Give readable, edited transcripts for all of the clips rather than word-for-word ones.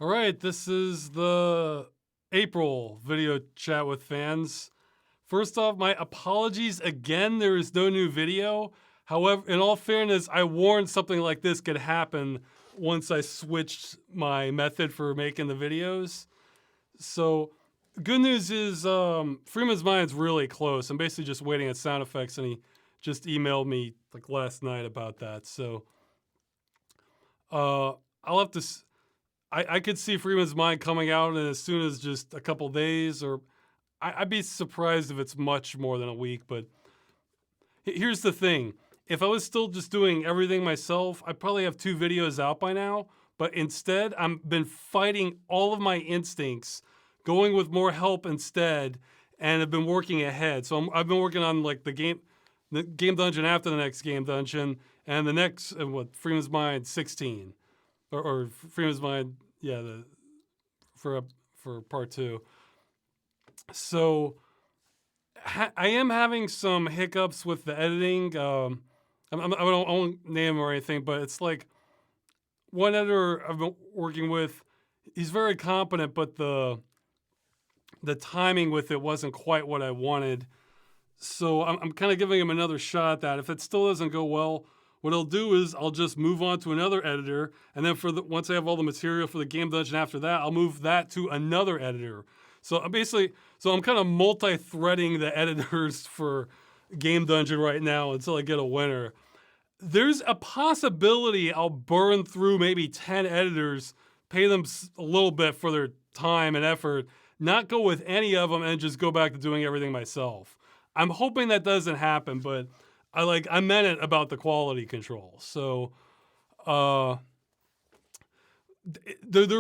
All right, this is the April video chat with fans. First off, my apologies again. There is no new video. However, in all fairness, I warned something like this could happen once I switched my method for making the videos. So, good news is Freeman's Mind's really close. I'm basically just waiting on sound effects, and he just emailed me like last night about that. So, I'll have to. I could see Freeman's Mind coming out in as soon as just a couple days, or I'd be surprised if it's much more than a week. But here's the thing. If I was still just doing everything myself, I'd probably have 2 videos out by now. But instead, I've been fighting all of my instincts, going with more help instead, and have been working ahead. So I've been working on like the game dungeon after the next game dungeon, and the next, Freeman's Mind 16. Or Freeman's Mind, yeah, for part 2. So I am having some hiccups with the editing. I won't name him or anything, but it's like one editor I've been working with. He's very competent, but the timing with it wasn't quite what I wanted. So I'm kind of giving him another shot at that. If it still doesn't go well, what I'll do is I'll just move on to another editor, and then once I have all the material for the game dungeon after that, I'll move that to another editor. So I'm kind of multi-threading the editors for game dungeon right now until I get a winner. There's a possibility I'll burn through maybe 10 editors, pay them a little bit for their time and effort, not go with any of them, and just go back to doing everything myself. I'm hoping that doesn't happen, but I meant it about the quality control. So, there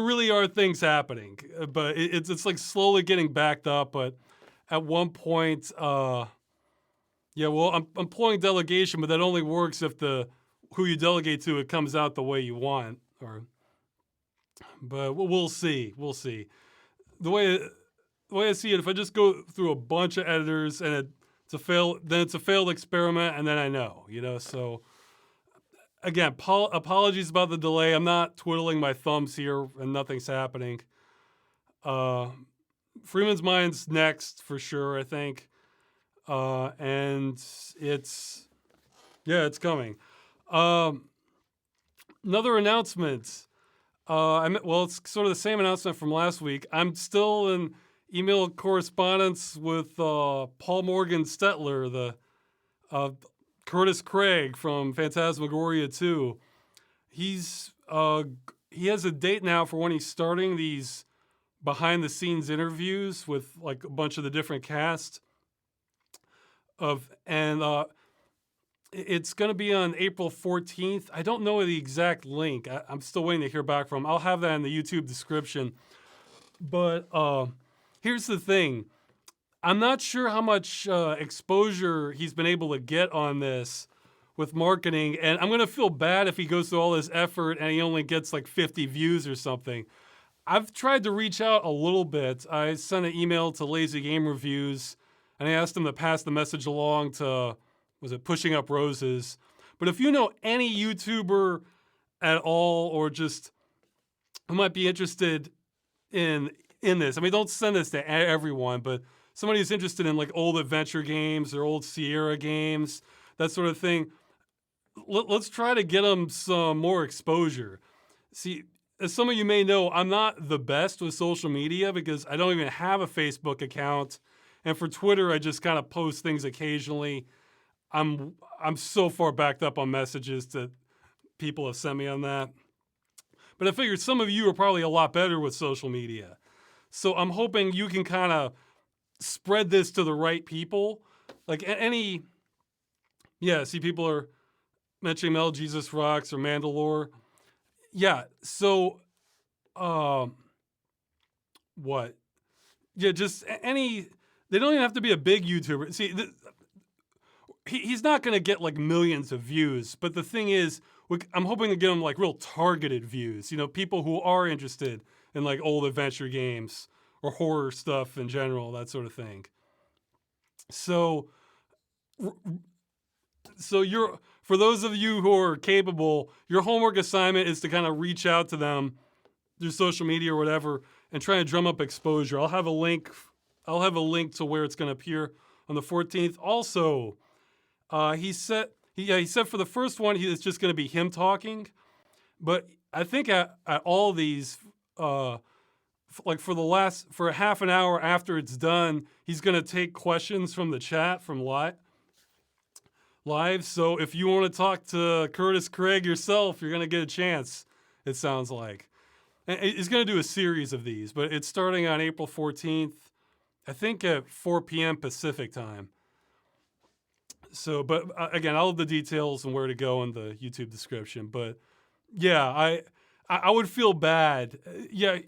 really are things happening, but it's like slowly getting backed up. But at one point, I'm employing delegation, but that only works if who you delegate to, it comes out the way you want. But we'll see. We'll see. The way I see it, if I just go through a bunch of editors and then it's a failed experiment, and then I know, So again, apologies about the delay. I'm not twiddling my thumbs here, and nothing's happening. Freeman's Mind's next for sure, I think, and it's coming. Another announcement. It's sort of the same announcement from last week. I'm still in email correspondence with Paul Morgan Stetler, the Curtis Craig from Phantasmagoria 2. He has a date now for when he's starting these behind-the-scenes interviews with like a bunch of the different cast it's going to be on April 14th. I don't know the exact link. I'm still waiting to hear back from him. I'll have that in the YouTube description. But here's the thing. I'm not sure how much exposure he's been able to get on this with marketing, and I'm going to feel bad if he goes through all this effort and he only gets like 50 views or something. I've tried to reach out a little bit. I sent an email to Lazy Game Reviews, and I asked him to pass the message along to, Pushing Up Roses? But if you know any YouTuber at all, or just who might be interested in this, don't send this to everyone, but somebody who's interested in like old adventure games or old Sierra games, that sort of thing, let's try to get them some more exposure. See, as some of you may know, I'm not the best with social media because I don't even have a Facebook account. And for Twitter, I just kind of post things occasionally. I'm so far backed up on messages that people have sent me on that. But I figured some of you are probably a lot better with social media. So I'm hoping you can kind of spread this to the right people. Like see, people are mentioning Mel Jesus Rocks or Mandalore. Yeah, so, what? Yeah, just they don't even have to be a big YouTuber. See, he's not going to get like millions of views, but the thing is, I'm hoping to get him like real targeted views, people who are interested in like old adventure games or horror stuff in general, that sort of thing. So for those of you who are capable, your homework assignment is to kind of reach out to them through social media or whatever and trying to drum up exposure. I'll have a link to where it's going to appear on the 14th. Also, he said for the first one it's just going to be him talking, but I think at all these for a half an hour after it's done, he's going to take questions from the chat from live. So if you want to talk to Curtis Craig yourself, you're going to get a chance, it sounds like. And he's going to do a series of these, but it's starting on April 14th, I think at 4 p.m. Pacific time. So, but again, I'll have the details and where to go in the YouTube description. But yeah, I would feel bad. Yeah,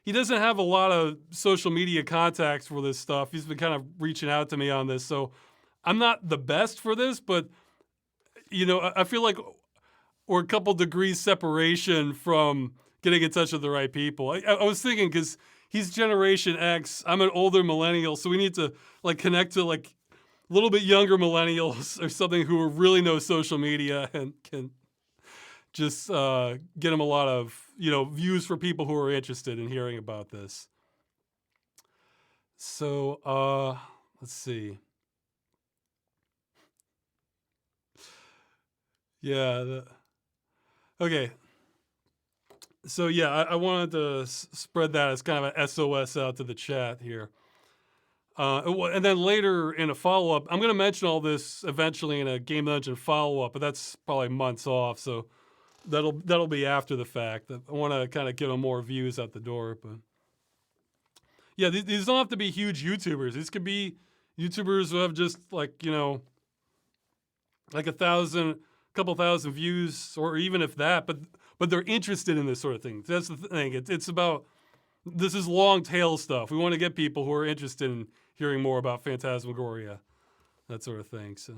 he doesn't have a lot of social media contacts for this stuff. He's been kind of reaching out to me on this. So I'm not the best for this, but, you know, I feel like we're a couple degrees separation from getting in touch with the right people. I was thinking, because he's Generation X, I'm an older millennial, so we need to like connect to like a little bit younger millennials or something who really know social media and can just get them a lot of, you know, views for people who are interested in hearing about this. So let's see. Yeah. Okay. So yeah, I wanted to spread that as kind of an SOS out to the chat here. And then later in a follow-up, I'm going to mention all this eventually in a Game Dungeon follow-up, but that's probably months off, so that'll be after the fact. I want to kind of give them more views out the door, but yeah, these don't have to be huge YouTubers. These could be YouTubers who have just like, you know, like a couple thousand views, or even if that, but they're interested in this sort of thing. That's the thing. It's about, this is long tail stuff. We want to get people who are interested in hearing more about Phantasmagoria, that sort of thing. So,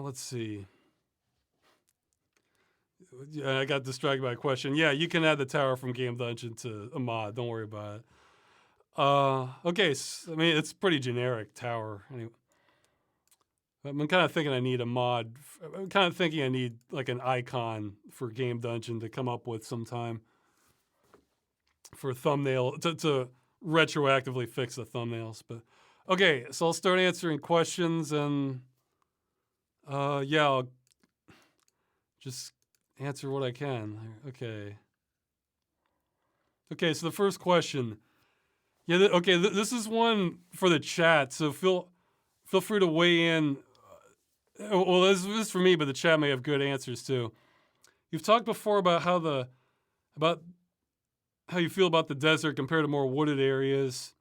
let's see. Yeah, I got distracted by a question. Yeah, you can add the tower from Game Dungeon to a mod. Don't worry about it. Okay, so, I mean, it's pretty generic tower. Anyway, I'm kind of thinking I need a mod. I'm kind of thinking I need like an icon for Game Dungeon to come up with sometime for a thumbnail to retroactively fix the thumbnails. But okay, so I'll start answering questions, and yeah, I'll just answer what I can. Okay. Okay, so the first question. Yeah, this is one for the chat, so feel free to weigh in. Well, this is for me, but the chat may have good answers too. You've talked before about how you feel about the desert compared to more wooded areas.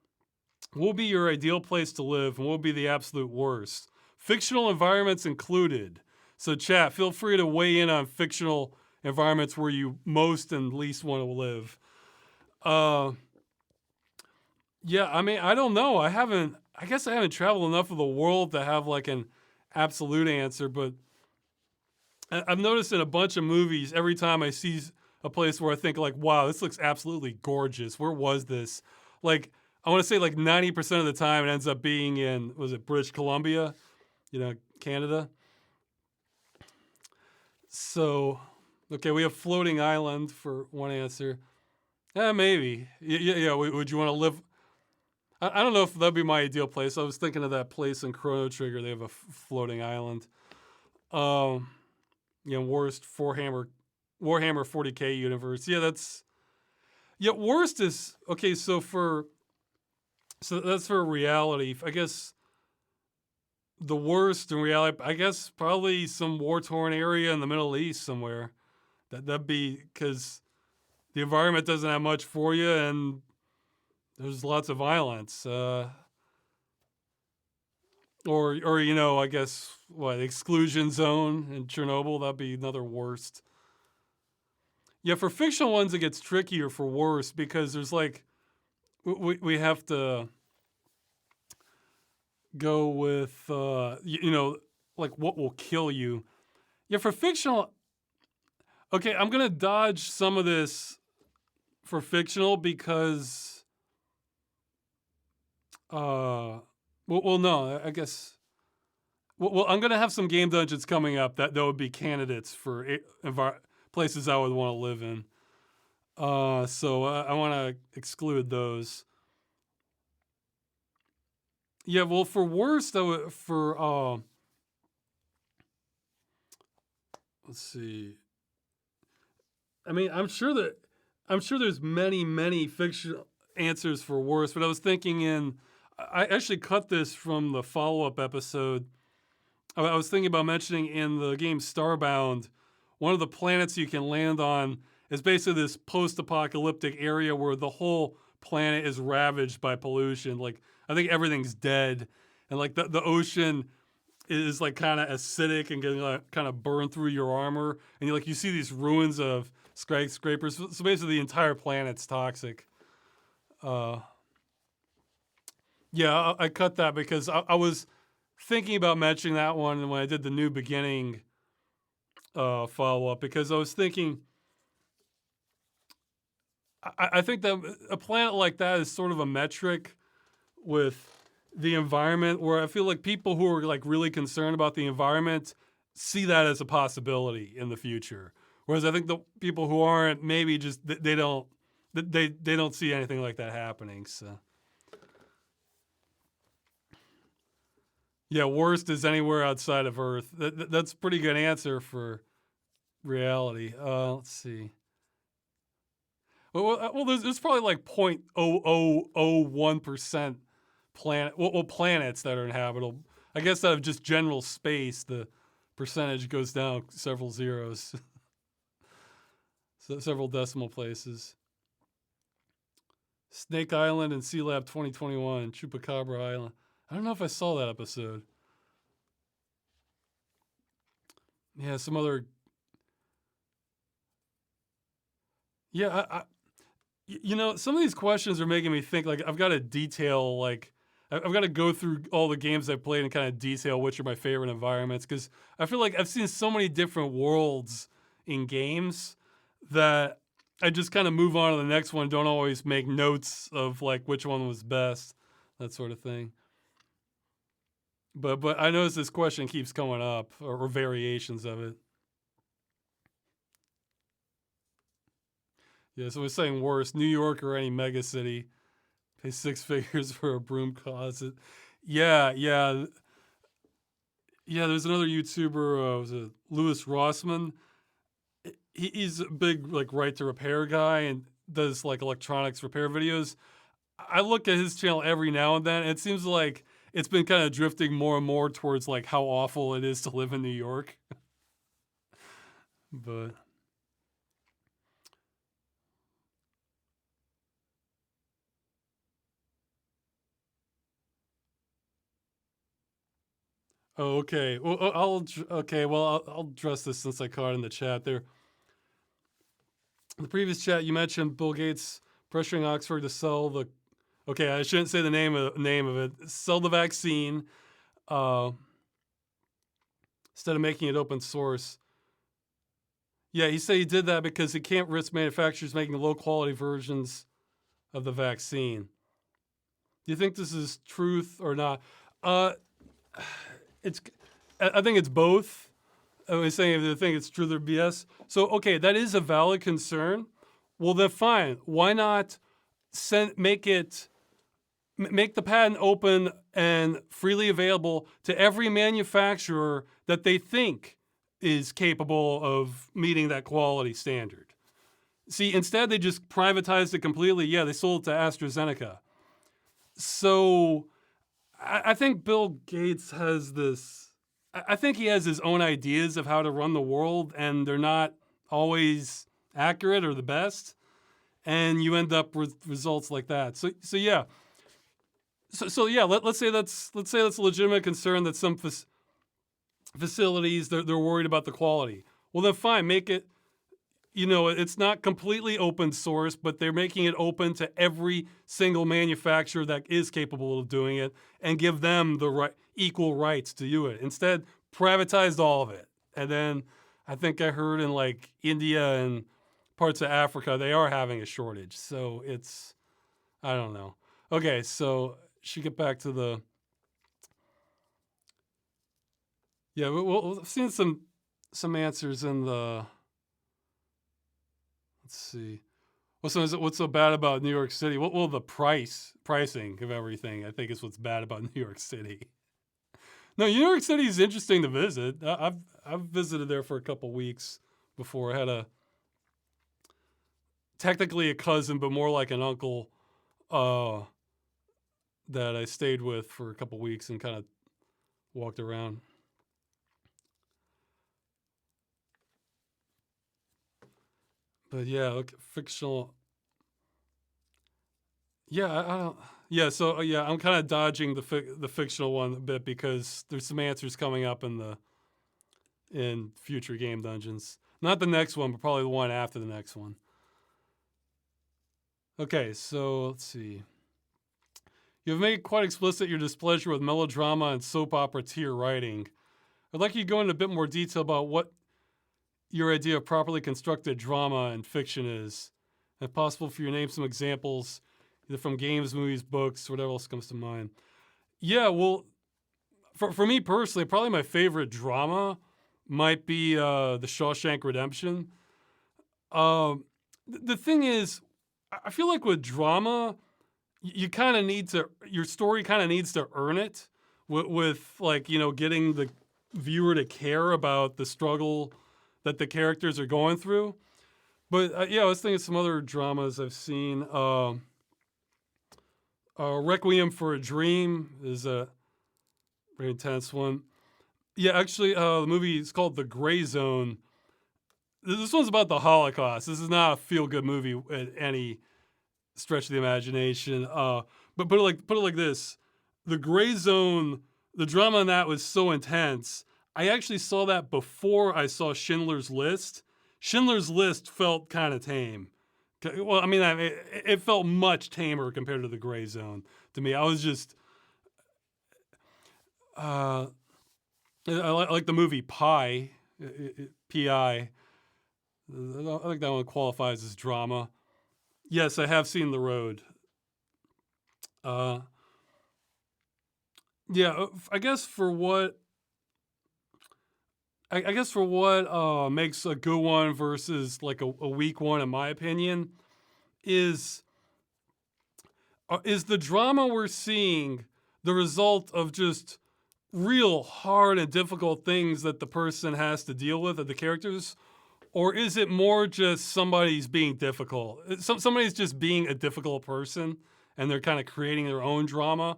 What will be your ideal place to live, and what will be the absolute worst? Fictional environments included. So chat, feel free to weigh in on fictional environments where you most and least want to live. Yeah, I mean, I don't know. I guess I haven't traveled enough of the world to have like an absolute answer, but I've noticed in a bunch of movies, every time I see a place where I think like, wow, this looks absolutely gorgeous. Where was this? Like, I want to say like 90% of the time it ends up being in, was it British Columbia? You know, Canada. So, okay, we have floating island for one answer. Yeah, maybe. Yeah. Would you want to live? I don't know if that'd be my ideal place. I was thinking of that place in Chrono Trigger. They have a floating island. You know, worst Warhammer 40K universe. Yeah, worst is okay. So that's for reality. I guess the worst in reality, I guess probably some war-torn area in the Middle East somewhere. That'd be because the environment doesn't have much for you, and there's lots of violence. Or you know, I guess exclusion zone in Chernobyl. That'd be another worst. Yeah, for fictional ones, it gets trickier for worse because there's like we have to go with you know, like what will kill you. Yeah, for fictional. Okay, I'm gonna dodge some of this for fictional because well, no, I guess. Well, I'm gonna have some game dungeons coming up that would be candidates for places I would want to live in. So I want to exclude those. Yeah, well, for worst, let's see. I mean, I'm sure there's many fictional answers for worst, but I was thinking I actually cut this from the follow-up episode. I was thinking about mentioning in the game Starbound, one of the planets you can land on is basically this post-apocalyptic area where the whole planet is ravaged by pollution. Like, I think everything's dead, and like the ocean is like kind of acidic and getting like, kind of burned through your armor, and you see these ruins of skyscrapers. So basically, the entire planet's toxic. Uh, yeah, I cut that because I was thinking about mentioning that one when I did the new beginning follow up, because I was thinking I think that a planet like that is sort of a metric with the environment, where I feel like people who are like really concerned about the environment see that as a possibility in the future. Whereas I think the people who aren't, maybe just they don't see anything like that happening. So yeah, worst is anywhere outside of Earth. That's a pretty good answer for reality. Let's see. Well, there's probably like 0.0001% planets that are inhabitable. I guess out of just general space, the percentage goes down several zeros, so several decimal places. Snake Island and Sea Lab 2021, Chupacabra Island. I don't know if I saw that episode. Yeah, some other. Yeah, some of these questions are making me think. Like, I've got to detail, like, I've got to go through all the games I've played and kind of detail which are my favorite environments, because I feel like I've seen so many different worlds in games that I just kind of move on to the next one. Don't always make notes of like which one was best, that sort of thing. But I notice this question keeps coming up, or variations of it. Yeah, so we're saying worst, New York or any mega city. Pay 6 figures for a broom closet. Yeah, yeah. Yeah, there's another YouTuber, was it Louis Rossman? He's a big like right to repair guy and does like electronics repair videos. I look at his channel every now and then, and it seems like it's been kind of drifting more and more towards like how awful it is to live in New York. But oh, okay. Well, I'll address this since I caught it in the chat there. In the previous chat, you mentioned Bill Gates pressuring Oxford to sell the. Okay, I shouldn't say the name of it. Sell the vaccine uh, instead of making it open source. Yeah, he said he did that because he can't risk manufacturers making low quality versions of the vaccine. Do you think this is truth or not? Uh, it's. I think it's both. I was saying if they think it's truth or BS. So okay, that is a valid concern. Well, then fine. Why not make the patent open and freely available to every manufacturer that they think is capable of meeting that quality standard? See, instead they just privatized it completely. Yeah, they sold it to AstraZeneca. So I think Bill Gates has this. I think he has his own ideas of how to run the world, and they're not always accurate or the best. And you end up with results like that. So yeah. So yeah. Let's say that's a legitimate concern that some facilities they're worried about the quality. Well, then fine, make it. It's not completely open source, but they're making it open to every single manufacturer that is capable of doing it, and give them the equal rights to do it. Instead, privatized all of it. And then I think I heard in like India and parts of Africa, they are having a shortage. So I don't know. Okay, so should get back to the. Yeah, we've seen some answers in the. Let's see. What's so bad about New York City? Well, the pricing of everything, I think, is what's bad about New York City. No, New York City is interesting to visit. I've visited there for a couple weeks before. I had technically a cousin, but more like an uncle, that I stayed with for a couple weeks and kind of walked around. But yeah, look, fictional. Yeah, I don't. Yeah, so yeah, I'm kind of dodging the fictional one a bit because there's some answers coming up in future game dungeons. Not the next one, but probably the one after the next one. Okay, so let's see. You have made quite explicit your displeasure with melodrama and soap opera tier writing. I'd like you to go into a bit more detail about what your idea of properly constructed drama and fiction is. If possible, for you to name some examples, either from games, movies, books, whatever else comes to mind. Yeah, well, for me personally, probably my favorite drama might be The Shawshank Redemption. The thing is, I feel like with drama, you kind of need to, your story kind of needs to earn it with like, getting the viewer to care about the struggle that the characters are going through. But yeah, I was thinking of some other dramas I've seen. Requiem for a Dream is a very intense one. Yeah, actually, the movie is called The Gray Zone. This one's about the Holocaust. This is not a feel-good movie at any stretch of the imagination. But put it like this: The Gray Zone, the drama in that was so intense. I actually saw that before I saw Schindler's List. Schindler's List felt kind of tame. Well, I mean, it felt much tamer compared to The Gray Zone to me. I was just, I like the movie Pi, P-I. I think that one qualifies as drama. Yes, I have seen The Road. Yeah, I guess for what makes a good one versus like a weak one, in my opinion, is the drama we're seeing the result of just real hard and difficult things that the person has to deal with, that the characters, or is it more just somebody's being difficult? Somebody's just being a difficult person and they're kind of creating their own drama.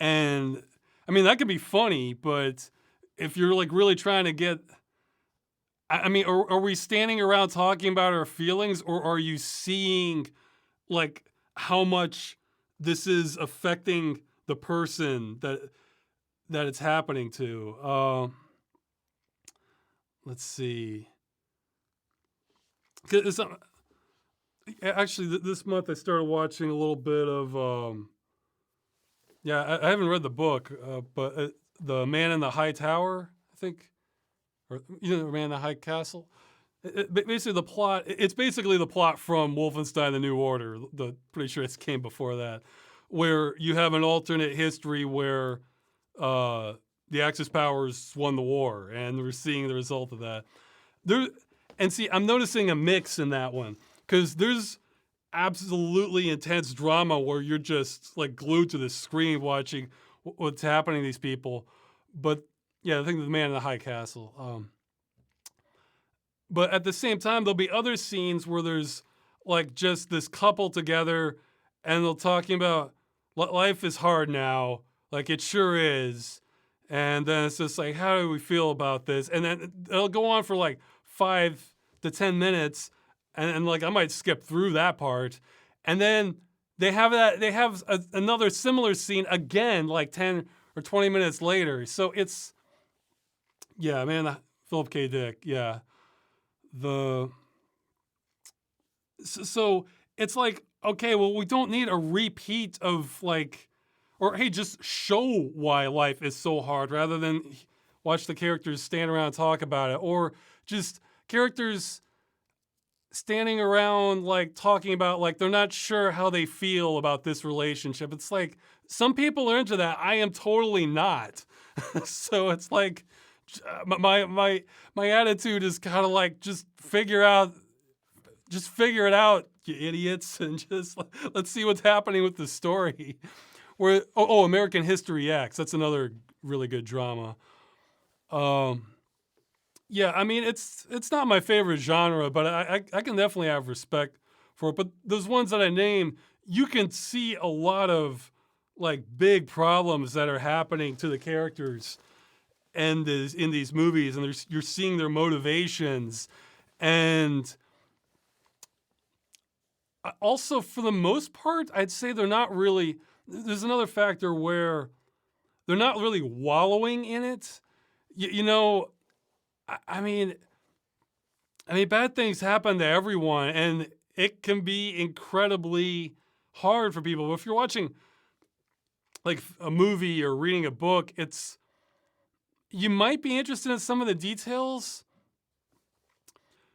And I mean, that could be funny, but if you're like really trying to get, I mean, are we standing around talking about our feelings, or are you seeing like how much this is affecting the person that it's happening to? Let's see. Actually, this month I started watching a little bit of, I haven't read the book, but The Man in the High Tower, I think, or The Man in the High Castle. Basically, the plot, it's basically the plot from Wolfenstein: The New Order. Pretty sure it came before that, where you have an alternate history where the Axis powers won the war, and we're seeing the result of that. And see, I'm noticing a mix in that one, because there's absolutely intense drama where you're just like glued to the screen watching what's happening to these people. But yeah, I think The Man in the High Castle. But at the same time, there'll be other scenes where there's like just this couple together and they're talking about life is hard now. Like it sure is. And then it's just like, how do we feel about this? And then it'll go on for like 5 to 10 minutes. And like, I might skip through that part. And then they have another similar scene again, like 10 or 20 minutes later. So it's, yeah, man, Philip K. Dick. Yeah. So it's like, okay, well, we don't need a repeat of like, or hey, just show why life is so hard rather than watch the characters stand around and talk about it, or just characters standing around like talking about like they're not sure how they feel about this relationship. It's like some people are into that. I am totally not. So it's like my attitude is kind of like just just figure it out, you idiots, and just let's see what's happening with the story. Where American History X, that's another really good drama. Yeah, I mean it's not my favorite genre, but I can definitely have respect for it. But those ones that I named, you can see a lot of like big problems that are happening to the characters and in these movies, and you're seeing their motivations, and also for the most part, I'd say they're not really. There's another factor where they're not really wallowing in it. You know, I mean, bad things happen to everyone, and it can be incredibly hard for people. If you're watching like a movie or reading a book, you might be interested in some of the details.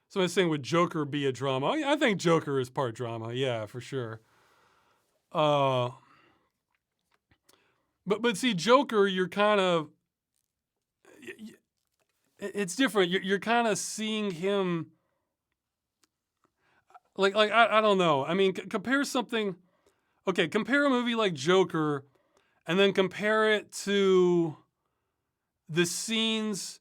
Somebody's saying, would Joker be a drama? I think Joker is part drama. Yeah, for sure. But see, Joker, you're kind of, it's different. You're kind of seeing him, like I don't know. I mean, compare something. Okay, compare a movie like Joker, and then compare it to the scenes.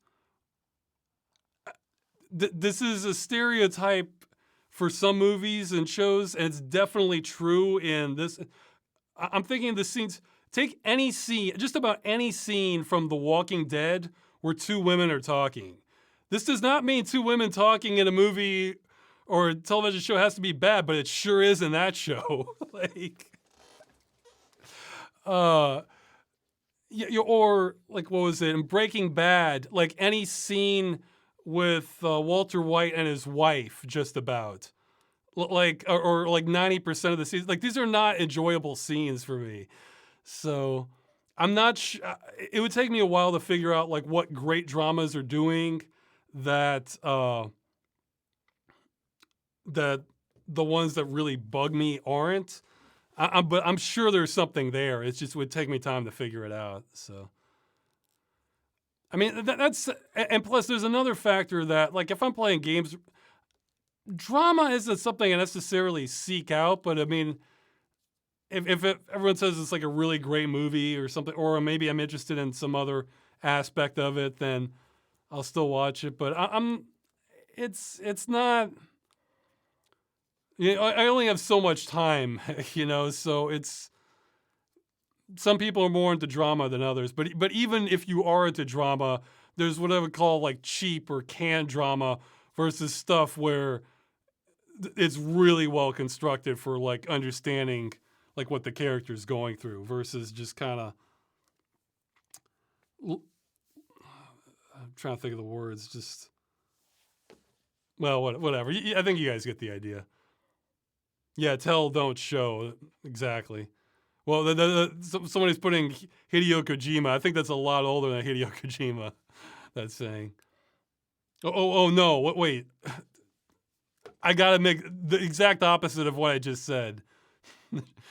This is a stereotype for some movies and shows, and it's definitely true in this. I'm thinking the scenes. Take any scene, just about any scene from The Walking Dead where two women are talking. This does not mean two women talking in a movie or a television show has to be bad, but it sure is in that show. Or like what was it in Breaking Bad? Like any scene with Walter White and his wife, just about. Like or like 90% of the scenes. Like these are not enjoyable scenes for me. So I'm not. It would take me a while to figure out like what great dramas are doing that that the ones that really bug me aren't. But I'm sure there's something there. It just would take me time to figure it out. So, I mean, that's, and plus there's another factor that, like, if I'm playing games, drama isn't something I necessarily seek out. But I mean, if everyone says it's like a really great movie or something, or maybe I'm interested in some other aspect of it, then I'll still watch it. But it's not. I only have so much time, so it's, some people are more into drama than others. But even if you are into drama, there's what I would call like cheap or canned drama versus stuff where it's really well constructed for like understanding like what the character's going through versus just kind of, I'm trying to think of the words, just, well, whatever. I think you guys get the idea. Yeah, tell, don't show. Exactly. Well, somebody's putting Hideo Kojima. I think that's a lot older than Hideo Kojima. That's saying. Oh no! Wait. I gotta make the exact opposite of what I just said.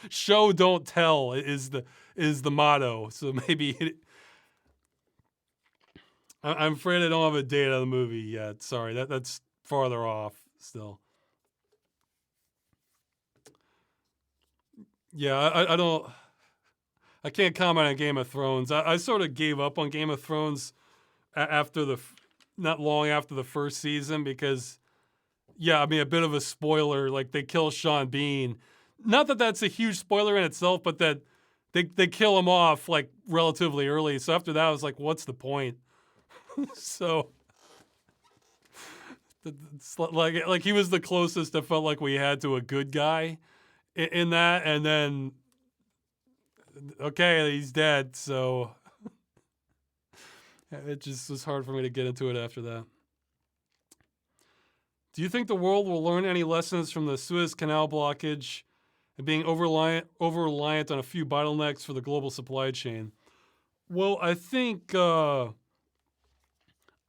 Show, don't tell is the motto. So maybe I'm afraid I don't have a date on the movie yet. Sorry, that's farther off still. Yeah, I can't comment on Game of Thrones. I sort of gave up on Game of Thrones after not long after the first season because, yeah, I mean, a bit of a spoiler, like they kill Sean Bean. Not that that's a huge spoiler in itself, but that they kill him off like relatively early. So after that, I was like, what's the point? So it's like he was the closest I felt like we had to a good guy in that, and then okay, he's dead, so it just was hard for me to get into it after that. Do you think the world will learn any lessons from the Suez Canal blockage and being over-reliant on a few bottlenecks for the global supply chain? Well, I think I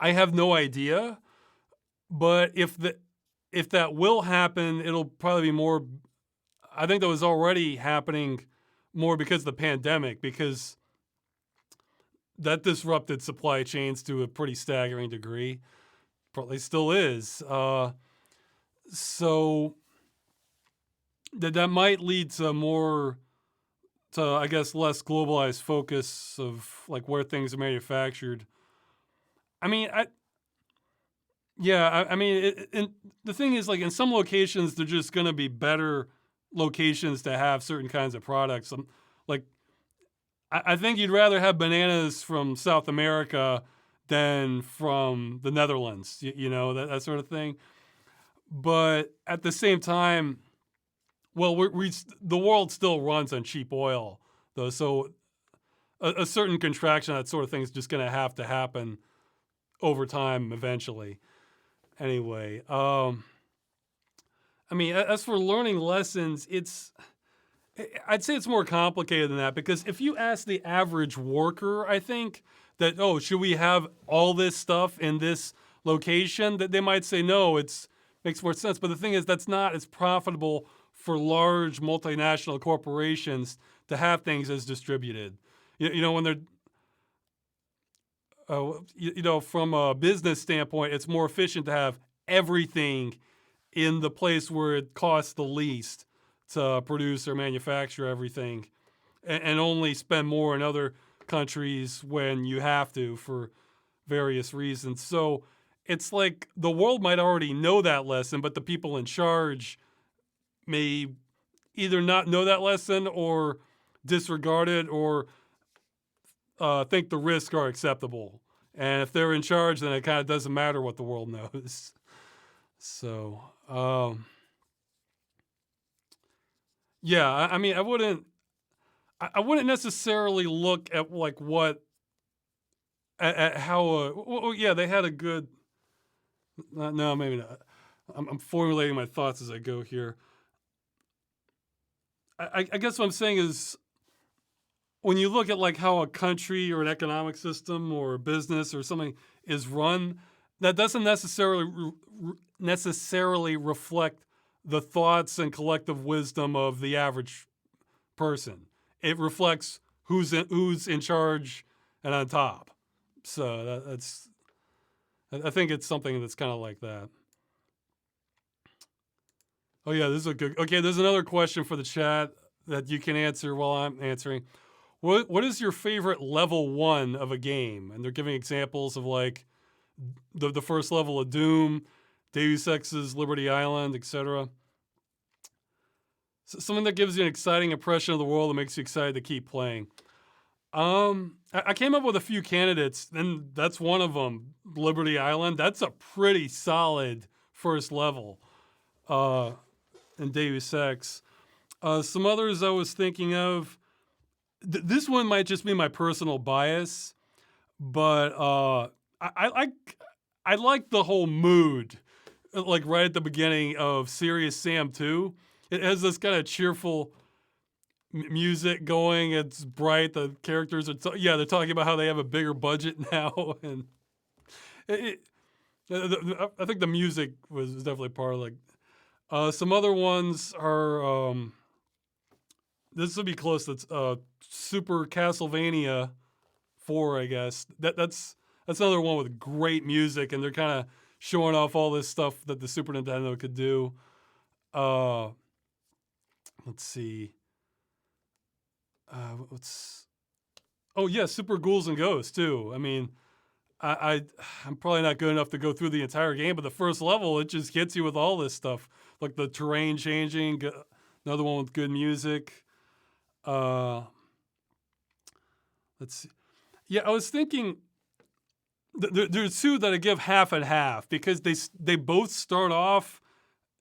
have no idea, but if that will happen, it'll probably be more. I think that was already happening more because of the pandemic, because that disrupted supply chains to a pretty staggering degree. Probably still is. So that might lead to I guess, less globalized focus of like where things are manufactured. I mean, I mean, the thing is, like, in some locations, they're just going to be better locations to have certain kinds of products. Like, I think you'd rather have bananas from South America than from the Netherlands, that sort of thing. But at the same time, well, the world still runs on cheap oil, though. So a certain contraction, that sort of thing, is just going to happen over time eventually. Anyway, I mean, as for learning lessons, I'd say it's more complicated than that, because if you ask the average worker, I think that, oh, should we have all this stuff in this location, that they might say no, makes more sense. But the thing is, that's not as profitable for large multinational corporations to have things as distributed. When they're from a business standpoint, it's more efficient to have everything in the place where it costs the least to produce or manufacture everything, and only spend more in other countries when you have to for various reasons. So it's like the world might already know that lesson, but the people in charge may either not know that lesson or disregard it, or think the risks are acceptable. And if they're in charge, then it kind of doesn't matter what the world knows. So, yeah, I mean, I wouldn't necessarily look at like at how, well, yeah, they had a good, no, maybe not. I'm formulating my thoughts as I go here. I guess what I'm saying is, when you look at like how a country or an economic system or a business or something is run, that doesn't necessarily reflect the thoughts and collective wisdom of the average person. It reflects who's in charge and on top. So I think it's something that's kind of like that. Oh yeah, this is a good. Okay, there's another question for the chat that you can answer while I'm answering. What is your favorite level 1 of a game? And they're giving examples of like the first level of Doom, Deus Ex's Liberty Island, etc. So something that gives you an exciting impression of the world and makes you excited to keep playing. I came up with a few candidates, and that's one of them, Liberty Island. That's a pretty solid first level in Deus Ex. Some others I was thinking of, this one might just be my personal bias, but I like the whole mood, like right at the beginning of Serious Sam 2. It has this kind of cheerful music going. It's bright. The characters are they're talking about how they have a bigger budget now, and I think the music was definitely part of like. Some other ones are this will be close. That's Super Castlevania 4, I guess. That's another one with great music, and they're kind of showing off all this stuff that the Super Nintendo could do. Let's see. Oh yeah, Super Ghouls and Ghosts too. I mean, I'm probably not good enough to go through the entire game, but the first level, it just hits you with all this stuff, like the terrain changing. Another one with good music. Let's see. Yeah, I was thinking there's two that I give half and half, because they both start off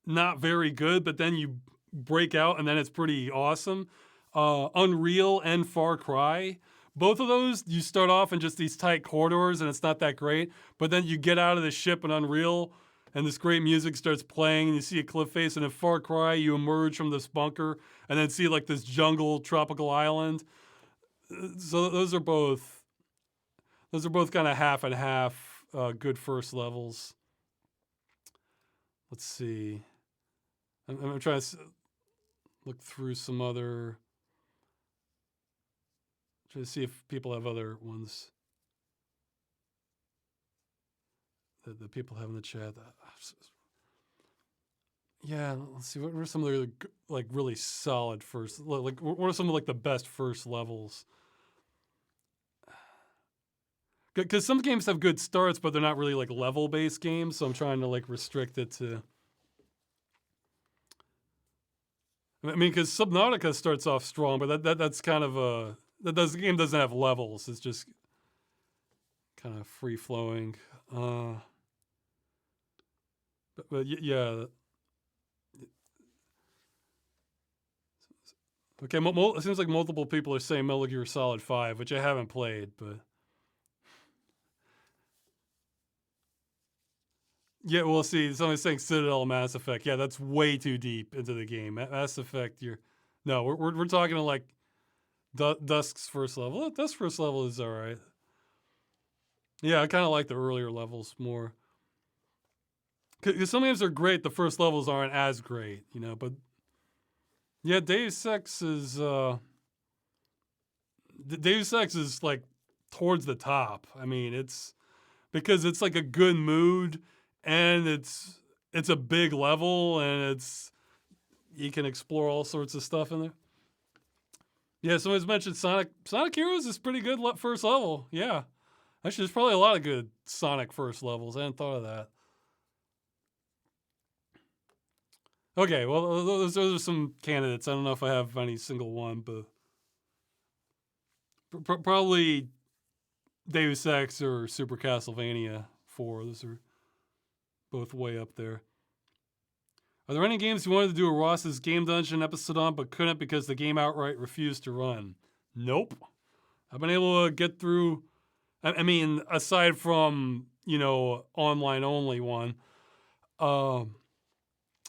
not very good, but then you break out and then it's pretty awesome. Unreal and Far Cry. Both of those, you start off in just these tight corridors and it's not that great, but then you get out of the ship in Unreal and this great music starts playing and you see a cliff face, and in Far Cry you emerge from this bunker and then see like this jungle tropical island. So those are both kind of half and half good first levels. Let's see. I'm trying to look through some other. Try to see if people have other ones that the people have in the chat. Yeah, let's see. What are some of the like really solid first? Like, what are some of like the best first levels? Because some games have good starts, but they're not really like level based games. So I'm trying to like restrict it to. I mean, because Subnautica starts off strong, but that's kind of a the game doesn't have levels. It's just kind of free flowing. But yeah. Okay, it seems like multiple people are saying Metal Gear Solid 5, which I haven't played, but yeah, we'll see. Somebody's saying Citadel Mass Effect. Yeah, that's way too deep into the game. Mass Effect, we're talking like Dusk's first level. Dusk's first level is all right. Yeah, I kind of like the earlier levels more. Because some games are great, the first levels aren't as great, but yeah, Deus Ex is like towards the top. I mean, it's because it's like a good mood and it's a big level and you can explore all sorts of stuff in there. Yeah, somebody's mentioned Sonic Heroes is pretty good first level. Yeah. Actually, there's probably a lot of good Sonic first levels. I hadn't thought of that. Okay, well, those are some candidates. I don't know if I have any single one, but probably Deus Ex or Super Castlevania 4. Those are both way up there. Are there any games you wanted to do a Ross's Game Dungeon episode on but couldn't because the game outright refused to run? Nope. I've been able to get through, I mean, aside from, online only one,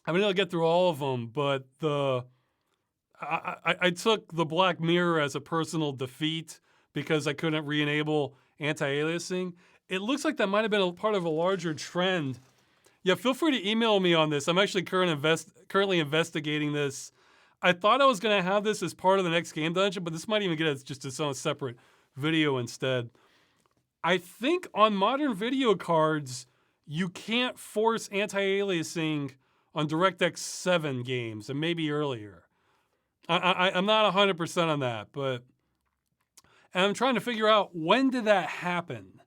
I've been able to get through all of them, but I took the Black Mirror as a personal defeat because I couldn't re-enable anti-aliasing. It looks like that might have been a part of a larger trend. Yeah, feel free to email me on this. I'm actually currently investigating this. I thought I was going to have this as part of the next Game Dungeon, but this might even get it just its own separate video instead. I think on modern video cards, you can't force anti-aliasing on DirectX 7 games, and maybe earlier. I'm not 100% on that, but and I'm trying to figure out when did that happen.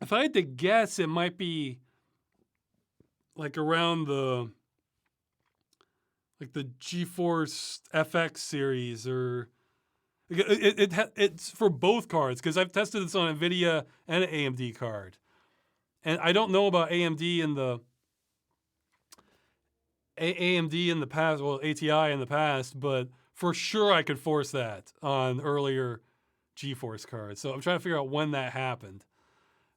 If I had to guess, it might be like around the GeForce FX series, or it's for both cards because I've tested this on NVIDIA and an AMD card, and I don't know about AMD in the past, well, ATI in the past, but for sure I could force that on earlier GeForce cards. So I'm trying to figure out when that happened.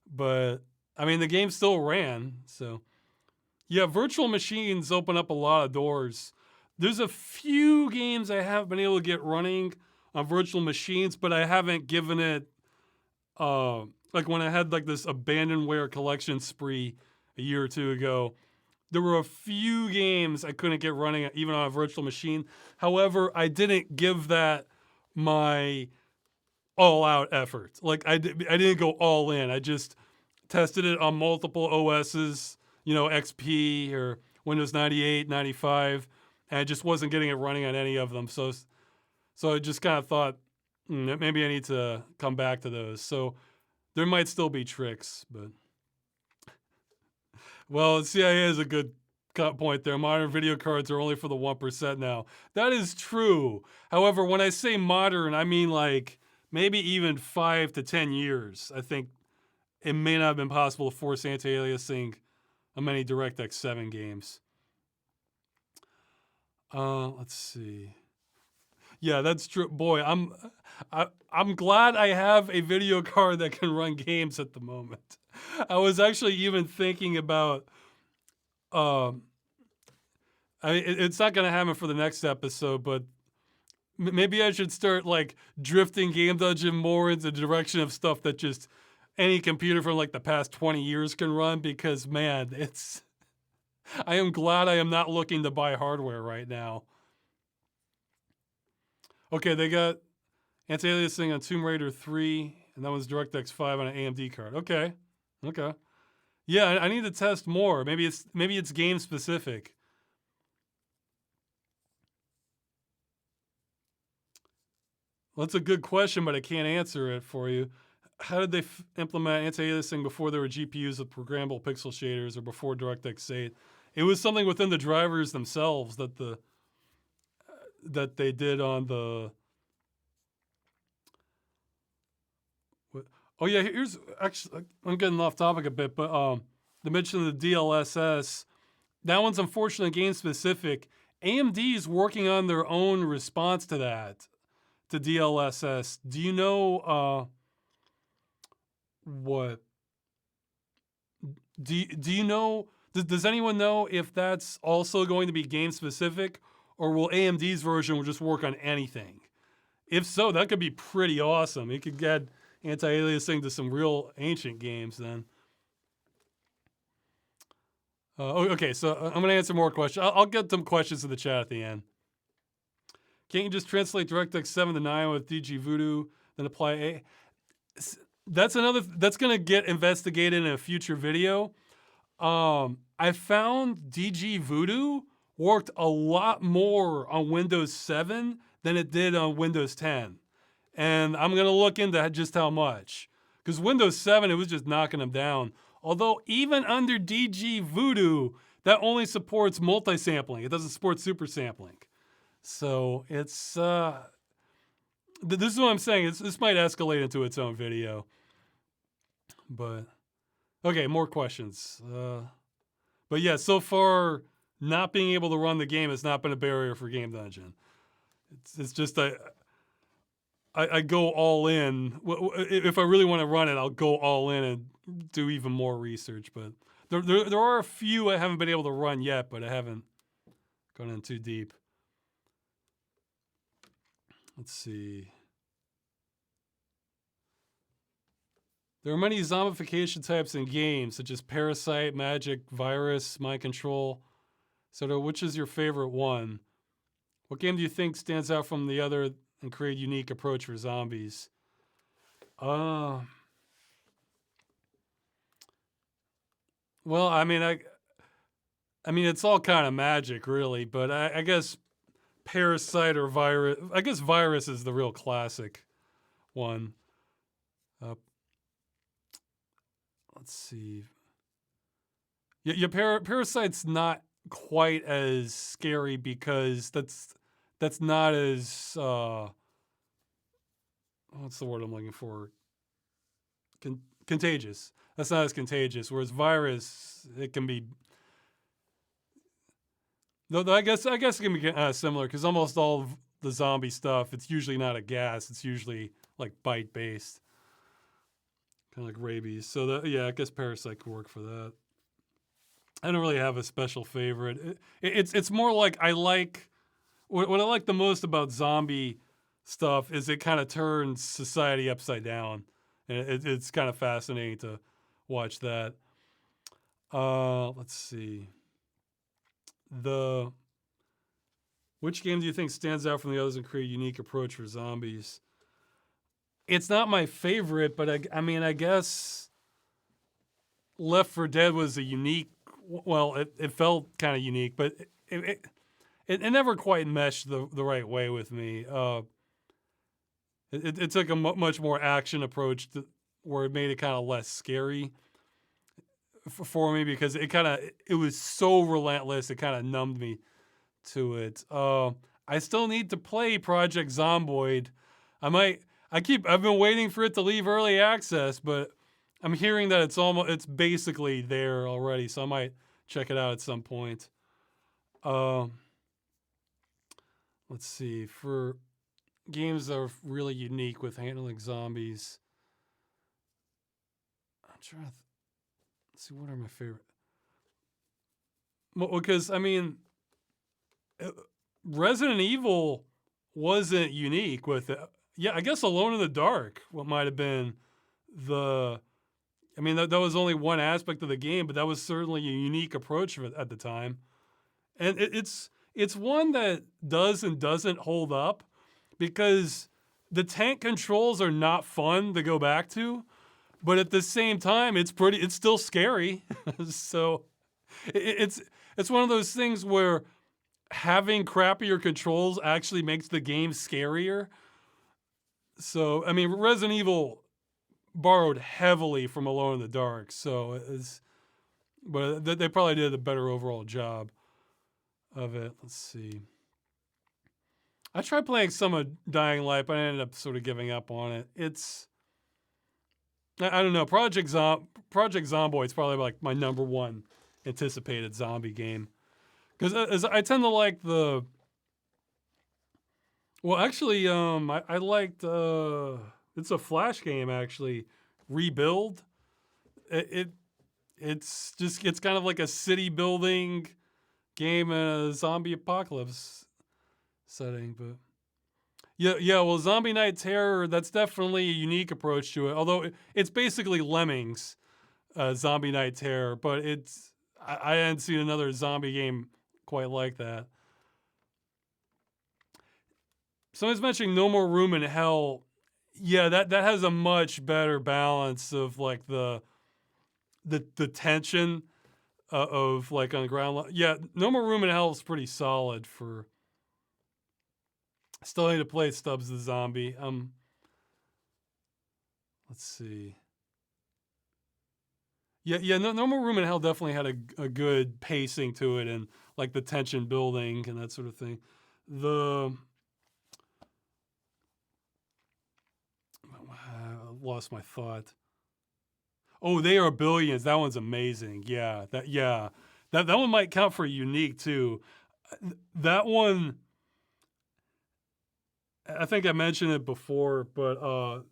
But, I mean, the game still ran, so. Yeah, virtual machines open up a lot of doors. There's a few games I haven't been able to get running on virtual machines, but I haven't given it, like when I had like this abandonware collection spree a year or two ago, there were a few games I couldn't get running even on a virtual machine. However, I didn't give that my all-out effort. Like I didn't go all in. I just tested it on multiple OSs, XP or Windows 98, 95, and I just wasn't getting it running on any of them. So I just kind of thought, maybe I need to come back to those. So there might still be tricks, but. Well, CIA is a good point there. Modern video cards are only for the 1% now. That is true. However, when I say modern, I mean like maybe even 5 to 10 years. I think it may not have been possible to force anti-aliasing on many DirectX 7 games. Let's see. Yeah, that's true. Boy, I'm glad I have a video card that can run games at the moment. I was actually even thinking about, it's not going to happen for the next episode, but maybe I should start like drifting Game Dungeon more into the direction of stuff that just any computer from like the past 20 years can run, because man, I am glad I am not looking to buy hardware right now. Okay, they got anti-aliasing on Tomb Raider 3, and that was DirectX 5 on an AMD card. Okay. Yeah, I need to test more. Maybe it's game specific. Well, that's a good question, but I can't answer it for you. How did they implement anti-aliasing before there were GPUs with programmable pixel shaders or before DirectX 8? It was something within the drivers themselves that they did on the. Oh yeah, here's actually I'm getting off topic a bit, but they mentioned the DLSS. That one's unfortunately game specific. AMD is working on their own response to that, to DLSS. Do you know what? Do you know? Does anyone know if that's also going to be game specific, or will AMD's version just work on anything? If so, that could be pretty awesome. It could get anti-aliasing to some real ancient games then. Okay, so I'm going to answer more questions. I'll get some questions in the chat at the end. Can't you just translate DirectX 7 to 9 with DG Voodoo, then apply A? That's going to get investigated in a future video. I found DG Voodoo worked a lot more on Windows 7 than it did on Windows 10. And I'm going to look into just how much. Because Windows 7, it was just knocking them down. Although even under DG Voodoo, that only supports multi-sampling. It doesn't support super sampling. So it's, this is what I'm saying. This might escalate into its own video. But, okay, more questions. But yeah, so far, not being able to run the game has not been a barrier for Game Dungeon. It's just I go all in. If I really want to run it, I'll go all in and do even more research. But there are a few I haven't been able to run yet, but I haven't gone in too deep. Let's see. There are many zombification types in games, such as Parasite, Magic, Virus, Mind Control. So which is your favorite one? What game do you think stands out from the other and create a unique approach for zombies? Well, I mean, it's all kind of Magic, really, but I guess Parasite or Virus. I guess Virus is the real classic one. Let's see. Yeah, Parasite's not quite as scary because that's not as what's the word I'm looking for? Contagious. That's not as contagious. Whereas Virus, it can be. Though I guess it can be similar because almost all of the zombie stuff, it's usually not a gas. It's usually like bite based, kind of like rabies. So yeah, I guess Parasite could work for that. I don't really have a special favorite. It's more like I like what I like the most about zombie stuff is it kind of turns society upside down, and it's kind of fascinating to watch that. Let's see. Which game do you think stands out from the others and create a unique approach for zombies? It's not my favorite, but I mean, I guess Left 4 Dead was a unique. Well, it felt kind of unique, but it never quite meshed the right way with me. It took a much more action approach where it made it kind of less scary for me because it was so relentless. It kind of numbed me to it. I still need to play Project Zomboid. I've been waiting for it to leave early access, but I'm hearing that it's basically there already, so I might check it out at some point. Let's see, for games that are really unique with handling zombies, I'm trying to see what are my favorite. Well, because I mean, Resident Evil wasn't unique with it. Yeah, I guess Alone in the Dark, what might have been I mean, that was only one aspect of the game, but that was certainly a unique approach at the time. And it's one that does and doesn't hold up because the tank controls are not fun to go back to, but at the same time, it's still scary. So it's one of those things where having crappier controls actually makes the game scarier. So, I mean, Resident Evil borrowed heavily from Alone in the Dark, but they probably did a better overall job of it. Let's see. I tried playing some of Dying Light, but I ended up sort of giving up on it. I don't know. Project Zomboid is probably like my number one anticipated zombie game. Because I tend to like the... Well, actually, I liked... it's a Flash game, actually. Rebuild. It's kind of like a city building game in a zombie apocalypse setting, but yeah. Well, Zombie Night Terror, that's definitely a unique approach to it. Although it's basically Lemmings, Zombie Night Terror, but I hadn't seen another zombie game quite like that. Someone's mentioning No More Room in Hell. Yeah, that has a much better balance of like the tension of like on the ground. Yeah, No More Room in Hell is pretty solid for. Still need to play Stubbs the Zombie. Let's see. Yeah. No More Room in Hell definitely had a good pacing to it and like the tension building and that sort of thing. I lost my thought. Oh, They Are Billions. That one's amazing. Yeah. That one might count for unique too. That one, I think I mentioned it before, but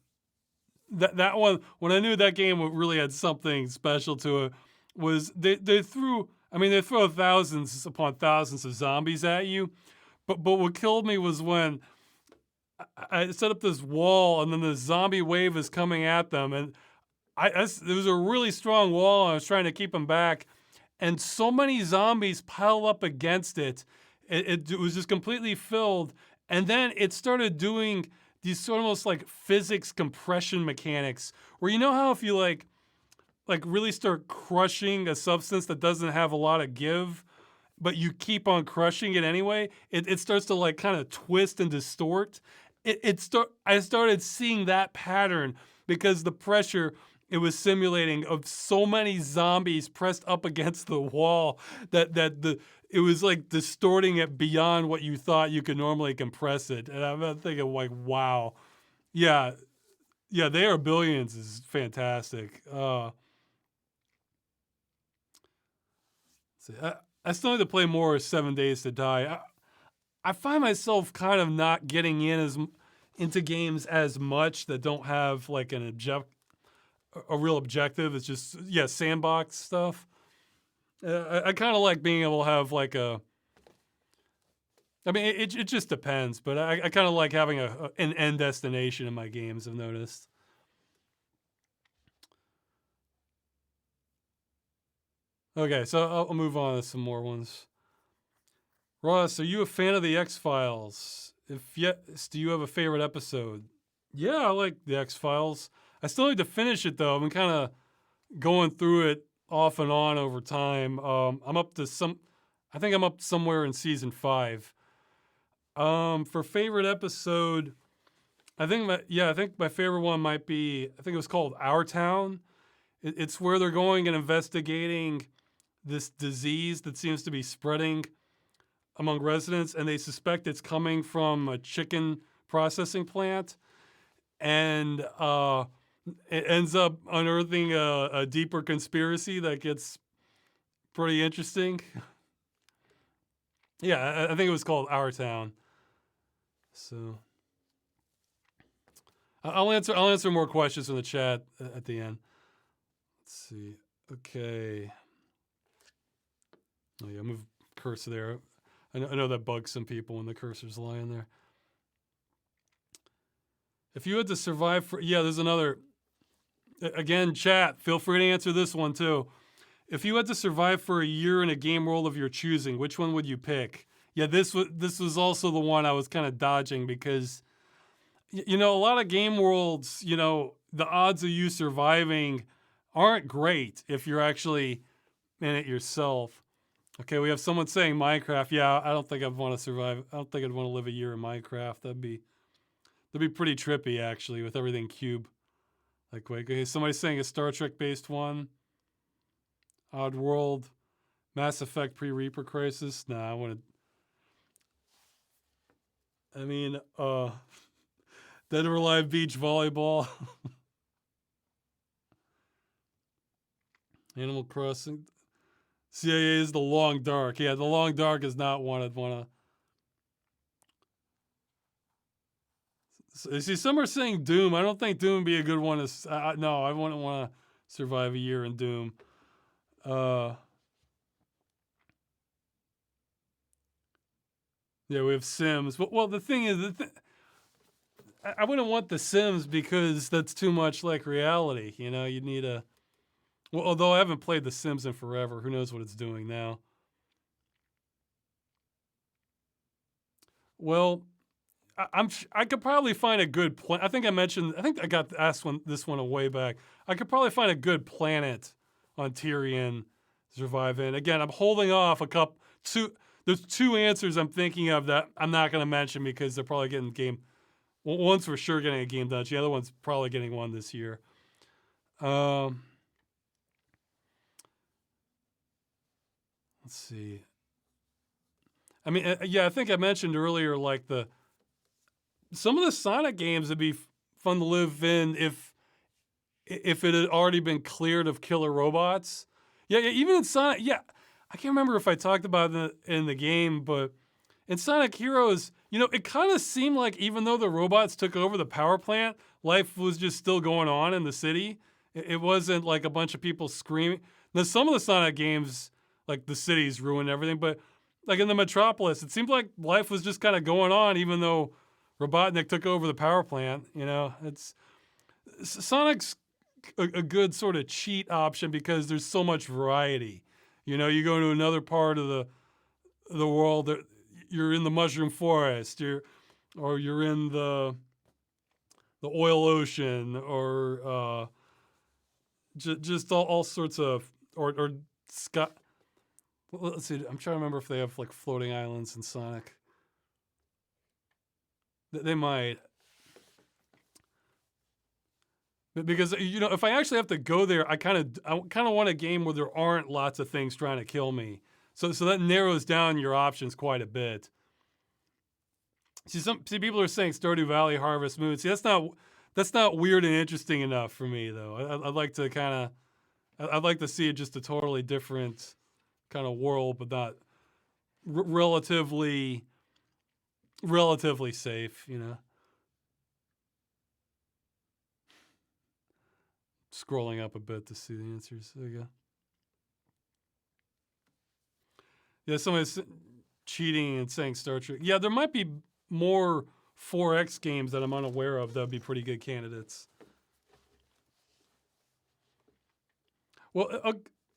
that one, when I knew that game really had something special to it, was they threw thousands upon thousands of zombies at you, but what killed me was when I set up this wall and then the zombie wave is coming at them, and there was a really strong wall and I was trying to keep them back, and so many zombies piled up against it. It was just completely filled. And then it started doing these sort of almost like physics compression mechanics where you know how if you like really start crushing a substance that doesn't have a lot of give, but you keep on crushing it anyway, it starts to like kind of twist and distort. I started seeing that pattern because the pressure it was simulating of so many zombies pressed up against the wall that it was like distorting it beyond what you thought you could normally compress it. And I'm thinking like, wow. Yeah, They Are Billions is fantastic. I still need to play more 7 Days to Die. I find myself kind of not getting into games as much that don't have like a real objective. It's just sandbox stuff. I kind of like being able to have like it just depends, but I kind of like having an end destination in my games, I've noticed. Okay, so I'll move on to some more ones. Ross, are you a fan of the X-Files? If yes, do you have a favorite episode? Yeah, I like the X-Files. I still need to finish it though. I've been kind of going through it off and on over time. I'm up to I think I'm up somewhere in season 5. For favorite episode, I think my favorite one might be, I think it was called Our Town. It's where they're going and investigating this disease that seems to be spreading among residents, and they suspect it's coming from a chicken processing plant. And it ends up unearthing a deeper conspiracy that gets pretty interesting. Yeah, I think it was called Our Town. So I'll answer more questions in the chat at the end. Let's see. Okay. Oh yeah, move cursor there. I know that bugs some people when the cursor's lying there. If you had to survive for... Yeah, there's another... Again, chat, feel free to answer this one too. If you had to survive for a year in a game world of your choosing, which one would you pick? Yeah, this was also the one I was kind of dodging because, a lot of game worlds, the odds of you surviving aren't great if you're actually in it yourself. Okay, we have someone saying Minecraft. Yeah, I don't think I'd want to survive. I don't think I'd want to live a year in Minecraft. That'd be pretty trippy, actually, with everything cube. Like, wait, okay, somebody's saying a Star Trek-based one. Oddworld. Mass Effect pre-Reaper Crisis. Nah, I want to... I mean, Dead or Alive Beach Volleyball. Animal Crossing. CIA is The Long Dark. Yeah, The Long Dark is not one I'd want to... See, some are saying Doom. I don't think Doom would be a good one. No, I wouldn't want to survive a year in Doom. Yeah, we have Sims. Well, the thing is, I wouldn't want The Sims because that's too much like reality. You know, you'd need a... Well, although I haven't played The Sims in forever. Who knows what it's doing now? Well... I could probably find a good planet. I think I got asked this one a way back. I could probably find a good planet on Tyrion to survive in. Again, I'm holding off there's two answers I'm thinking of that I'm not going to mention because they're probably getting game. Well, one's for sure getting a game done. The other one's probably getting one this year. Let's see. I mean, yeah, I think I mentioned earlier, like some of the Sonic games would be fun to live in if it had already been cleared of killer robots. Yeah, even in Sonic, yeah, I can't remember if I talked about it in the game, but in Sonic Heroes, you know, it kind of seemed like even though the robots took over the power plant, life was just still going on in the city. It wasn't like a bunch of people screaming. Now, some of the Sonic games, like the cities ruined everything, but like in the Metropolis, it seemed like life was just kind of going on even though Robotnik took over the power plant. You know, Sonic's a good sort of cheat option because there's so much variety. You know, you go to another part of the world, you're in the mushroom forest, you're in the oil ocean, or just all sorts of or Scott. Let's see. I'm trying to remember if they have like floating islands in Sonic. They might. Because, you know, if I actually have to go there, I kind of want a game where there aren't lots of things trying to kill me. So that narrows down your options quite a bit. See, people are saying Stardew Valley, Harvest Moon. See, that's not weird and interesting enough for me, though. I'd like to I'd like to see it just a totally different kind of world, but not relatively safe, you know. Scrolling up a bit to see the answers. There you go. Yeah, somebody's cheating and saying Star Trek. Yeah, there might be more 4X games that I'm unaware of that would be pretty good candidates. Well,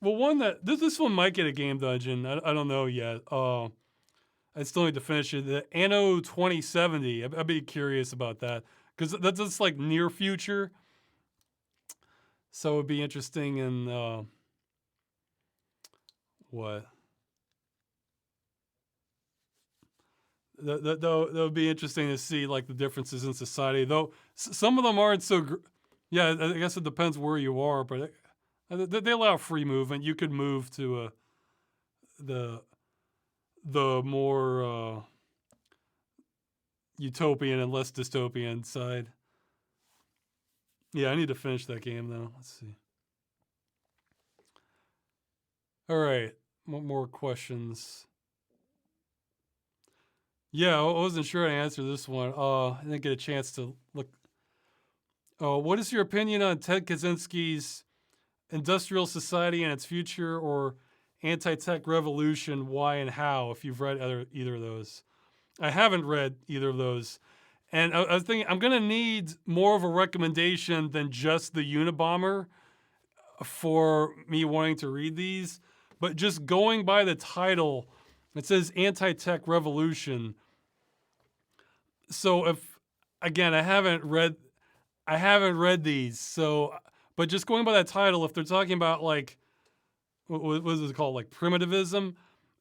one that this one might get a game dungeon. I don't know yet. I still need to finish it. The Anno 2070. I'd be curious about that because that's like near future. So it'd be interesting in what? That would be interesting to see like the differences in society. Though some of them aren't so. Yeah, I guess it depends where you are, but they allow free movement. You could move to the more utopian and less dystopian side. Yeah, I need to finish that game though. Let's see. All right, more questions. Yeah, I wasn't sure how to answer this one. I didn't get a chance to look. What is your opinion on Ted Kaczynski's Industrial Society and Its Future or Anti-Tech Revolution, Why and How, if you've read either of those? I haven't read either of those. And I was thinking, I'm going to need more of a recommendation than just the Unabomber for me wanting to read these. But just going by the title, it says Anti-Tech Revolution. So I haven't read these. So, but just going by that title, if they're talking about like, what is it called? Like primitivism?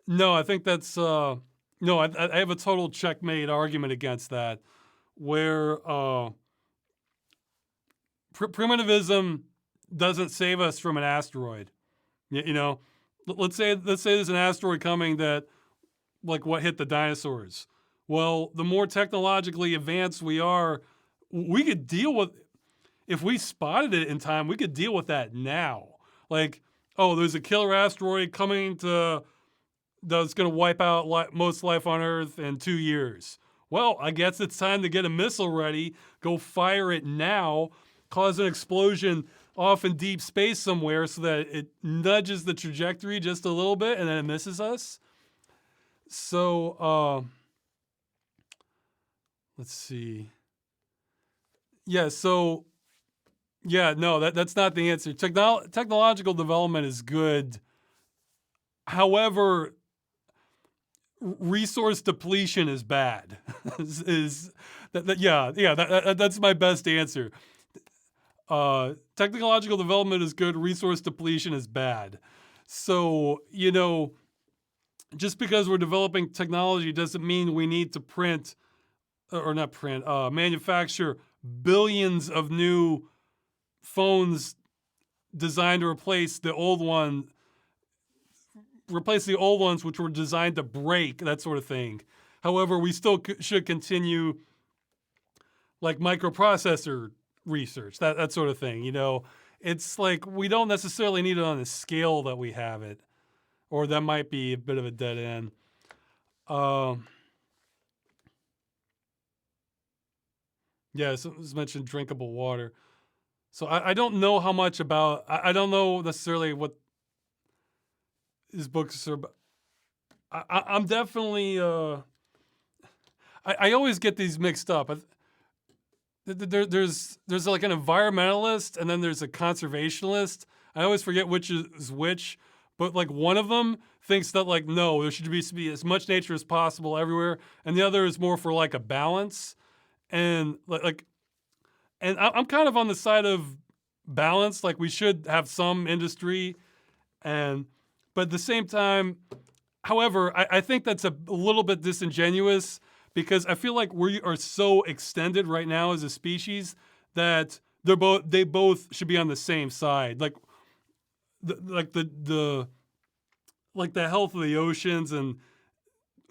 No, I think that's, no, I have a total checkmate argument against that. where primitivism doesn't save us from an asteroid. You know, let's say there's an asteroid coming that, like what hit the dinosaurs. Well, the more technologically advanced we are, we could deal with, if we spotted it in time, we could deal with that now. Like, oh, there's a killer asteroid coming that's going to wipe out most life on Earth in 2 years. Well, I guess it's time to get a missile ready, go fire it now, cause an explosion off in deep space somewhere so that it nudges the trajectory just a little bit and then it misses us. So, let's see. Yeah, so, yeah, no, that's not the answer. Technological development is good. However, resource depletion is bad. That's my best answer. Technological development is good. Resource depletion is bad. So, you know, just because we're developing technology doesn't mean we need to manufacture billions of new phones designed to replace the old ones which were designed to break, that sort of thing. However, we still should continue like microprocessor research, that sort of thing. You know, it's like we don't necessarily need it on the scale that we have it, or that might be a bit of a dead end. Yeah, so it was mentioned drinkable water. So I don't know how much about, I don't know necessarily what his books are about. I'm definitely, I always get these mixed up. There's like an environmentalist and then there's a conservationist. I always forget which is which, but like one of them thinks that like, no, there should be as much nature as possible everywhere. And the other is more for like a balance. And and I'm kind of on the side of balance. Like we should have some industry but at the same time, however, I think that's a little bit disingenuous because I feel like we are so extended right now as a species that they both should be on the same side. Like the health of the oceans and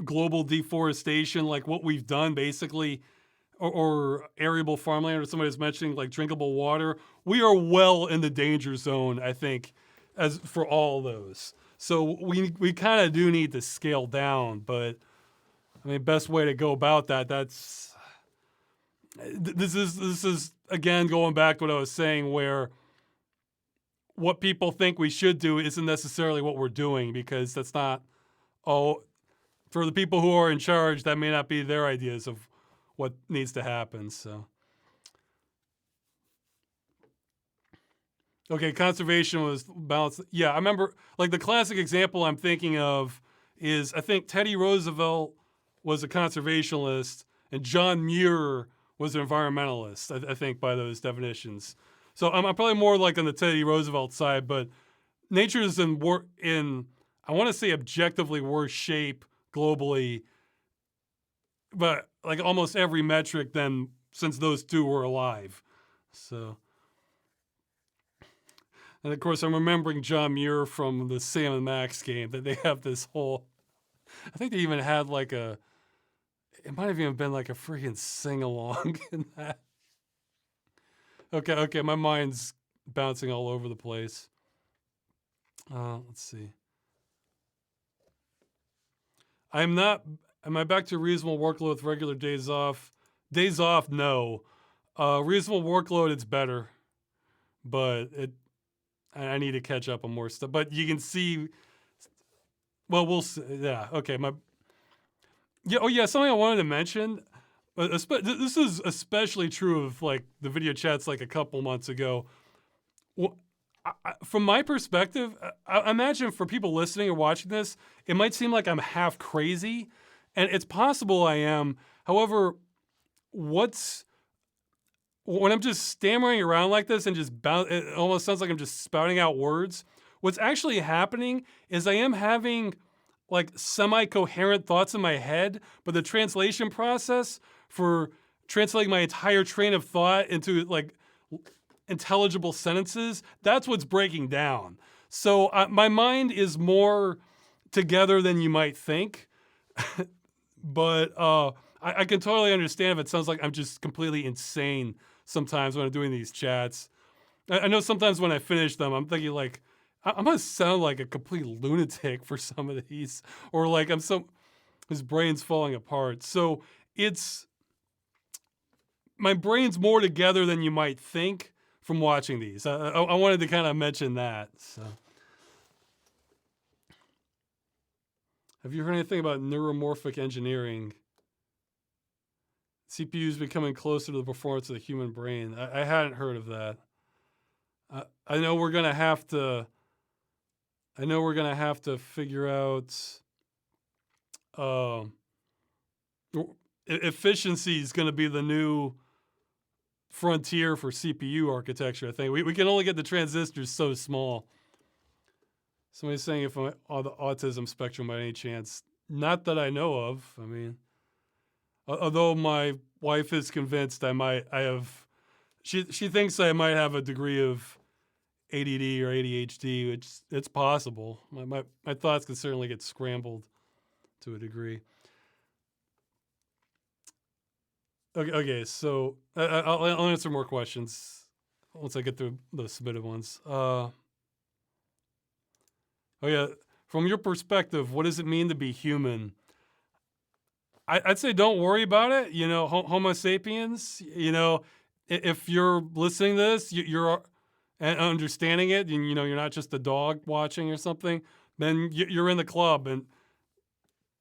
global deforestation, like what we've done basically, or arable farmland, or somebody was mentioning like drinkable water. We are well in the danger zone, I think, as for all those. So we kind of do need to scale down, but I mean, best way to go about this is again going back to what I was saying, where what people think we should do isn't necessarily what we're doing, because that's not, for the people who are in charge, that may not be their ideas of what needs to happen. So, okay, conservation was balanced. Yeah, I remember, like the classic example I'm thinking of is, I think Teddy Roosevelt was a conservationist and John Muir was an environmentalist, I think, by those definitions. So I'm probably more like on the Teddy Roosevelt side, but nature is in I want to say objectively worse shape globally, but like almost every metric than since those two were alive. So, and of course I'm remembering John Muir from the Sam and Max game, that they have this whole, I think they even had like it might have even been like a freaking sing-along in that. Okay, my mind's bouncing all over the place. Let's see. Am I back to reasonable workload with regular days off? Days off, no. Reasonable workload, it's better. But I need to catch up on more stuff. But you can see, well, we'll see. Yeah, okay. Something I wanted to mention, this is especially true of like the video chats like a couple months ago. Well, from my perspective, I imagine for people listening or watching this, it might seem like I'm half crazy, and it's possible I am. However, when I'm just stammering around like this and it almost sounds like I'm just spouting out words. What's actually happening is I am having like semi-coherent thoughts in my head, but the translation process for translating my entire train of thought into like intelligible sentences, that's what's breaking down. So my mind is more together than you might think. But I can totally understand if it sounds like I'm just completely insane sometimes when I'm doing these chats. I know sometimes when I finish them, I'm thinking like, I'm gonna sound like a complete lunatic for some of these, or like his brain's falling apart. So my brain's more together than you might think from watching these. I wanted to kind of mention that. So, have you heard anything about neuromorphic engineering? CPUs becoming closer to the performance of the human brain. I hadn't heard of that. I know we're gonna have to. I know we're gonna have to figure out efficiency is gonna be the new frontier for CPU architecture. I think we can only get the transistors so small. Somebody's saying if I'm on the autism spectrum by any chance. Not that I know of. I mean, although my wife is convinced she thinks I might have a degree of ADD or ADHD, which it's possible. My thoughts can certainly get scrambled to a degree. Okay, so I'll answer more questions once I get through the submitted ones. Oh yeah, from your perspective, what does it mean to be human? I'd say don't worry about it. You know, Homo sapiens. You know, if you're listening to this, you're and understanding it, and you know you're not just a dog watching or something. Then you're in the club, and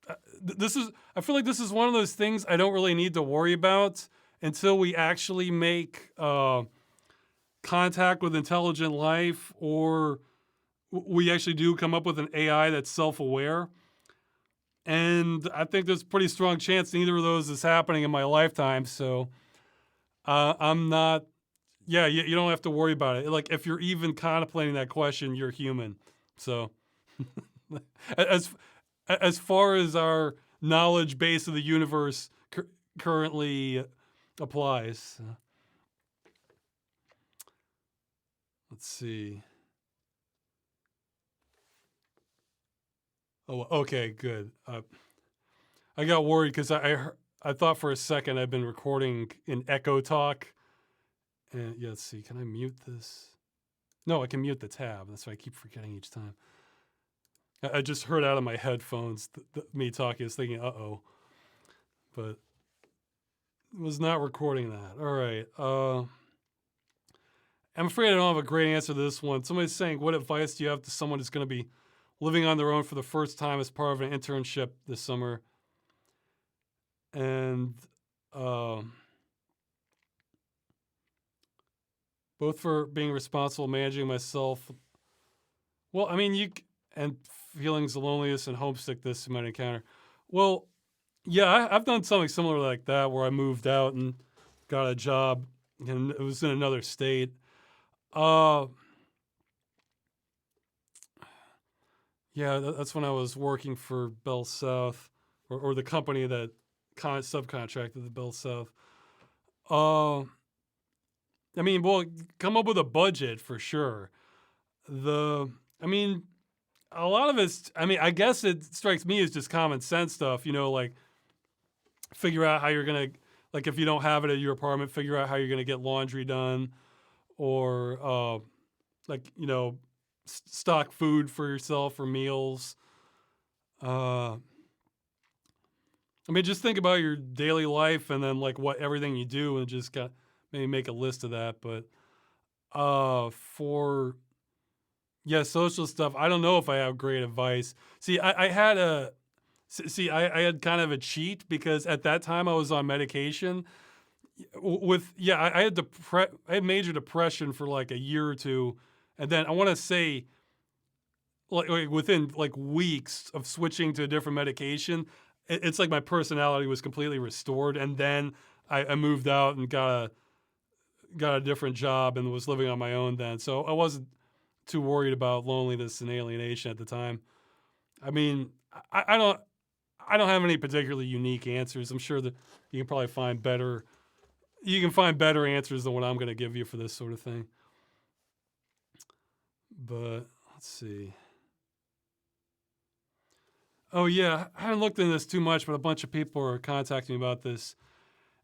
I feel like this is one of those things I don't really need to worry about until we actually make contact with intelligent life, or we actually do come up with an AI that's self-aware. And I think there's a pretty strong chance neither of those is happening in my lifetime. So I'm not, you don't have to worry about it. Like if you're even contemplating that question, you're human. So as far as our knowledge base of the universe currently applies. Let's see. Oh, okay, good. I got worried because I thought for a second I'd been recording in Echo Talk. And yeah, let's see. Can I mute this? No, I can mute the tab. That's why I keep forgetting each time. I just heard out of my headphones me talking. I was thinking, uh-oh. But was not recording that. All right. I'm afraid I don't have a great answer to this one. Somebody's saying, what advice do you have to someone who's going to be living on their own for the first time as part of an internship this summer? And both for being responsible, managing myself. Well, I mean, and feelings of loneliness and homesickness you might encounter. Well, yeah, I've done something similar like that where I moved out and got a job, and it was in another state. Yeah, that's when I was working for Bell South, or the company that subcontracted the Bell South. I mean, well, come up with a budget for sure. I mean, a lot of it's, I mean, I guess it strikes me as just common sense stuff, you know, like figure out how you're going to, like if you don't have it at your apartment, figure out how you're going to get laundry done, or like, you know, stock food for yourself for meals. I mean, just think about your daily life and then like everything you do, and just maybe make a list of that. But for social stuff, I don't know if I have great advice. See, I had I had kind of a cheat because at that time I was on medication I had major depression for like a year or two, and then I want to say like within like weeks of switching to a different medication, it's like my personality was completely restored. And then I moved out and got a different job and was living on my own then. So I wasn't too worried about loneliness and alienation at the time. I mean, I don't have any particularly unique answers. I'm sure that you can probably find better you can find better answers than what I'm going to give you for this sort of thing. But let's see. Oh, yeah. I haven't looked into this too much, but a bunch of people are contacting me about this.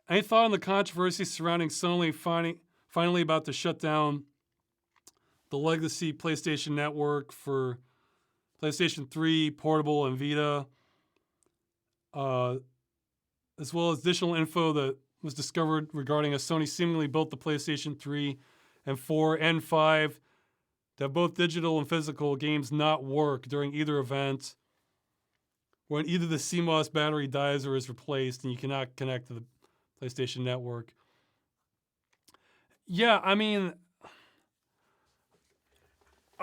Any thought on the controversy surrounding Sony finally about to shut down the legacy PlayStation Network for PlayStation 3, Portable, and Vita, as well as additional info that was discovered regarding a Sony seemingly built the PlayStation 3 and 4 and 5 that both digital and physical games not work during either event when either the CMOS battery dies or is replaced and you cannot connect to the PlayStation Network. Yeah, I mean,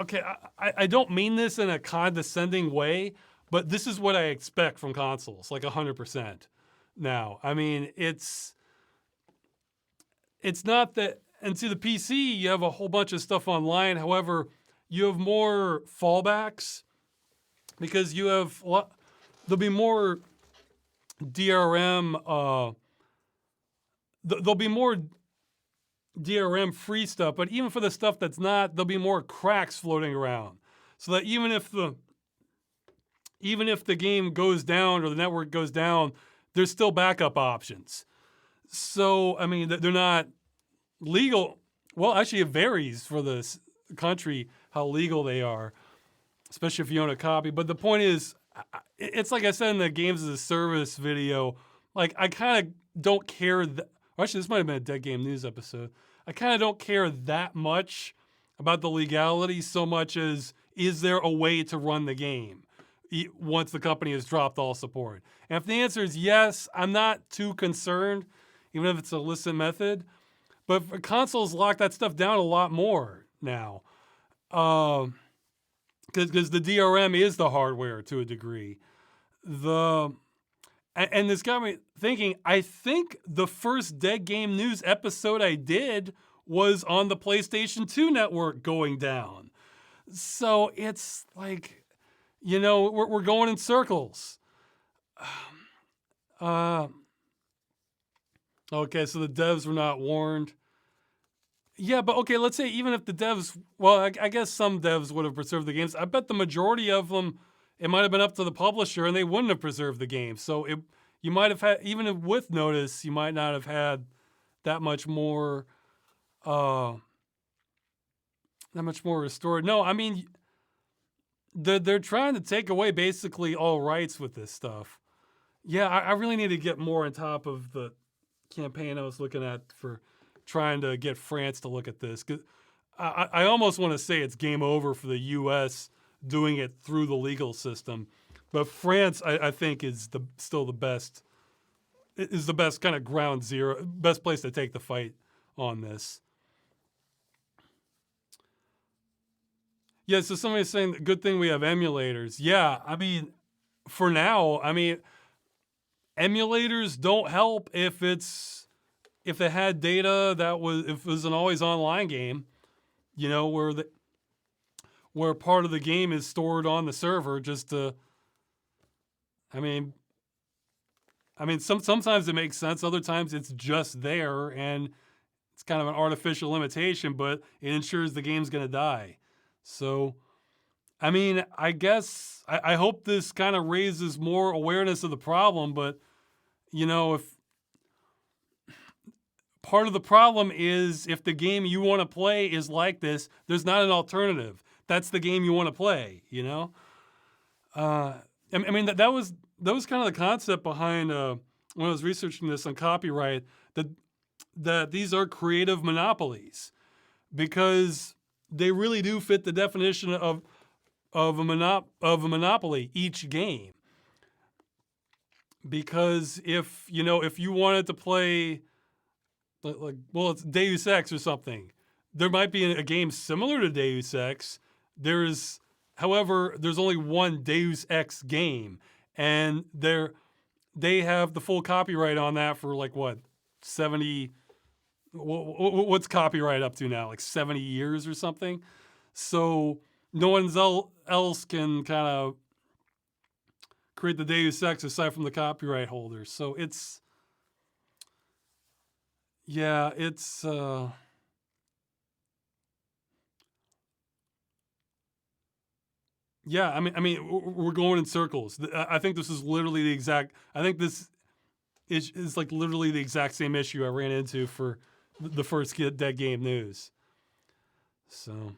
okay, I don't mean this in a condescending way, but this is what I expect from consoles, like 100% now. I mean, it's not that, and to the PC, you have a whole bunch of stuff online. However, you have more fallbacks because you have, there'll be more DRM, there'll be more DRM free stuff, but even for the stuff that's not, there'll be more cracks floating around. So that even if the game goes down or the network goes down, there's still backup options. So, I mean, they're not legal. Well, actually, it varies for the country how legal they are, especially if you own a copy. But the point is, it's like I said in the Games as a Service video, like I kind of don't care. Actually, this might have been a Dead Game News episode. I kind of don't care that much about the legality so much as is there a way to run the game once the company has dropped all support? And if the answer is yes, I'm not too concerned, even if it's a illicit method. But for consoles lock that stuff down a lot more now. Because the DRM is the hardware to a degree. And this got me thinking, I think the first Dead Game News episode I did was on the PlayStation 2 network going down. So it's like, we're going in circles. Okay, so the devs were not warned. Yeah, but okay, let's say even if the devs, well, I guess some devs would have preserved the games. I bet the majority of them, it might have been up to the publisher and they wouldn't have preserved the game. So you might have had, even with notice, you might not have had that much more restored. No, I mean, they're trying to take away basically all rights with this stuff. Yeah, I really need to get more on top of the campaign I was looking at for trying to get France to look at this. 'Cause I almost want to say it's game over for the U.S. doing it through the legal system. But France, I think, is still the best. Is the best kind of ground zero, best place to take the fight on this. Yeah, so somebody's saying, good thing we have emulators. Yeah, I mean, for now, I mean, emulators don't help if it had data if it was an always online game, where part of the game is stored on the server just to, I mean, sometimes it makes sense. Other times it's just there and it's kind of an artificial limitation, but it ensures the game's going to die. So, I mean, I guess I hope this kind of raises more awareness of the problem, but, if part of the problem is if the game you want to play is like this, there's not an alternative. That's the game you want to play, I mean, that was kind of the concept behind when I was researching this on copyright, that these are creative monopolies because they really do fit the definition of a monopoly, each game. Because if you wanted to play it's Deus Ex or something, there might be a game similar to Deus Ex. However, there's only one Deus Ex game, and they have the full copyright on that for 70. What's copyright up to now? 70 years or something. So no one else can kind of create the Deus Ex aside from the copyright holders. So Yeah, it's yeah. We're going in circles. I think this is literally the exact. I think this is like literally the exact same issue I ran into for the first Dead Game News. So,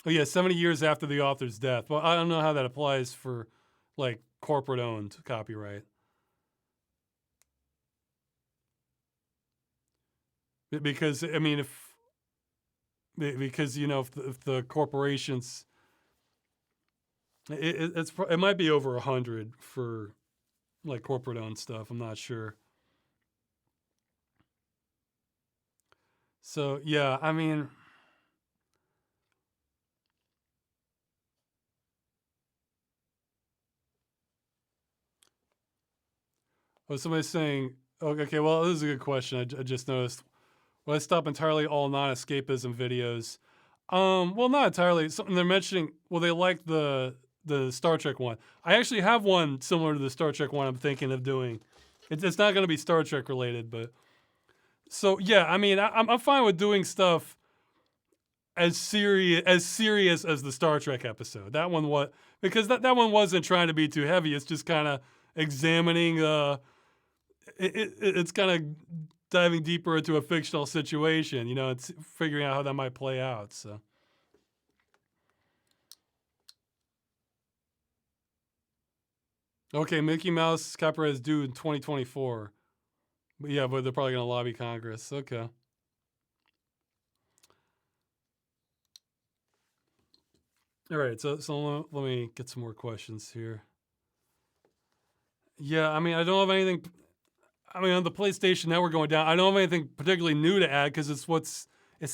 oh yeah, 70 years after the author's death. Well, I don't know how that applies for like corporate owned copyright. Because I mean, if because if the corporations, it might be over 100 for like corporate owned stuff. I'm not sure. So yeah, I mean, oh, somebody's saying, oh, okay, well, this is a good question. I just noticed. Will I stop entirely all non-escapism videos? Well, not entirely. Something they're mentioning. Well, they like the Star Trek one. I actually have one similar to the Star Trek one. I'm thinking of doing. It's not going to be Star Trek related, but so yeah. I mean, I'm fine with doing stuff as serious as the Star Trek episode. That one was because that one wasn't trying to be too heavy. It's just kind of examining. It's kind of diving deeper into a fictional situation. It's figuring out how that might play out. So. Okay, Mickey Mouse copyright is due in 2024. But yeah, but they're probably going to lobby Congress. Okay. All right, so let me get some more questions here. Yeah, I mean, I don't have anything. I mean, on the PlayStation Network going down, I don't have anything particularly new to add because it's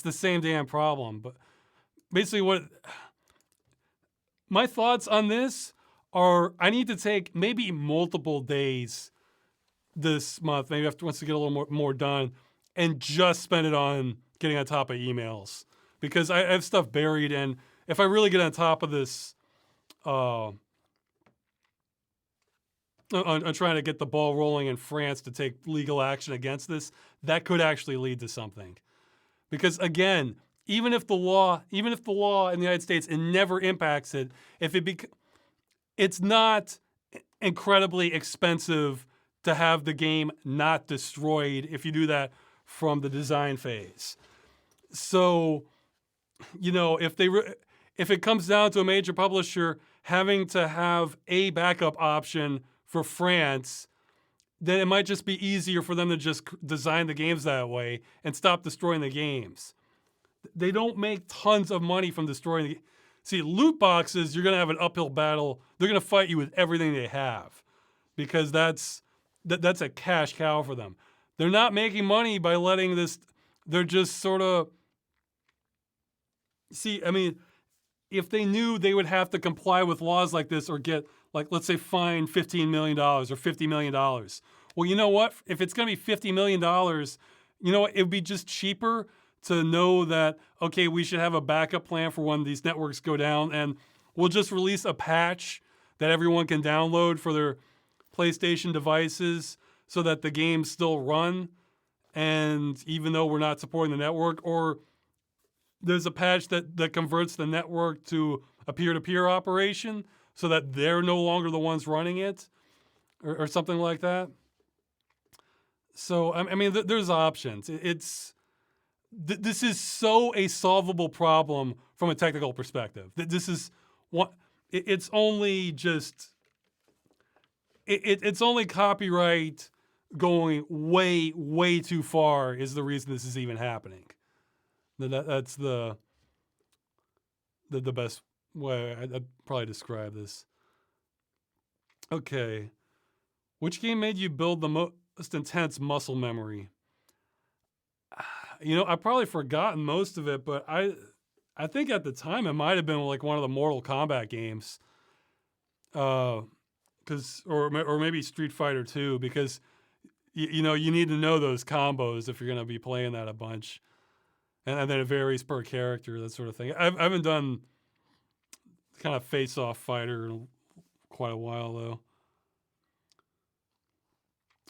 the same damn problem. But basically, what my thoughts on this are, I need to take maybe multiple days this month, maybe after once to get a little more done, and just spend it on getting on top of emails because I have stuff buried, and if I really get on top of this, on trying to get the ball rolling in France to take legal action against this, that could actually lead to something. Because again, even if the law in the United States, it never impacts it. It's not incredibly expensive to have the game not destroyed if you do that from the design phase. So, if it comes down to a major publisher having to have a backup option for France, then it might just be easier for them to just design the games that way and stop destroying the games. They don't make tons of money from destroying the. See, loot boxes, you're going to have an uphill battle. They're going to fight you with everything they have because that's a cash cow for them. They're not making money by letting this. They're just sort of. See, I mean, if they knew they would have to comply with laws like this or get, like, let's say, fined $15 million or $50 million. Well, you know what? If it's going to be $50 million, you know what? It would be just cheaper to know that, okay, we should have a backup plan for when these networks go down, and we'll just release a patch that everyone can download for their PlayStation devices so that the games still run, and even though we're not supporting the network, or there's a patch that converts the network to a peer-to-peer operation so that they're no longer the ones running it, or something like that. So, I mean, there's options. This is so a solvable problem from a technical perspective. This is what it's only just it's only copyright going way too far is the reason this is even happening. That's the best way I'd probably describe this. Okay, which game made you build the most intense muscle memory? I've probably forgotten most of it, but I think at the time it might have been like one of the Mortal Kombat games, or maybe Street Fighter 2, because you need to know those combos if you're going to be playing that a bunch, and then it varies per character, that sort of thing. I haven't done kind of face-off fighter in quite a while though.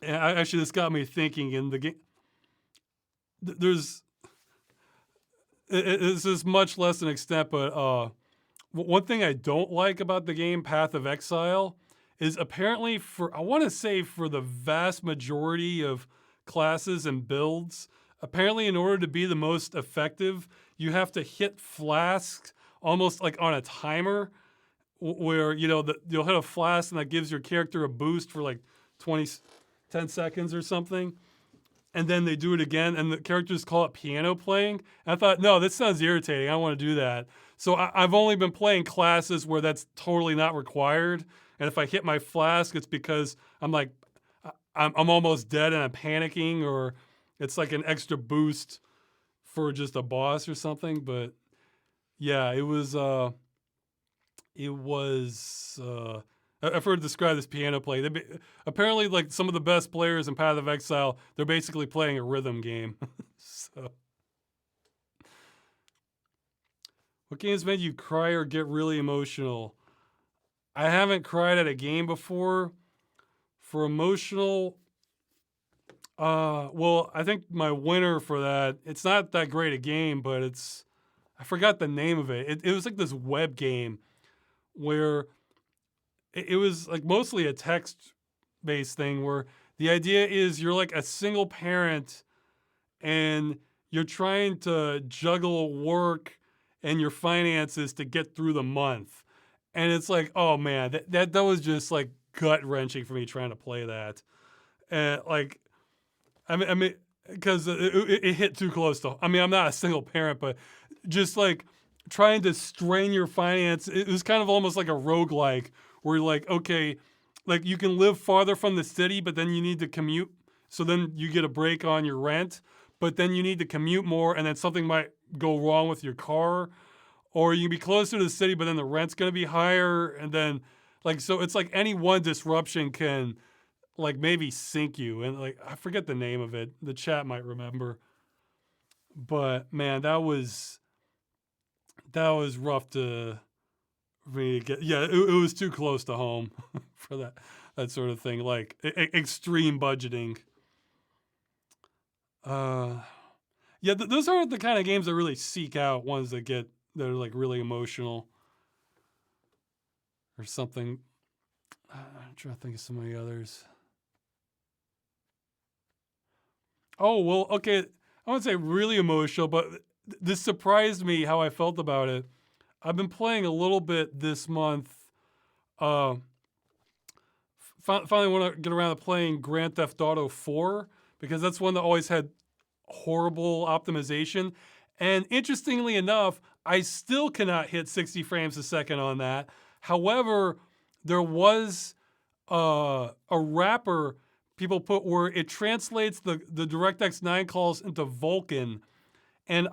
And actually, this got me thinking in the game. there's it's just much less an extent, but one thing I don't like about the game Path of Exile is apparently I want to say for the vast majority of classes and builds, apparently in order to be the most effective, you have to hit flasks almost like on a timer where, you'll hit a flask and that gives your character a boost for like 10 seconds or something. And then they do it again, and the characters call it piano playing. And I thought, no, this sounds irritating. I don't want to do that. So I've only been playing classes where that's totally not required. And if I hit my flask, it's because I'm almost dead and I'm panicking, or it's like an extra boost for just a boss or something. But yeah, it was. I've heard it described as piano play. Apparently, like some of the best players in Path of Exile, they're basically playing a rhythm game. So, what games made you cry or get really emotional? I haven't cried at a game before. For emotional, well, I think my winner for that, it's not that great a game, but I forgot the name of it. It was like this web game where it was like mostly a text-based thing where the idea is you're like a single parent and you're trying to juggle work and your finances to get through the month. And it's like, oh man, that was just like gut-wrenching for me trying to play that. And like, I mean, because it hit too close to, I'm not a single parent, but just like trying to strain your finance, it was kind of almost like a roguelike where you're like, okay, like you can live farther from the city, but then you need to commute. So then you get a break on your rent, but then you need to commute more and then something might go wrong with your car. Or you can be closer to the city, but then the rent's going to be higher. And then like, so it's like any one disruption can like maybe sink you. And like, I forget the name of it. The chat might remember. But man, that was rough for me to get. Yeah, it was too close to home for that sort of thing. Like extreme budgeting. Yeah, those aren't the kind of games that really seek out ones that are like really emotional or something. I'm trying to think of some of the others. Oh, well, okay. I wouldn't say really emotional, but this surprised me how I felt about it. I've been playing a little bit this month. Finally want to get around to playing Grand Theft Auto 4 because that's one that always had horrible optimization. And interestingly enough, I still cannot hit 60 frames a second on that. However, there was a wrapper people put where it translates the DirectX 9 calls into Vulkan. And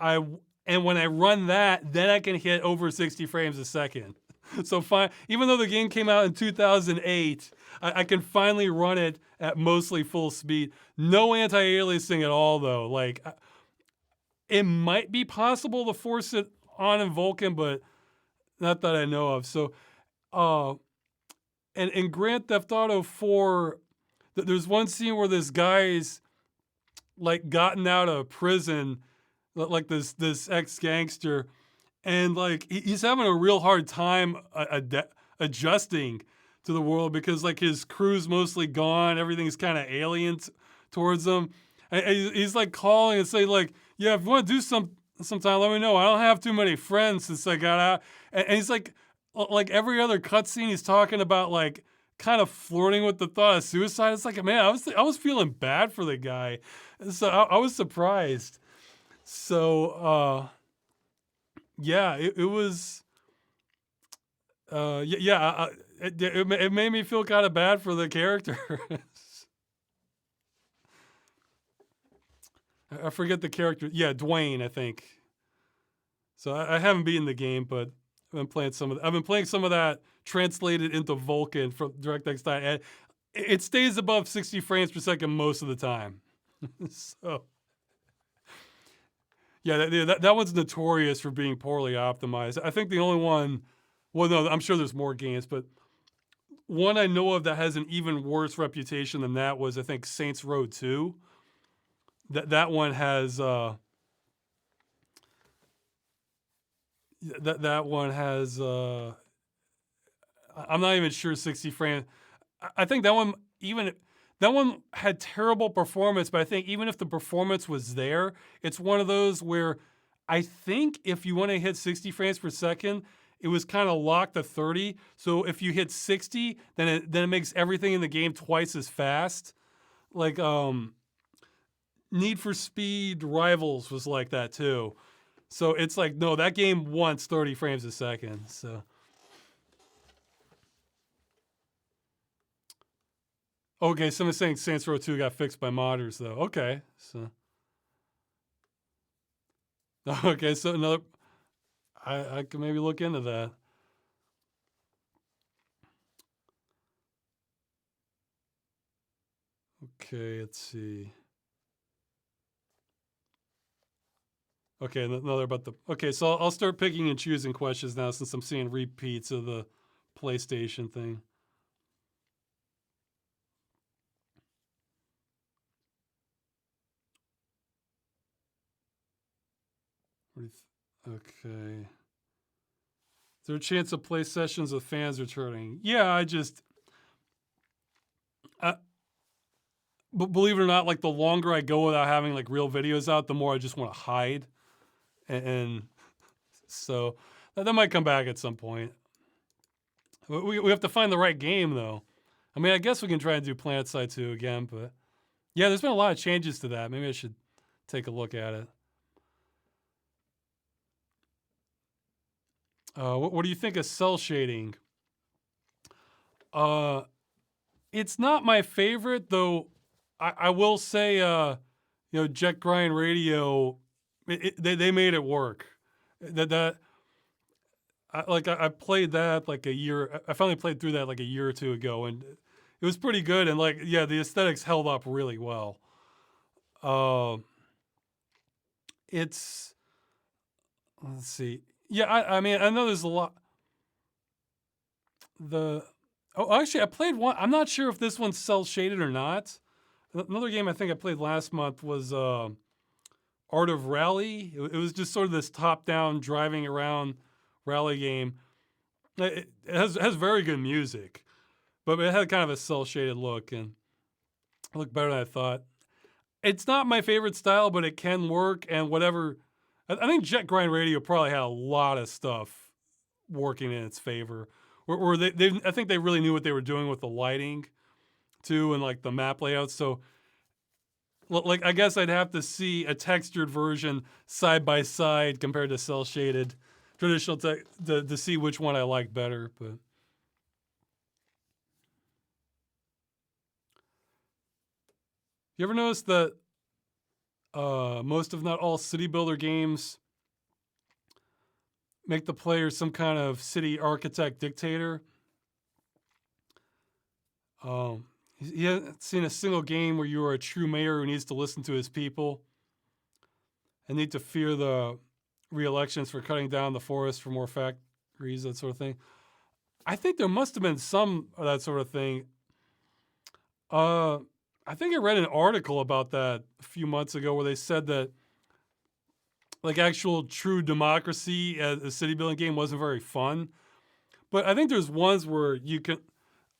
when I run that, then I can hit over 60 frames a second. So even though the game came out in 2008, I can finally run it at mostly full speed. No anti-aliasing at all, though. Like, it might be possible to force it on in Vulkan, but not that I know of. So, and in Grand Theft Auto 4, there's one scene where this guy's like gotten out of prison, like this ex-gangster, and like he's having a real hard time adjusting to the world because like his crew's mostly gone, everything's kind of alien towards him. And he's like calling and saying like, yeah, if you want to do sometime, let me know. I don't have too many friends since I got out. And he's like every other cutscene, he's talking about like kind of flirting with the thought of suicide. It's like, man, I was feeling bad for the guy. So I was surprised. So, yeah, it was, it made me feel kind of bad for the character. I forget the character. Yeah, Dwayne, I think. So I haven't beaten the game, but I've been playing some of that translated into Vulkan from DirectX 9, and it stays above 60 frames per second most of the time. So, yeah, that one's notorious for being poorly optimized. I think the only one, well, no, I'm sure there's more games, but one I know of that has an even worse reputation than that was, I think, Saints Row 2. that one has that one has I'm not even sure 60 frames. I think that one had terrible performance, but I think even if the performance was there, it's one of those where I think if you want to hit 60 frames per second, it was kind of locked to 30. So if you hit 60, then it makes everything in the game twice as fast. Like Need for Speed Rivals was like that too. So it's like, no, that game wants 30 frames a second. So okay, someone's saying Saints Row 2 got fixed by modders though. Okay. So okay, so another I could maybe look into that. Okay, let's see. Okay, another about the. Okay, so I'll start picking and choosing questions now since I'm seeing repeats of the PlayStation thing. Okay. Is there a chance of play sessions with fans returning? Yeah, but believe it or not, like the longer I go without having like real videos out, the more I just want to hide, and so that might come back at some point. We have to find the right game though. I mean, I guess we can try and do PlanetSide 2 again, but yeah, there's been a lot of changes to that. Maybe I should take a look at it. What do you think of cell shading? It's not my favorite, though. I will say, Jet Grind Radio, they made it work. I played that like a year. I finally played through that like a year or two ago, and it was pretty good. And like, yeah, the aesthetics held up really well. Let's see. Yeah, I mean, I know there's a lot. Actually, I played one. I'm not sure if this one's cell shaded or not. Another game I think I played last month was Art of Rally. It was just sort of this top-down driving around rally game. It has very good music, but it had kind of a cell shaded look and it looked better than I thought. It's not my favorite style, but it can work. And whatever, I think Jet Grind Radio probably had a lot of stuff working in its favor. Or I think they really knew what they were doing with the lighting, too, and like the map layouts. So, like, I guess I'd have to see a textured version side by side compared to cell shaded traditional to see which one I like better. But you ever notice that most, if not all, city builder games make the player some kind of city architect dictator? He hasn't seen a single game where you are a true mayor who needs to listen to his people and need to fear the re-elections for cutting down the forest for more factories, that sort of thing. I think there must have been some of that sort of thing. I think I read an article about that a few months ago where they said that like actual true democracy as a city building game wasn't very fun. But I think there's ones where you can.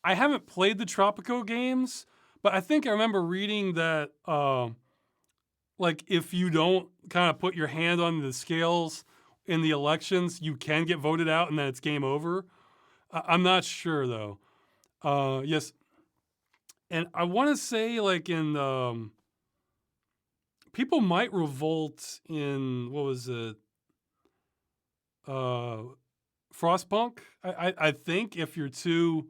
I haven't played the Tropico games, but I think I remember reading that like if you don't kind of put your hand on the scales in the elections, you can get voted out and then it's game over. I'm not sure though. Yes, and I want to say like in people might revolt in what was it? Frostpunk. I think if you're too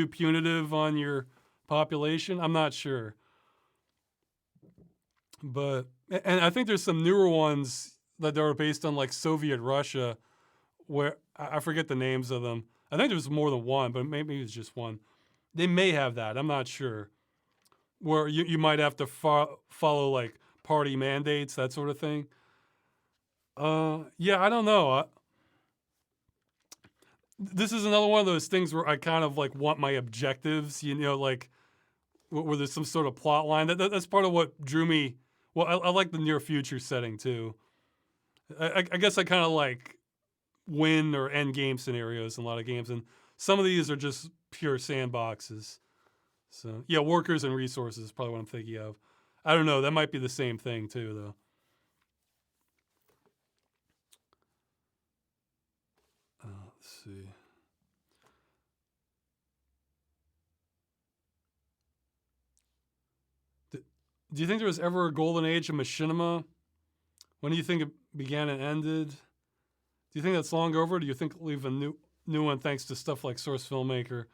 punitive on your population, I'm not sure. But and I think there's some newer ones that are based on like Soviet Russia, where I forget the names of them. I think there's more than one, but maybe it's just one. They may have that. I'm not sure. Where you might have to follow like party mandates, that sort of thing. Yeah, I don't know. This is another one of those things where I kind of like want my objectives, like where there's some sort of plot line. That's part of what drew me. Well, I like the near future setting too. I guess I kind of like win or end game scenarios in a lot of games, and some of these are just pure sandboxes. So yeah, workers and resources is probably what I'm thinking of. I don't know. That might be the same thing too, though. Let's see. Do you think there was ever a golden age of machinima? When do you think it began and ended? Do you think that's long over? Or do you think we'll leave a new one thanks to stuff like Source Filmmaker?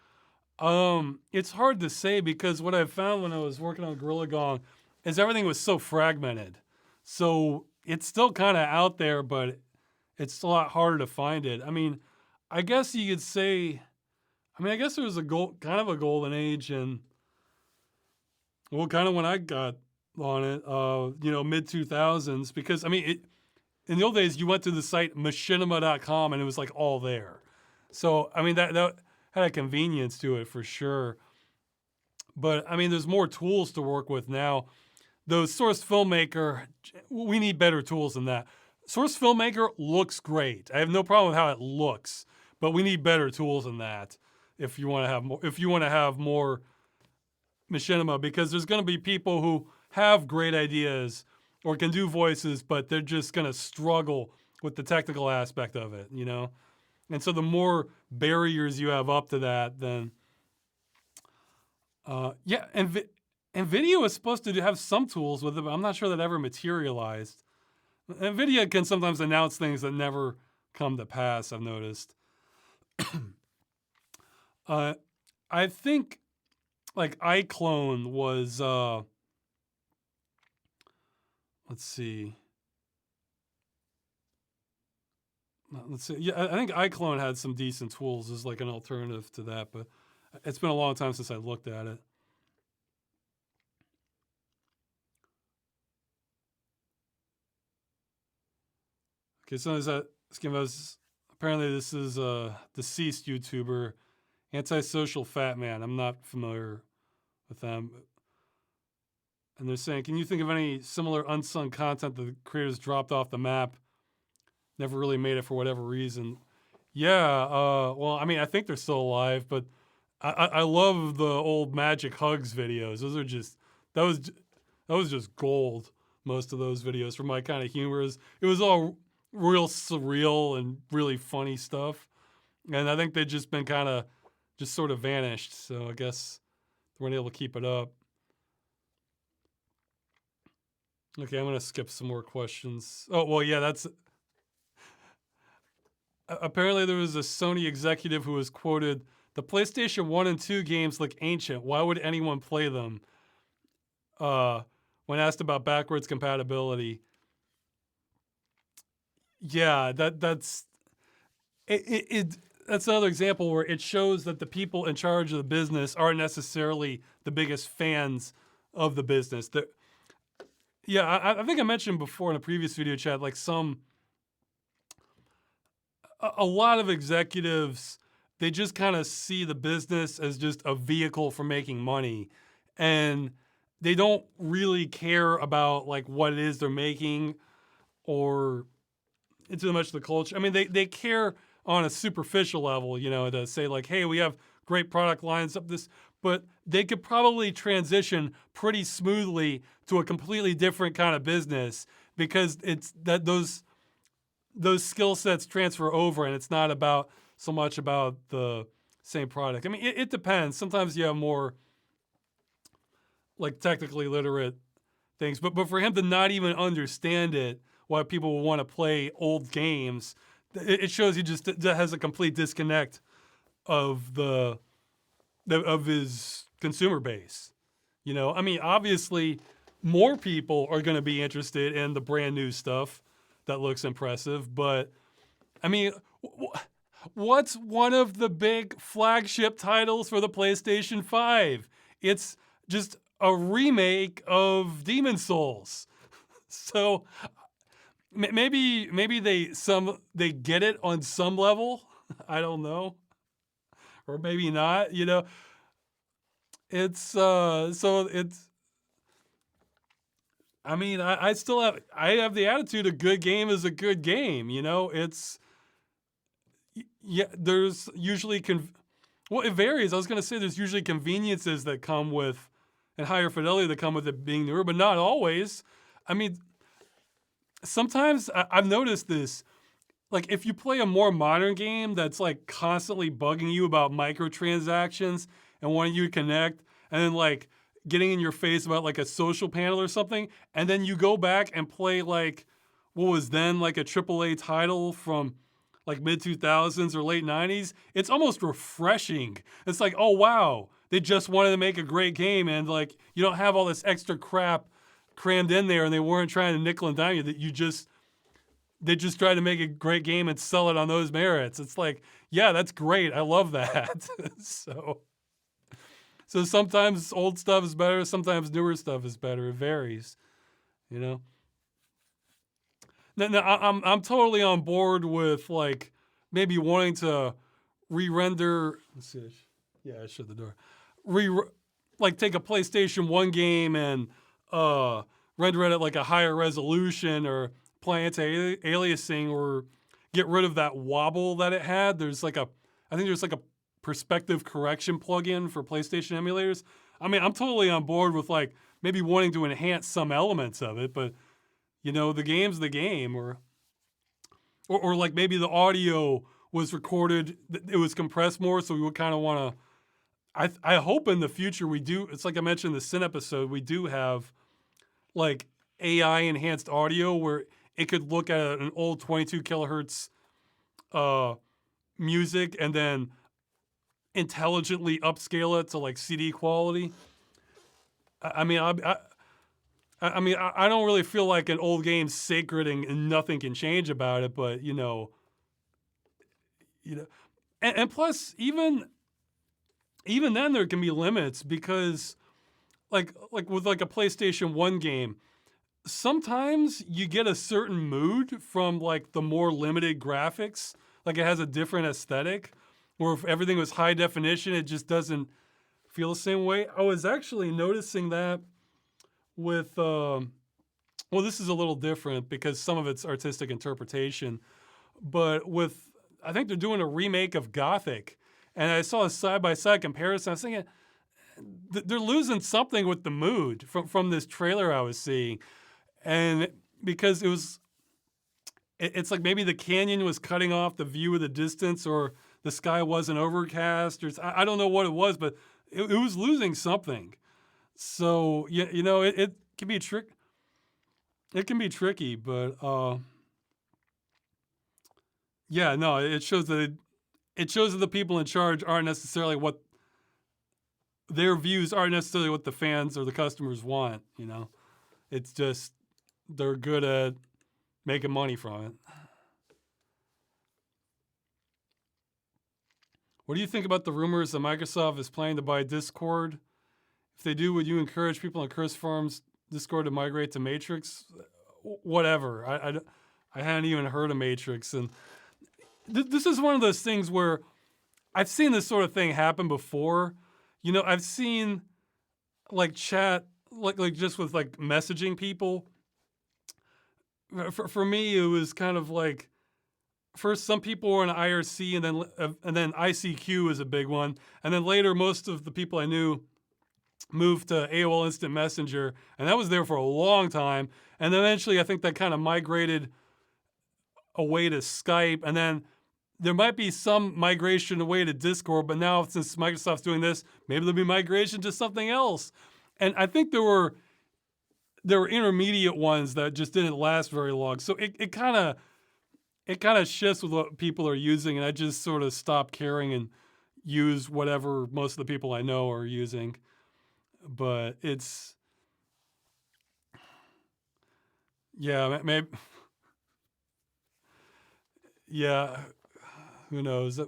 It's hard to say because what I found when I was working on Gorilla Gong is everything was so fragmented. So it's still kind of out there, but it's a lot harder to find it. I mean, I guess you could say, I guess there was kind of a golden age, and well, kind of when I got on it, mid 2000s, because in the old days, you went to the site machinima.com and it was like all there. So, that had a convenience to it for sure. But there's more tools to work with now. The Source Filmmaker, we need better tools than that. Source Filmmaker looks great. I have no problem with how it looks, but we need better tools than that if you want to have more. If you want to have more machinima, because there's going to be people who have great ideas or can do voices, but they're just going to struggle with the technical aspect of it, And so the more barriers you have up to that, then and video is supposed to have some tools with it, but I'm not sure that ever materialized. NVIDIA can sometimes announce things that never come to pass, I've noticed. I think like iClone was, let's see. Yeah, I think iClone had some decent tools as like an alternative to that, but it's been a long time since I looked at it. Okay, so there's that. Apparently, this is a deceased YouTuber, Antisocial Fat Man. I'm not familiar with them. And they're saying, can you think of any similar unsung content that the creators dropped off the map, never really made it for whatever reason? Yeah, well, I think they're still alive, but I love the old Magic Hugs videos. Those are just, that was just gold, most of those videos for my kind of humor. It was all real surreal and really funny stuff. And I think they've just been kind of just sort of vanished. So I guess they weren't able to keep it up. Okay, I'm going to skip some more questions. Oh, well, yeah, that's... Apparently there was a Sony executive who was quoted, "The PlayStation 1 and 2 games look ancient. Why would anyone play them?" When asked about backwards compatibility. Yeah, that's another example where it shows that the people in charge of the business aren't necessarily the biggest fans of the business. I think I mentioned before in a previous video chat, like a lot of executives, they just kind of see the business as just a vehicle for making money, and they don't really care about like what it is they're making or into much of the culture. They care on a superficial level, to say like, hey, we have great product lines up this, but they could probably transition pretty smoothly to a completely different kind of business because it's that those skill sets transfer over, and it's not about so much about the same product. It depends. Sometimes you have more like technically literate things, but for him to not even understand it, why people will want to play old games, it shows he just has a complete disconnect of of his consumer base. Obviously more people are going to be interested in the brand new stuff that looks impressive, but what's one of the big flagship titles for the PlayStation 5? It's just a remake of Demon's Souls. So maybe they get it on some level. I don't know, or maybe not. it's so it's. I mean, I still have the attitude a good game is a good game. You know, it's yeah. There's usually well, it varies. I was gonna say there's usually conveniences that come with and higher fidelity that come with it being newer, but not always. I mean, sometimes I've noticed this. Like if you play a more modern game that's like constantly bugging you about microtransactions and wanting you to connect, and then like getting in your face about like a social panel or something, and then you go back and play like what was then like a AAA title from like mid 2000s or late 90s, it's almost refreshing. It's like, oh wow, they just wanted to make a great game, and like you don't have all this extra crap crammed in there, and they weren't trying to nickel and dime you. That you just they just try to make a great game and sell it on those merits. It's like, yeah, that's great. I love that. so, so sometimes old stuff is better. Sometimes newer stuff is better. It varies, you know. Now, I'm totally on board with like maybe wanting to re-render. Let's see. Yeah, I shut the door. Re like take a PlayStation 1 game and render it at like a higher resolution, or play anti-aliasing, or get rid of that wobble that it had. I think there's like a perspective correction plugin for PlayStation emulators. I mean, I'm totally on board with like maybe wanting to enhance some elements of it, but you know, the game's the game, or like maybe the audio was recorded, it was compressed more, so we would kind of want to. I hope in the future we do. It's like I mentioned in the Sin episode, we do have like AI enhanced audio where it could look at an old 22 kilohertz music and then intelligently upscale it to like CD quality. I mean, I don't really feel like an old game's sacred and nothing can change about it, but and plus even then there can be limits because like with like a PlayStation 1 game, sometimes you get a certain mood from like the more limited graphics. Like it has a different aesthetic, where if everything was high definition, it just doesn't feel the same way. I was actually noticing that with, well, this is a little different because some of it's artistic interpretation, but I think they're doing a remake of Gothic, and I saw a side-by-side comparison. I was thinking, they're losing something with the mood from this trailer I was seeing. And because it's like maybe the canyon was cutting off the view of the distance, or the sky wasn't overcast, or I don't know what it was, but it was losing something. So it can be It can be tricky, but yeah, no, it shows that the people in charge aren't necessarily what their views aren't necessarily what the fans or the customers want. It's just they're good at making money from it. What do you think about the rumors that Microsoft is planning to buy Discord? If they do, would you encourage people on Curse Farm's Discord to migrate to Matrix? Whatever. I hadn't even heard of Matrix, and this is one of those things where I've seen this sort of thing happen before. I've seen like chat, like just with like messaging people. For me, it was kind of like first some people were in IRC, and then ICQ is a big one, and then later most of the people I knew moved to AOL Instant Messenger, and that was there for a long time. And then eventually, I think that kind of migrated away to Skype, and then there might be some migration away to Discord. But now, since Microsoft's doing this, maybe there'll be migration to something else. And I think there were intermediate ones that just didn't last very long. So it kind of shifts with what people are using, and I just sort of stopped caring and use whatever most of the people I know are using. But it's, yeah, maybe, yeah, who knows?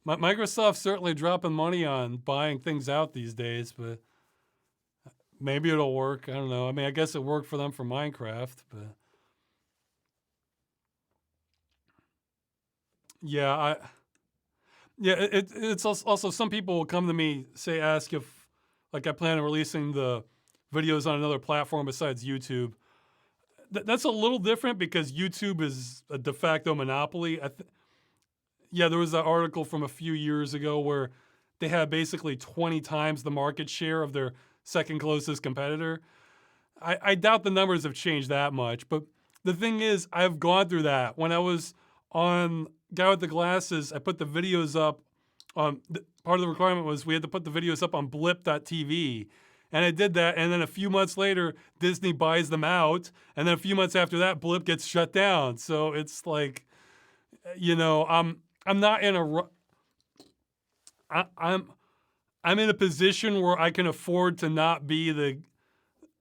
Microsoft's certainly dropping money on buying things out these days, but maybe it'll work. I don't know. I mean, I guess it worked for them for Minecraft, but yeah, it's also some people will come to me, ask if like I plan on releasing the videos on another platform besides YouTube. That's a little different because YouTube is a de facto monopoly. Yeah, there was an article from a few years ago where they had basically 20 times the market share of their second closest competitor. I doubt the numbers have changed that much, but the thing is, I've gone through that. When I was on Guy with the Glasses, I put the videos up on, part of the requirement was we had to put the videos up on blip.tv. And I did that, and then a few months later, Disney buys them out, and then a few months after that, Blip gets shut down. So it's like, I'm not in a, I'm in a position where I can afford to not be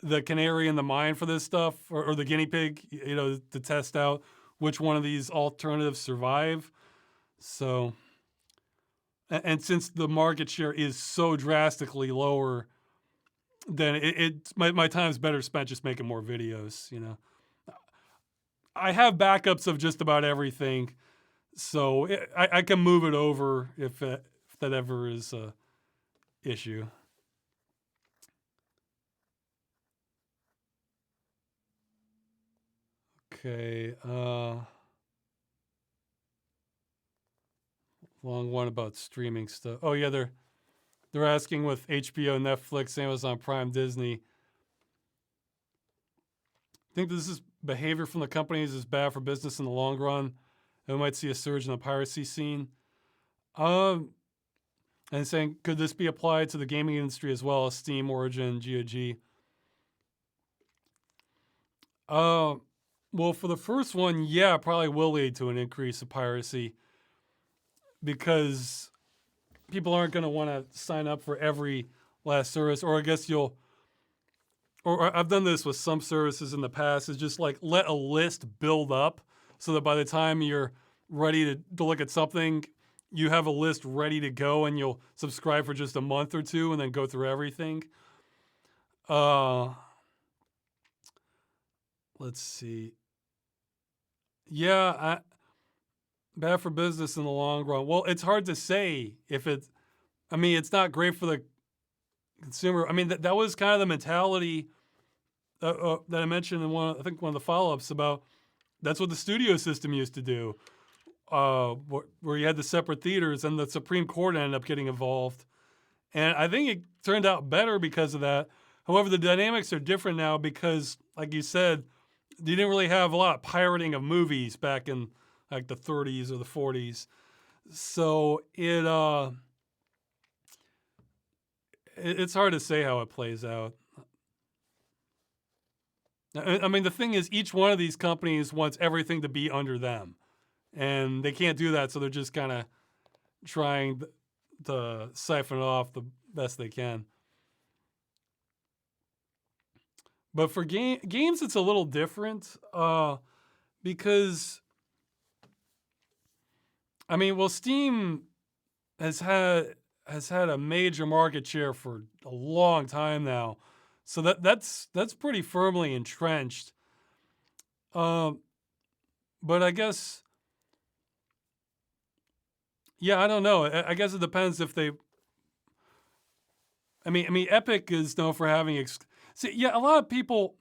the canary in the mine for this stuff, or the guinea pig, to test out which one of these alternatives survive. So, and since the market share is so drastically lower, then my time's better spent just making more videos. I have backups of just about everything, so I can move it over if that ever is a issue. Okay. Long one about streaming stuff. Oh yeah, they're asking with HBO, Netflix, Amazon Prime, Disney. I think this is behavior from the companies is bad for business in the long run, and we might see a surge in the piracy scene. And saying, could this be applied to the gaming industry as well as Steam, Origin, GOG? Well, for the first one, yeah, it probably will lead to an increase of piracy because people aren't going to want to sign up for every last service, or I guess or I've done this with some services in the past, is just like let a list build up so that by the time you're ready to look at something, you have a list ready to go and you'll subscribe for just a month or two and then go through everything. Let's see. Yeah, bad for business in the long run. Well, it's hard to say if it's not great for the consumer. I mean, that was kind of the mentality that I mentioned in one of the follow-ups about. That's what the studio system used to do, where you had the separate theaters, and the Supreme Court ended up getting involved. And I think it turned out better because of that. However, the dynamics are different now because, like you said, you didn't really have a lot of pirating of movies back in like the 30s or the 40s. So it's hard to say how it plays out. I mean, the thing is, each one of these companies wants everything to be under them. And they can't do that, so they're just kind of trying to siphon it off the best they can. But for games, it's a little different because, Steam has had a major market share for a long time now, so that's pretty firmly entrenched. But I guess, yeah, I don't know. I guess it depends if they. Epic is known for having. A lot of people.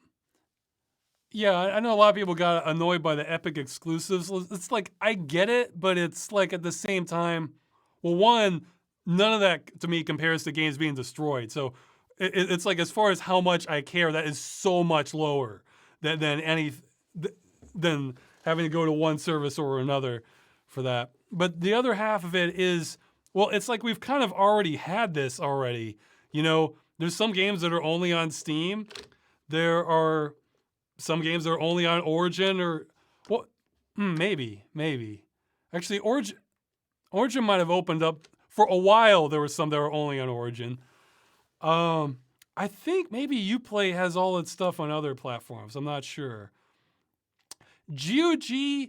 Yeah, I know a lot of people got annoyed by the Epic exclusives. It's like, I get it, but it's like at the same time, well, one, none of that to me compares to games being destroyed. So it's like, as far as how much I care, that is so much lower than having to go to one service or another for that. But the other half of it is, well, it's like we've kind of already had this already. There's some games that are only on Steam. There are some games that are only on Origin, or maybe. Actually, Origin might have opened up for a while. There were some that were only on Origin. I think maybe Uplay has all its stuff on other platforms. I'm not sure. GOG,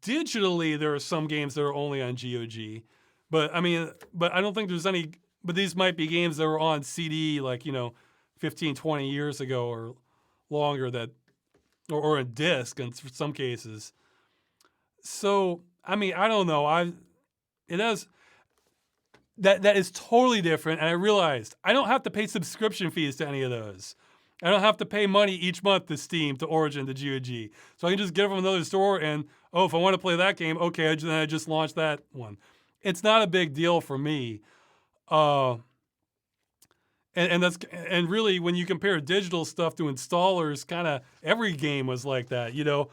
digitally, there are some games that are only on GOG, but I don't think there's any. But these might be games that were on CD, like 15, 20 years ago or longer, or a disc in some cases. So I don't know. that is totally different. And I realized I don't have to pay subscription fees to any of those. I don't have to pay money each month to Steam, to Origin, to GOG. So I can just get it from another store and, oh, if I want to play that game, okay, then I just launch that one. It's not a big deal for me. And really, when you compare digital stuff to installers, kind of every game was like that. You know,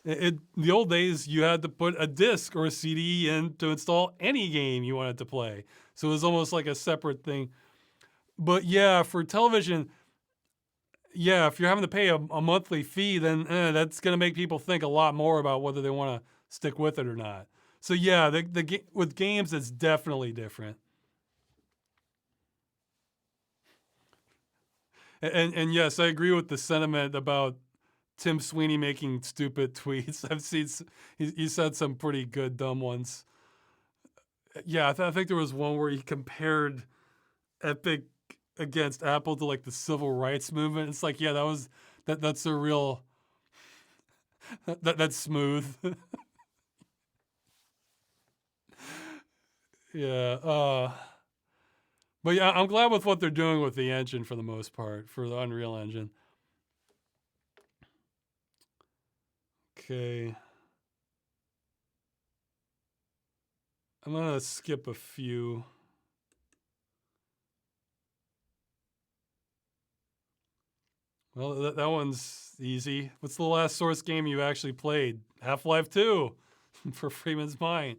the old days, you had to put a disc or a CD in to install any game you wanted to play. So it was almost like a separate thing. But yeah, for television, yeah, if you're having to pay a monthly fee, then that's going to make people think a lot more about whether they want to stick with it or not. So yeah, with games, it's definitely different. And yes, I agree with the sentiment about Tim Sweeney making stupid tweets. I've seen he said some pretty good dumb ones. Yeah, I think there was one where he compared Epic against Apple to like the civil rights movement. It's like, yeah, that's a real that's smooth. Yeah. But yeah, I'm glad with what they're doing with the engine for the most part, for the Unreal Engine. Okay. I'm going to skip a few. Well, that one's easy. What's the last Source game you actually played? Half-Life 2 for Freeman's Mind.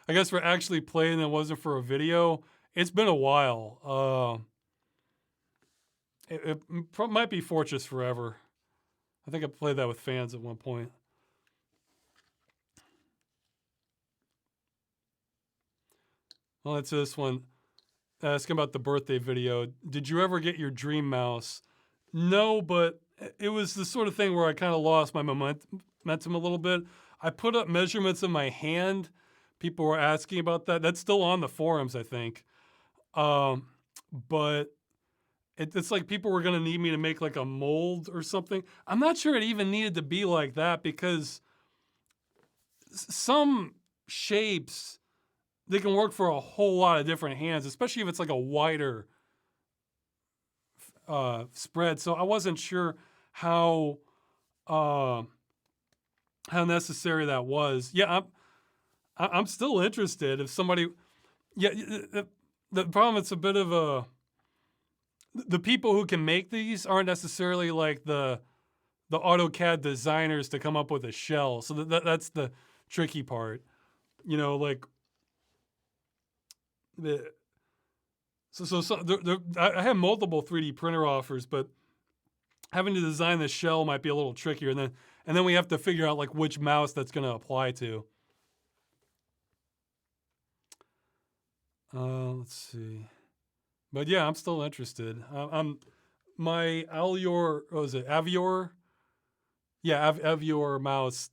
I guess for actually playing it wasn't for a video. It's been a while. It might be Fortress Forever. I think I played that with fans at one point. Well, that's this one. Asking about the birthday video. Did you ever get your dream mouse? No, but it was the sort of thing where I kind of lost my momentum a little bit. I put up measurements of my hand. People were asking about that. That's still on the forums, I think. But it's like people were going to need me to make like a mold or something. I'm not sure it even needed to be like that because some shapes, they can work for a whole lot of different hands, especially if it's like a wider spread. So I wasn't sure how necessary that was. Yeah, I'm still interested. If somebody, yeah, the problem, it's a bit of the people who can make these aren't necessarily like the AutoCAD designers to come up with a shell. So that's the tricky part. You know, like I have multiple 3D printer offers, but having to design the shell might be a little trickier. And then we have to figure out like which mouse that's going to apply to. Let's see. But yeah, I'm still interested. My Avior, what was it? Avior? Yeah, Avior mouse.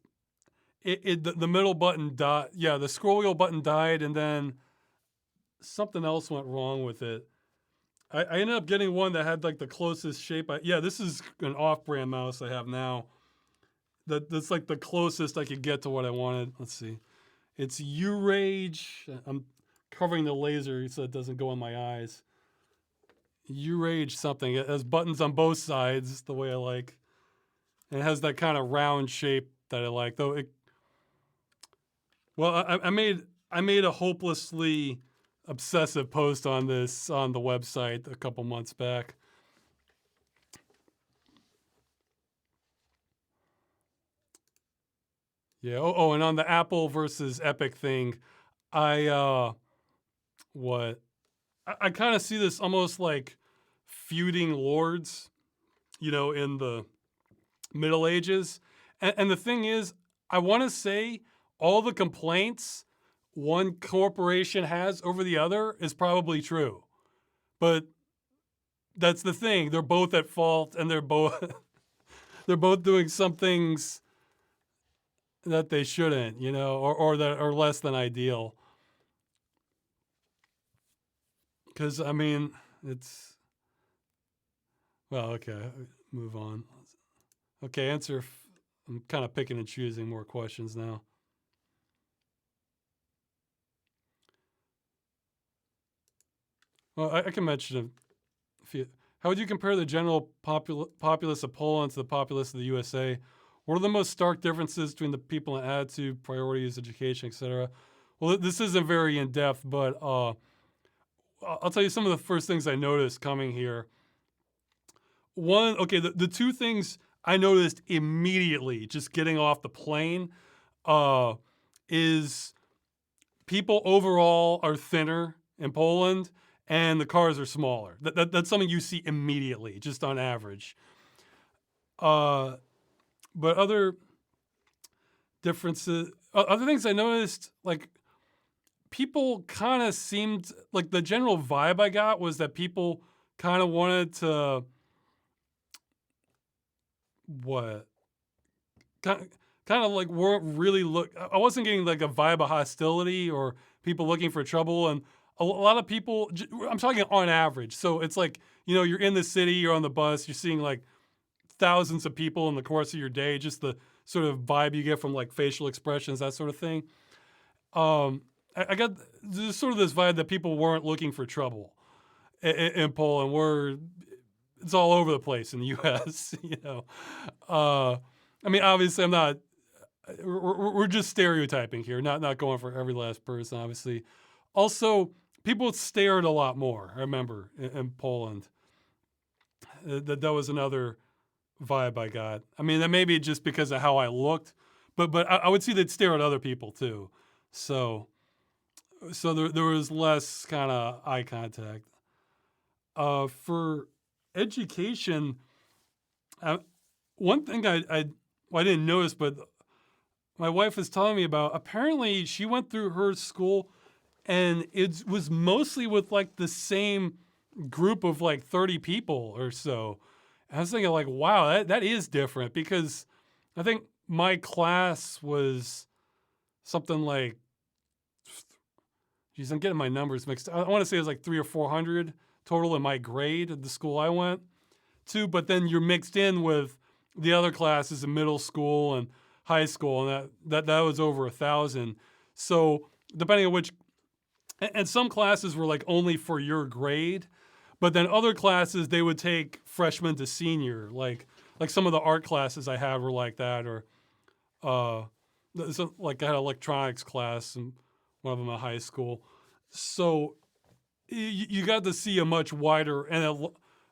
The middle button died. Yeah, the scroll wheel button died, and then something else went wrong with it. I ended up getting one that had like the closest shape. Yeah, this is an off-brand mouse I have now. That's like the closest I could get to what I wanted. Let's see. It's U-Rage. I'm covering the laser so it doesn't go in my eyes. U-Rage something. It has buttons on both sides the way I like. And it has that kind of round shape that I like. Though I made a hopelessly obsessive post on this on the website a couple months back. Yeah. And on the Apple versus Epic thing, I kind of see this almost like feuding lords, you know, in the Middle Ages. And the thing is, I want to say all the complaints one corporation has over the other is probably true. But that's the thing. They're both at fault, and they're both doing some things that they shouldn't, you know, or that are less than ideal. Because, I mean, it's... Well, okay, move on. Okay, answer... I'm kind of picking and choosing more questions now. Well, I can mention a few. How would you compare the general populace of Poland to the populace of the USA? What are the most stark differences between the people in attitude, priorities, education, etc.? Well, this isn't very in depth, but I'll tell you some of the first things I noticed coming here. One, okay, the two things I noticed immediately just getting off the plane uh, is people overall are thinner in Poland and the cars are smaller. That's something you see immediately, just on average. Uh, but other differences, other things I noticed, like people kind of seemed like the general vibe I got was that people kind of wanted to what kind of like weren't really I wasn't getting like a vibe of hostility or people looking for trouble, and a lot of people, I'm talking on average, so it's like, you know, you're in the city, you're on the bus, you're seeing like thousands of people in the course of your day, just the sort of vibe you get from like facial expressions, that sort of thing. I got just sort of this vibe that people weren't looking for trouble in Poland. It's all over the place in the U.S. You know, I mean, obviously, I'm not. We're just stereotyping here, not going for every last person, obviously. Also, people stared a lot more. I remember in Poland. That was another vibe I got. I mean, that may be just because of how I looked, but I would see they'd stare at other people too. So there was less kind of eye contact. For education, one thing well, I didn't notice, but my wife was telling me about. Apparently, she went through her school, and it was mostly with like the same group of like 30 people or so. I was thinking like, wow, that is different, because I think my class was something like, geez, I'm getting my numbers mixed. I want to say it was like 300 or 400 total in my grade at the school I went to, but then you're mixed in with the other classes in middle school and high school, and that was over 1,000. So depending on which, and some classes were like only for your grade, but then other classes they would take freshman to senior, like some of the art classes I had were like that, or like I had an electronics class and one of them in high school. So you got to see a much wider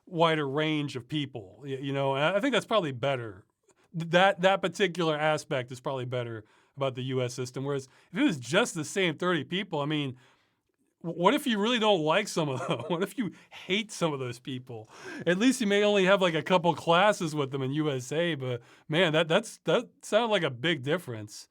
range of people, you know, and I think that's probably better. That particular aspect is probably better about the U.S. system. Whereas if it was just the same 30 people, I mean, what if you really don't like some of them? What if you hate some of those people? At least you may only have like a couple classes with them in USA, but man, that sounded like a big difference.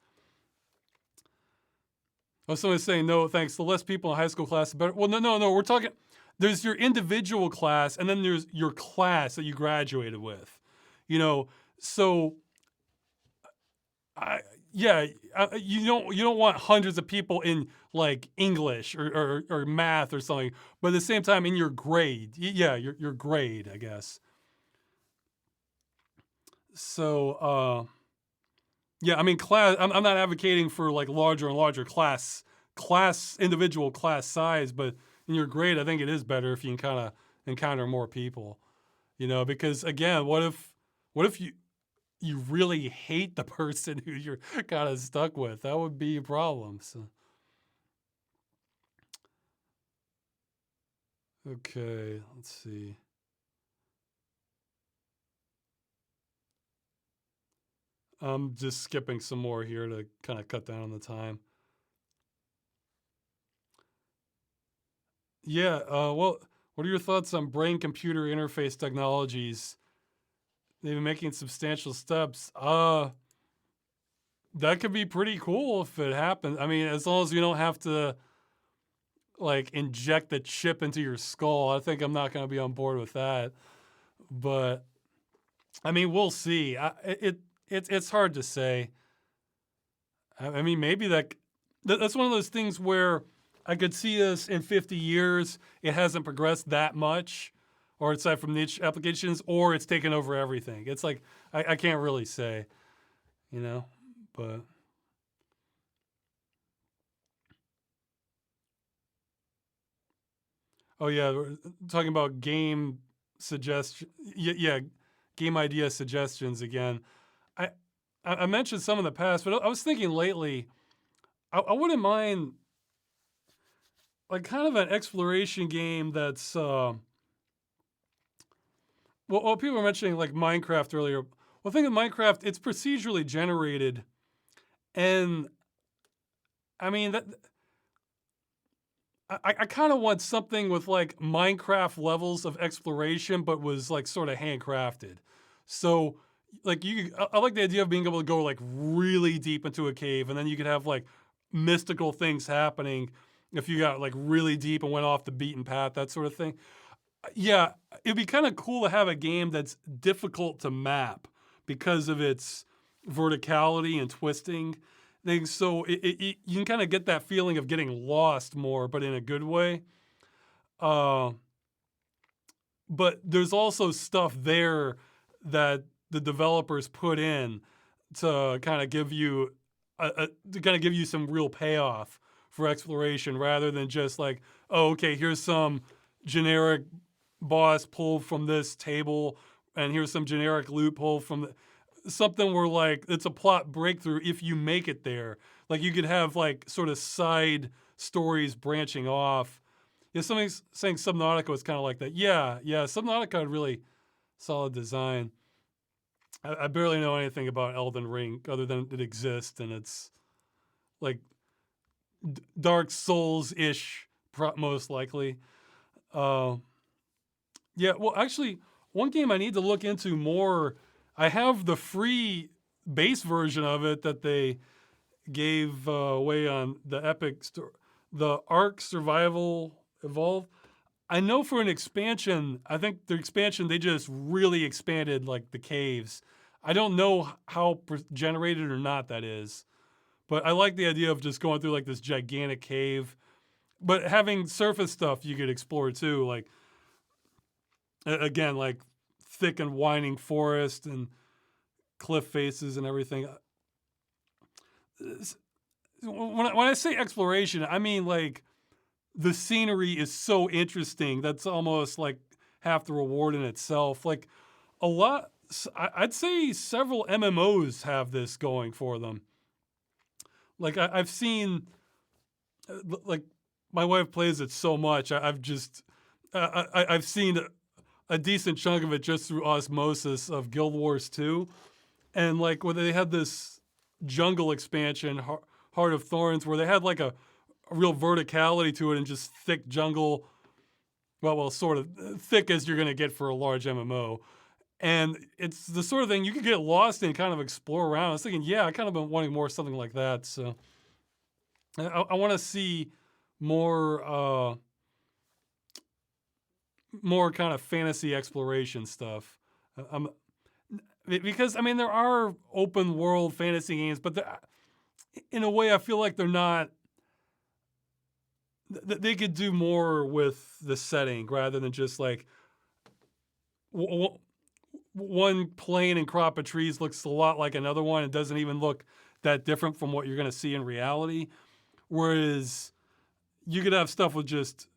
Oh, someone's saying, no, thanks. The less people in high school class, the better. Well, no. We're talking, there's your individual class, and then there's your class that you graduated with. You know, so you don't want hundreds of people in like English or math or something, but at the same time in your grade, your grade, I guess. So I mean, class. I'm not advocating for like larger and larger individual class size, but in your grade, I think it is better if you can kind of encounter more people. You know, because again, what if you really hate the person who you're kind of stuck with? That would be a problem. So, okay, let's see. I'm just skipping some more here to kind of cut down on the time. Yeah, well, what are your thoughts on brain-computer interface technologies? They've been making substantial steps. That could be pretty cool if it happens. I mean, as long as you don't have to like inject the chip into your skull. I think I'm not going to be on board with that. But I mean, we'll see. It's hard to say. I mean, maybe that's one of those things where I could see us in 50 years. It hasn't progressed that much, or aside from niche applications, or it's taken over everything. It's like I can't really say, you know, but. Oh yeah, we're talking about game suggestion. Yeah, game idea suggestions again. I I mentioned some in the past, but I was thinking lately. I wouldn't mind like kind of an exploration game that's well, people were mentioning like Minecraft earlier. Well, think of Minecraft, it's procedurally generated, and I mean that I kind of want something with like Minecraft levels of exploration, but was like sort of handcrafted. So, like I like the idea of being able to go like really deep into a cave, and then you could have like mystical things happening if you got like really deep and went off the beaten path, that sort of thing. Yeah, it'd be kind of cool to have a game that's difficult to map because of its verticality and twisting things. So you can kind of get that feeling of getting lost more, but in a good way. Uh, but there's also stuff there that the developers put in to kind of give you to kind of give you some real payoff for exploration rather than just like, oh, okay, here's some generic boss pulled from this table, and here's some generic loophole from something where like it's a plot breakthrough if you make it there. Like you could have like sort of side stories branching off. Yeah, somebody's saying Subnautica was kind of like that. Yeah, Subnautica had really solid design. I barely know anything about Elden Ring other than it exists and it's like Dark Souls ish, most likely. Uh, yeah, well, actually, one game I need to look into more. I have the free base version of it that they gave away on the Epic Store, the Ark Survival Evolve. I know for an expansion, I think the expansion they just really expanded like the caves. I don't know how generated or not that is, but I like the idea of just going through like this gigantic cave, but having surface stuff you could explore too, like again like thick and winding forest and cliff faces and everything. When I say exploration, I mean like the scenery is so interesting. That's almost like half the reward in itself. Like a lot, I'd say several MMOs have this going for them. Like I've seen, like my wife plays it so much. I've just, I've seen a decent chunk of it just through osmosis of Guild Wars 2. And like when they had this jungle expansion, Heart of Thorns, where they had like a real verticality to it and just thick jungle. Well, sort of thick as you're going to get for a large MMO. And it's the sort of thing you could get lost in and kind of explore around. I was thinking, yeah, I kind of been wanting more something like that. So I want to see more, more kind of fantasy exploration stuff. Because I mean, there are open world fantasy games, but in a way, I feel like they're not. They could do more with the setting rather than just like one plain and crop of trees looks a lot like another one. It doesn't even look that different from what you're going to see in reality. Whereas you could have stuff with just,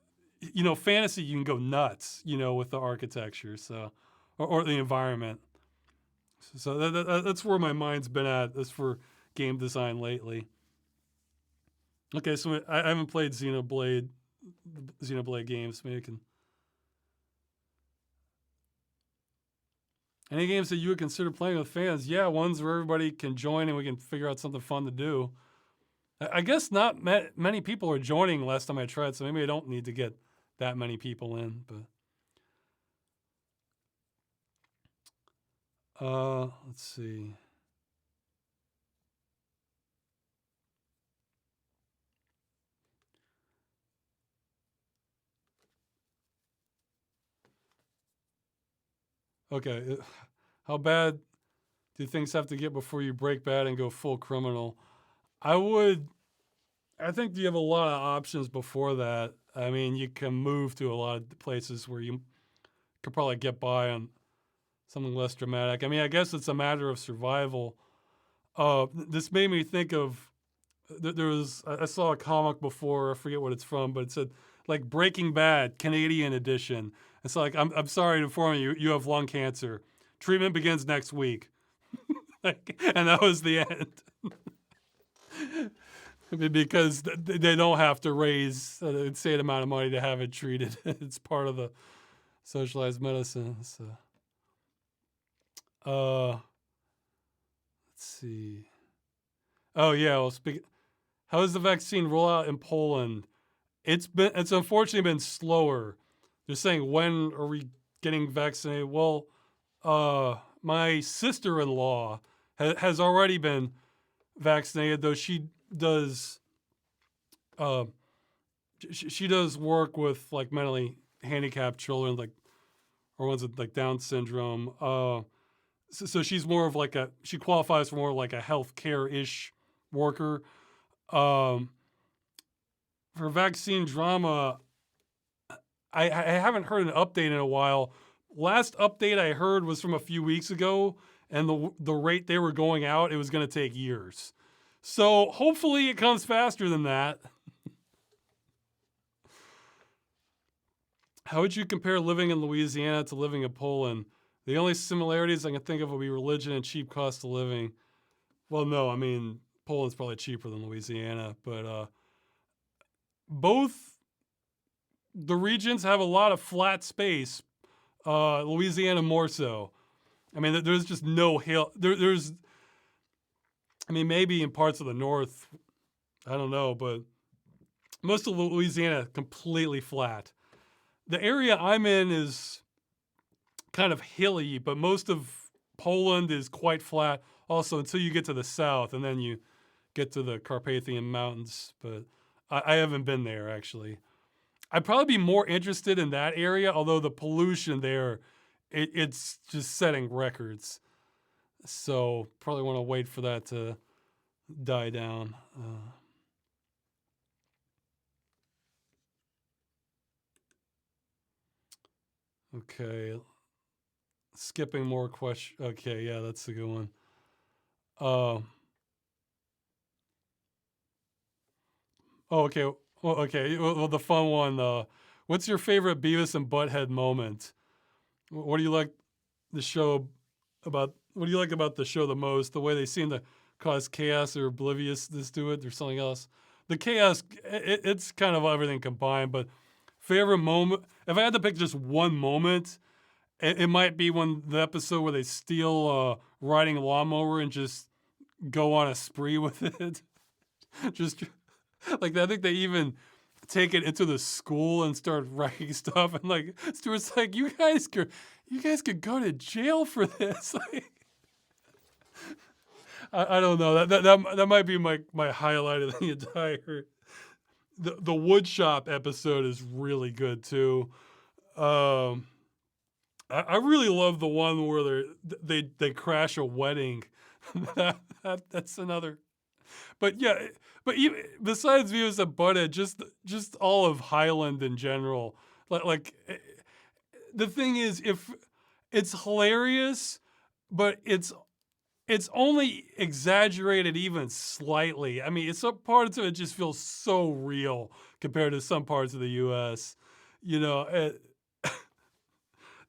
fantasy, you can go nuts, with the architecture, so or the environment. So that's where my mind's been at. That's for game design lately. Okay, so I haven't played Xenoblade games. Maybe I can. Any games that you would consider playing with fans? Yeah, ones where everybody can join and we can figure out something fun to do. I guess not many people are joining last time I tried, so maybe I don't need to get that many people in. But let's see. Okay, how bad do things have to get before you break bad and go full criminal? I think you have a lot of options before that. I mean, you can move to a lot of places where you could probably get by on something less dramatic. I mean, I guess it's a matter of survival. This made me think of I saw a comic before. I forget what it's from, but it said like Breaking Bad, Canadian edition. It's like, I'm sorry to inform you, you have lung cancer. Treatment begins next week. And that was the end. Because they don't have to raise an insane amount of money to have it treated. It's part of the socialized medicine. So, let's see. Oh yeah, well, how is the vaccine rollout in Poland? It's unfortunately been slower. They're saying, when are we getting vaccinated? Well, my sister-in-law has already been vaccinated, though she does she does work with like mentally handicapped children, like, or ones with like Down syndrome. So she's more of like she qualifies for more like a healthcare-ish worker. For vaccine drama, I haven't heard an update in a while. Last update I heard was from a few weeks ago, and the rate they were going out, it was going to take years. So hopefully it comes faster than that. How would you compare living in Louisiana to living in Poland? The only similarities I can think of would be religion and cheap cost of living. Well, no, I mean, Poland's probably cheaper than Louisiana, but both the regions have a lot of flat space. Louisiana more so. I mean, there's just no hill. There's, I mean, maybe in parts of the north, I don't know, but most of Louisiana completely flat. The area I'm in is kind of hilly, but most of Poland is quite flat also until you get to the south, and then you get to the Carpathian Mountains. But I haven't been there, actually. I'd probably be more interested in that area, although the pollution there, it's just setting records. So probably want to wait for that to die down. Okay. Skipping more questions. Okay, yeah, that's a good one. Okay. Well, okay. Well, the fun one. What's your favorite Beavis and Butthead moment? What do you like the show about? What do you like about the show the most? The way they seem to cause chaos or obliviousness to it, or something else? The chaos, it's kind of everything combined. But favorite moment? If I had to pick just one moment, it might be when the episode where they steal a riding lawnmower and just go on a spree with it. Just like, I think they even take it into the school and start writing stuff, and like Stuart's like, you guys could go to jail for this. Like, I don't know, that might be my highlight of the entire. The wood shop episode is really good too. I really love the one where they crash a wedding. That's another. But yeah, but even, besides Beavis and Butthead, just all of Highland in general, like the thing is, if it's hilarious, but it's only exaggerated even slightly. I mean, some parts of it just feels so real compared to some parts of the U.S. You know,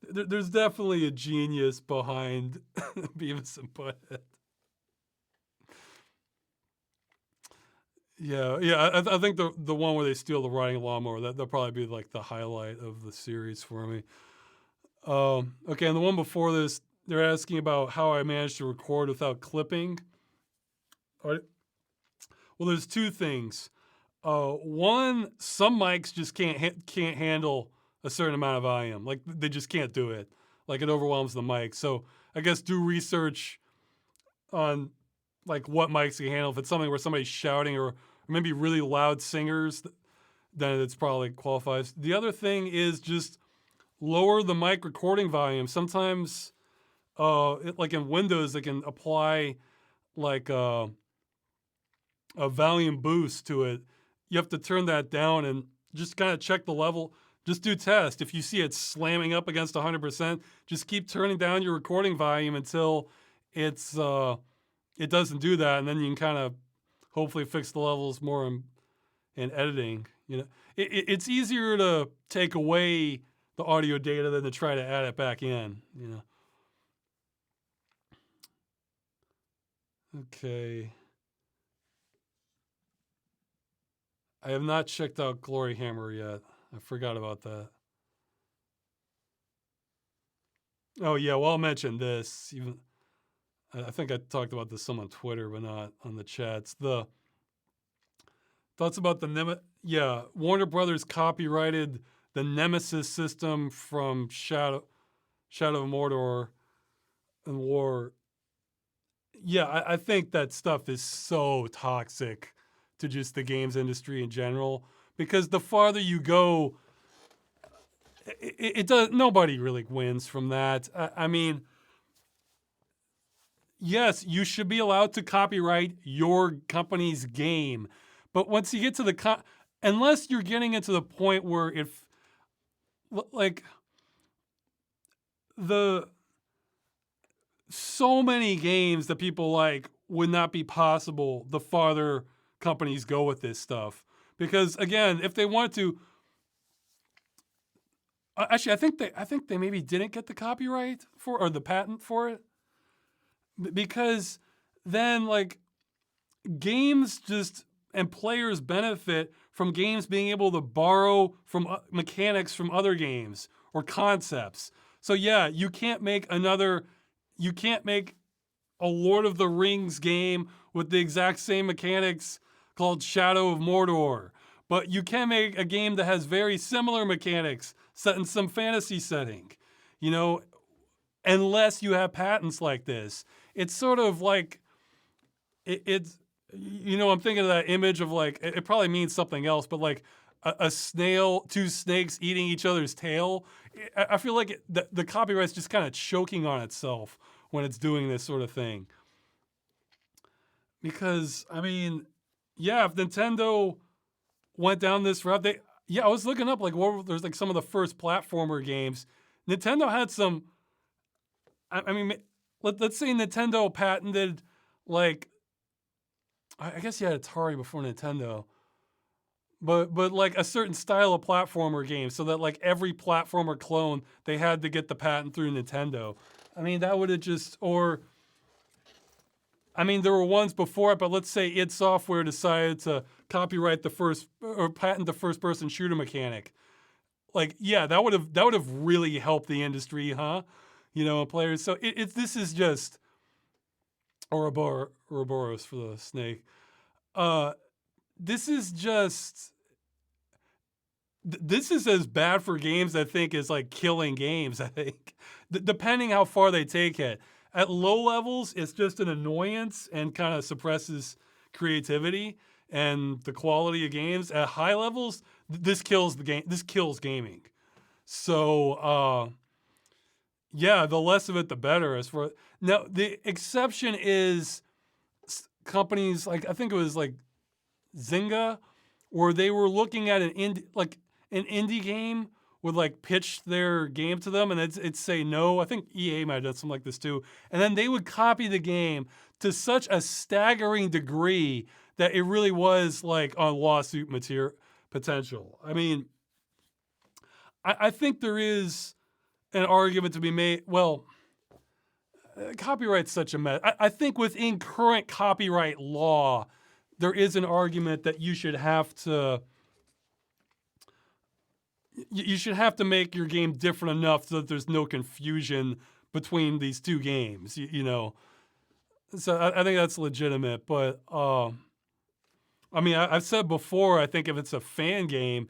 there's definitely a genius behind Beavis and Butthead. Yeah. I think the one where they steal the riding lawnmower, that'll probably be like the highlight of the series for me. Okay, and the one before this, they're asking about how I managed to record without clipping. Well, there's two things. One, some mics just can't handle a certain amount of volume. Like, they just can't do it. Like, it overwhelms the mic. So I guess do research on like what mics can handle. If it's something where somebody's shouting or maybe really loud singers, then it's probably qualifies. The other thing is just lower the mic recording volume. Sometimes, like in Windows, they can apply like a volume boost to it. You have to turn that down and just kind of check the level. Just do test. If you see it slamming up against 100%, just keep turning down your recording volume until it doesn't do that, and then you can kind of hopefully fix the levels more and editing. It's easier to take away the audio data than to try to add it back in. Okay. I have not checked out Glory Hammer yet. I forgot about that. Oh yeah, well, I'll mention this. Even I think I talked about this some on Twitter, but not on the chats. The thoughts about the Warner Brothers copyrighted the Nemesis system from Shadow of Mordor and War. Yeah, I think that stuff is so toxic to just the games industry in general, because the farther you go, it does. Nobody really wins from that. I mean, yes, you should be allowed to copyright your company's game, but once you get to the unless you're getting into the point where like so many games that people like would not be possible the farther companies go with this stuff. Because again, if they wanted to, actually, I think they maybe didn't get the copyright for or the patent for it, because then like games just and players benefit from games being able to borrow from mechanics from other games or concepts. So yeah, you can't make a Lord of the Rings game with the exact same mechanics called Shadow of Mordor, but you can make a game that has very similar mechanics set in some fantasy setting, unless you have patents like this. It's sort of like, it's, I'm thinking of that image of like, it probably means something else, but like a snail, two snakes eating each other's tail. I feel like the copyright's just kind of choking on itself when it's doing this sort of thing. Because, I mean, yeah, if Nintendo went down this route, I was looking up, like, there's like some of the first platformer games. Nintendo had some, I mean, let's say Nintendo patented, like, I guess you had Atari before Nintendo, but like a certain style of platformer game, so that like every platformer clone, they had to get the patent through Nintendo. I mean, that would have just, or, I mean, there were ones before it, but let's say id Software decided to copyright or patent the first-person shooter mechanic. Like, yeah, that would have really helped the industry, huh? Players. So this is just Ouroboros for the snake. This is as bad for games, I think, as like killing games, I think, depending how far they take it. At low levels, it's just an annoyance and kind of suppresses creativity and the quality of games. At high levels, this kills the game. This kills gaming. So, yeah, the less of it, the better. Now, the exception is companies like, I think it was like Zynga, where they were looking at an indie game would like pitch their game to them and it'd say no. I think EA might have done something like this too. And then they would copy the game to such a staggering degree that it really was like on lawsuit material potential. I mean, I think there is an argument to be made. Well, copyright's such a mess. I think within current copyright law, there is an argument that you should have to make your game different enough so that there's no confusion between these two games, So I think that's legitimate. But, I mean, I've said before, I think if it's a fan game,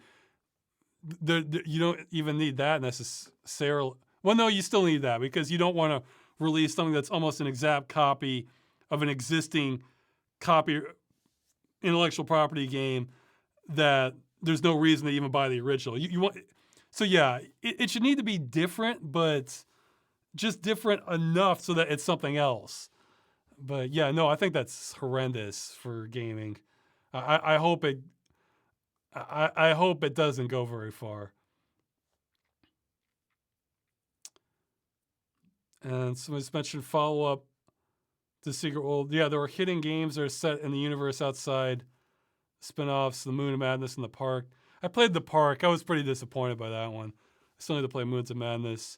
you don't even need that necessarily. Well, no, you still need that because you don't want to release something that's almost an exact copy of an existing intellectual property game that there's no reason to even buy the original. You want, so yeah, it should need to be different, but just different enough so that it's something else. But yeah, no, I think that's horrendous for gaming. I hope it doesn't go very far. And somebody's mentioned follow-up to Secret World. Yeah, there were hidden games that are set in the universe outside spinoffs, the Moon of Madness and the Park. I played the Park. I was pretty disappointed by that one. I still need to play Moons of Madness.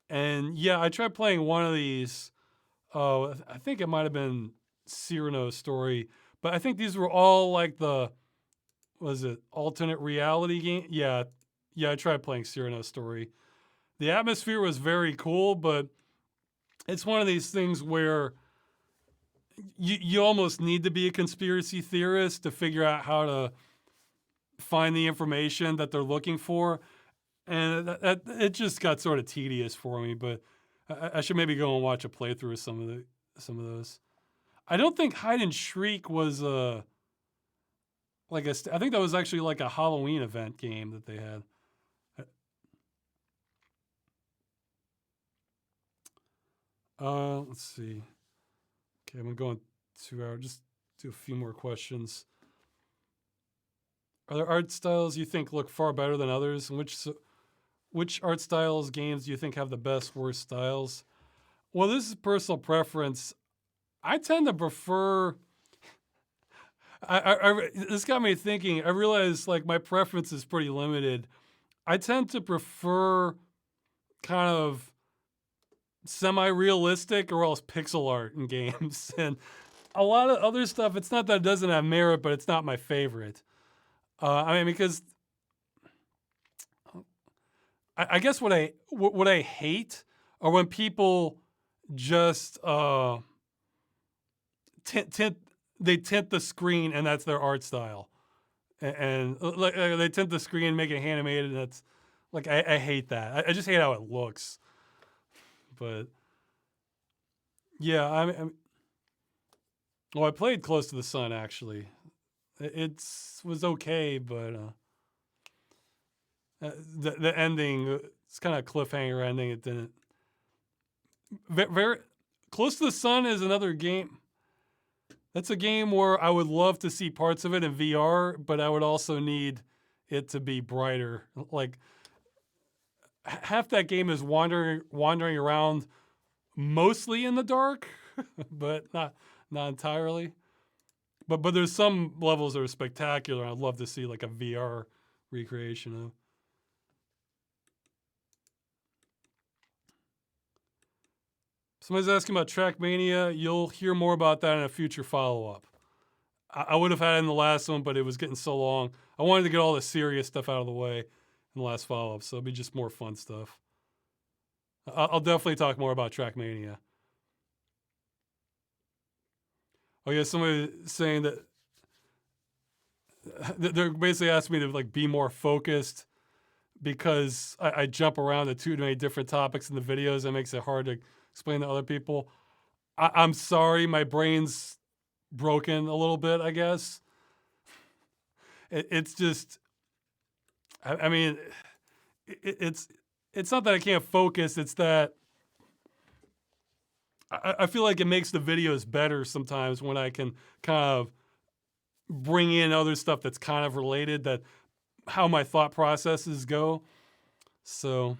And yeah, I tried playing one of these. Oh, I think it might have been Cyrano's Story. But I think these were all like the, was it alternate reality game? Yeah, I tried playing Cyrano's Story. The atmosphere was very cool, but it's one of these things where you almost need to be a conspiracy theorist to figure out how to find the information that they're looking for. And it just got sort of tedious for me, but I should maybe go and watch a playthrough of some of those. I don't think Hide and Shriek was I think that was actually like a Halloween event game that they had. Let's see. Okay, I'm going 2 hours. Just do a few more questions. Are there art styles you think look far better than others? And which art styles games do you think have the best, worst styles? Well, this is personal preference. I tend to prefer. This got me thinking. I realize like my preference is pretty limited. I tend to prefer kind of semi-realistic or else pixel art in games, and a lot of other stuff. It's not that it doesn't have merit, but it's not my favorite. I mean, because I guess what I hate are when people just tint the screen and that's their art style, and like they tint the screen, make it animated, and that's like I hate that. I just hate how it looks. But yeah, I played Close to the Sun actually. It was okay, but the ending, it's kind of a cliffhanger ending. It didn't. Very Close to the Sun is another game. That's a game where I would love to see parts of it in VR, but I would also need it to be brighter. Like half that game is wandering around, mostly in the dark, but not entirely. But there's some levels that are spectacular. I'd love to see like a VR recreation of. Somebody's asking about Trackmania. You'll hear more about that in a future follow-up. I would have had it in the last one, but it was getting so long. I wanted to get all the serious stuff out of the way in the last follow-up, so it'll be just more fun stuff. I'll definitely talk more about Trackmania. Oh yeah, somebody saying that they're basically asking me to like be more focused because I jump around to too many different topics in the videos. That makes it hard to explain to other people. I'm sorry, my brain's broken a little bit, I guess. It's just, I mean, it's not that I can't focus. It's that I feel like it makes the videos better sometimes when I can kind of bring in other stuff that's kind of related, that how my thought processes go. So,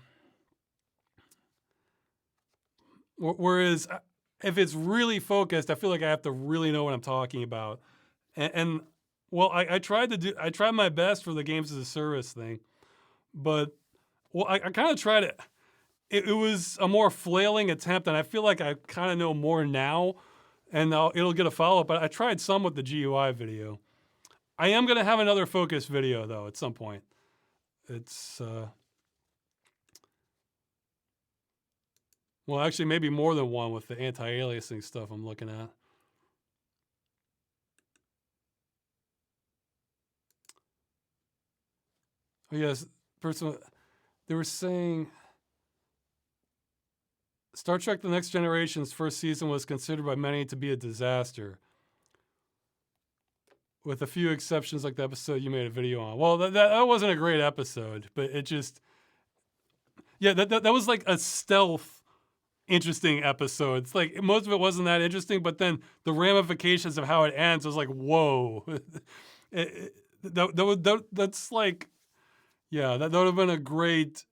whereas if it's really focused, I feel like I have to really know what I'm talking about. And well, I tried my best for the games as a service thing, but well, I kind of tried it. It was a more flailing attempt, and I feel like I kind of know more now, and it'll get a follow-up. But I tried some with the GUI video. I am going to have another focus video, though, at some point. It's, well, actually, maybe more than one with the anti-aliasing stuff I'm looking at. Oh, yes, they were saying Star Trek The Next Generation's first season was considered by many to be a disaster, with a few exceptions like the episode you made a video on. Well, that wasn't a great episode, but it just, yeah, that was like a stealth interesting episode. It's like most of it wasn't that interesting, but then the ramifications of how it ends was like, whoa. That's like, yeah, that would have been a great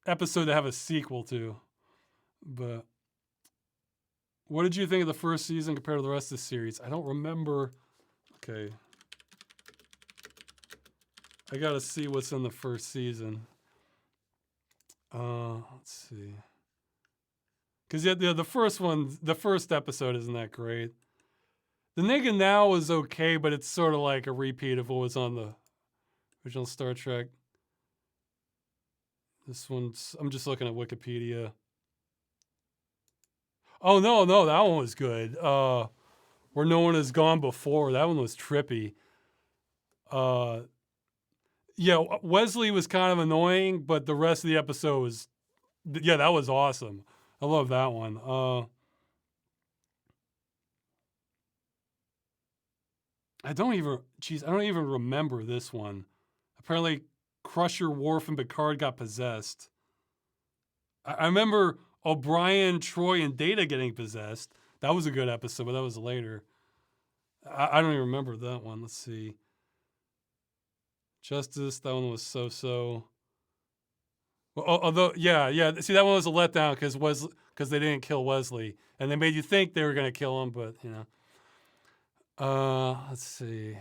episode to have a sequel to. But what did you think of the first season compared to the rest of the series? I don't remember. Okay. I gotta see what's in the first season. Let's see. Because the first episode isn't that great. The Nigga Now is okay, but it's sort of like a repeat of what was on the original Star Trek. This one's, I'm just looking at Wikipedia. Oh, no, that one was good. Where No One Has Gone Before. That one was trippy. Yeah, Wesley was kind of annoying, but the rest of the episode was, yeah, that was awesome. I love that one. I don't even remember this one. Apparently, Crusher, Worf, and Picard got possessed. I remember O'Brien, Troy, and Data getting possessed. That was a good episode, but that was later. I don't even remember that one. Let's see. Justice, that one was so-so. Well, although, yeah. See, that one was a letdown because they didn't kill Wesley, and they made you think they were going to kill him, but you know. Let's see.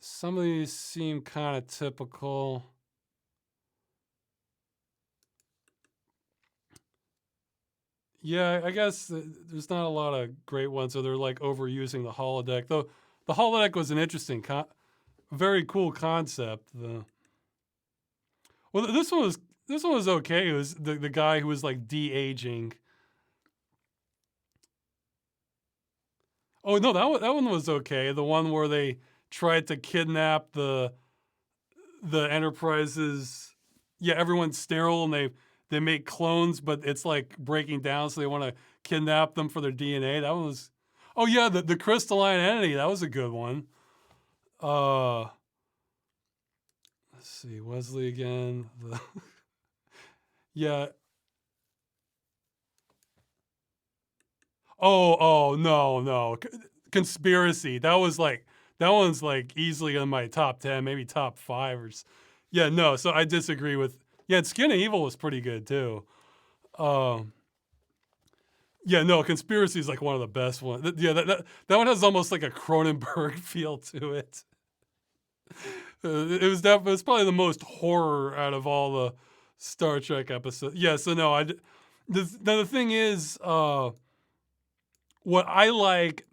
Some of these seem kind of typical. Yeah, I guess there's not a lot of great ones, or they're like overusing the holodeck. Though the holodeck was an interesting, very cool concept. Well, this one was okay. It was the guy who was like de-aging. Oh no, that one was okay. The one where they tried to kidnap the Enterprise's. Yeah, everyone's sterile and they make clones, but it's like breaking down, so they want to kidnap them for their DNA. That one was. Oh yeah, the crystalline entity. That was a good one. Let's see, Wesley again. Yeah. Oh no. Conspiracy. That one's like easily in my top 10, maybe top 5 or. Yeah, no. So I disagree with. Yeah, Skin of Evil was pretty good too. Yeah, no. Conspiracy is like one of the best ones. Yeah, that one has almost like a Cronenberg feel to it. It was probably the most horror out of all the Star Trek episodes. Yeah, so no, the thing is, what I like,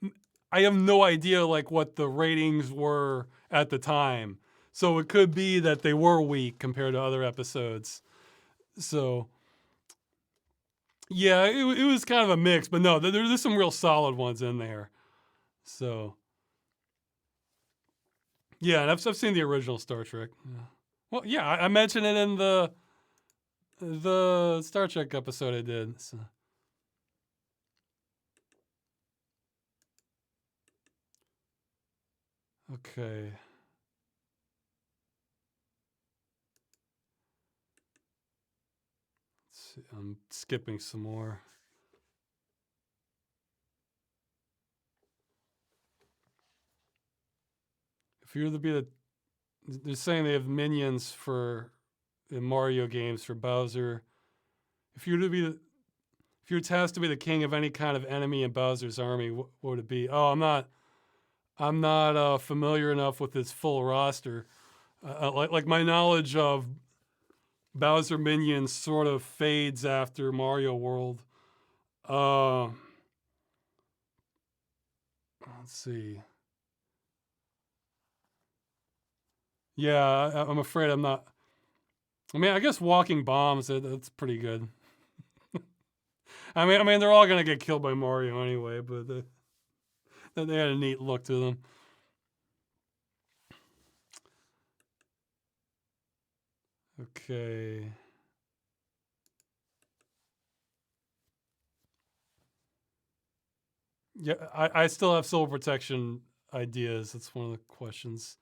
I have no idea like what the ratings were at the time. So it could be that they were weak compared to other episodes. So yeah, it was kind of a mix, but no, there's some real solid ones in there. So yeah, and I've seen the original Star Trek. Yeah. Well, yeah, I mentioned it in the Star Trek episode I did. So. Okay. Let's see. I'm skipping some more. If you were to be they're saying they have minions in Mario games for Bowser. If you were tasked to be the king of any kind of enemy in Bowser's army, what would it be? Oh, I'm not familiar enough with his full roster. Like my knowledge of Bowser minions sort of fades after Mario World. Let's see. Yeah, I'm afraid I'm not. I mean, I guess walking bombs, that's pretty good. I mean, they're all gonna get killed by Mario anyway, but they had a neat look to them. Okay. Yeah, I still have soul protection ideas. That's one of the questions.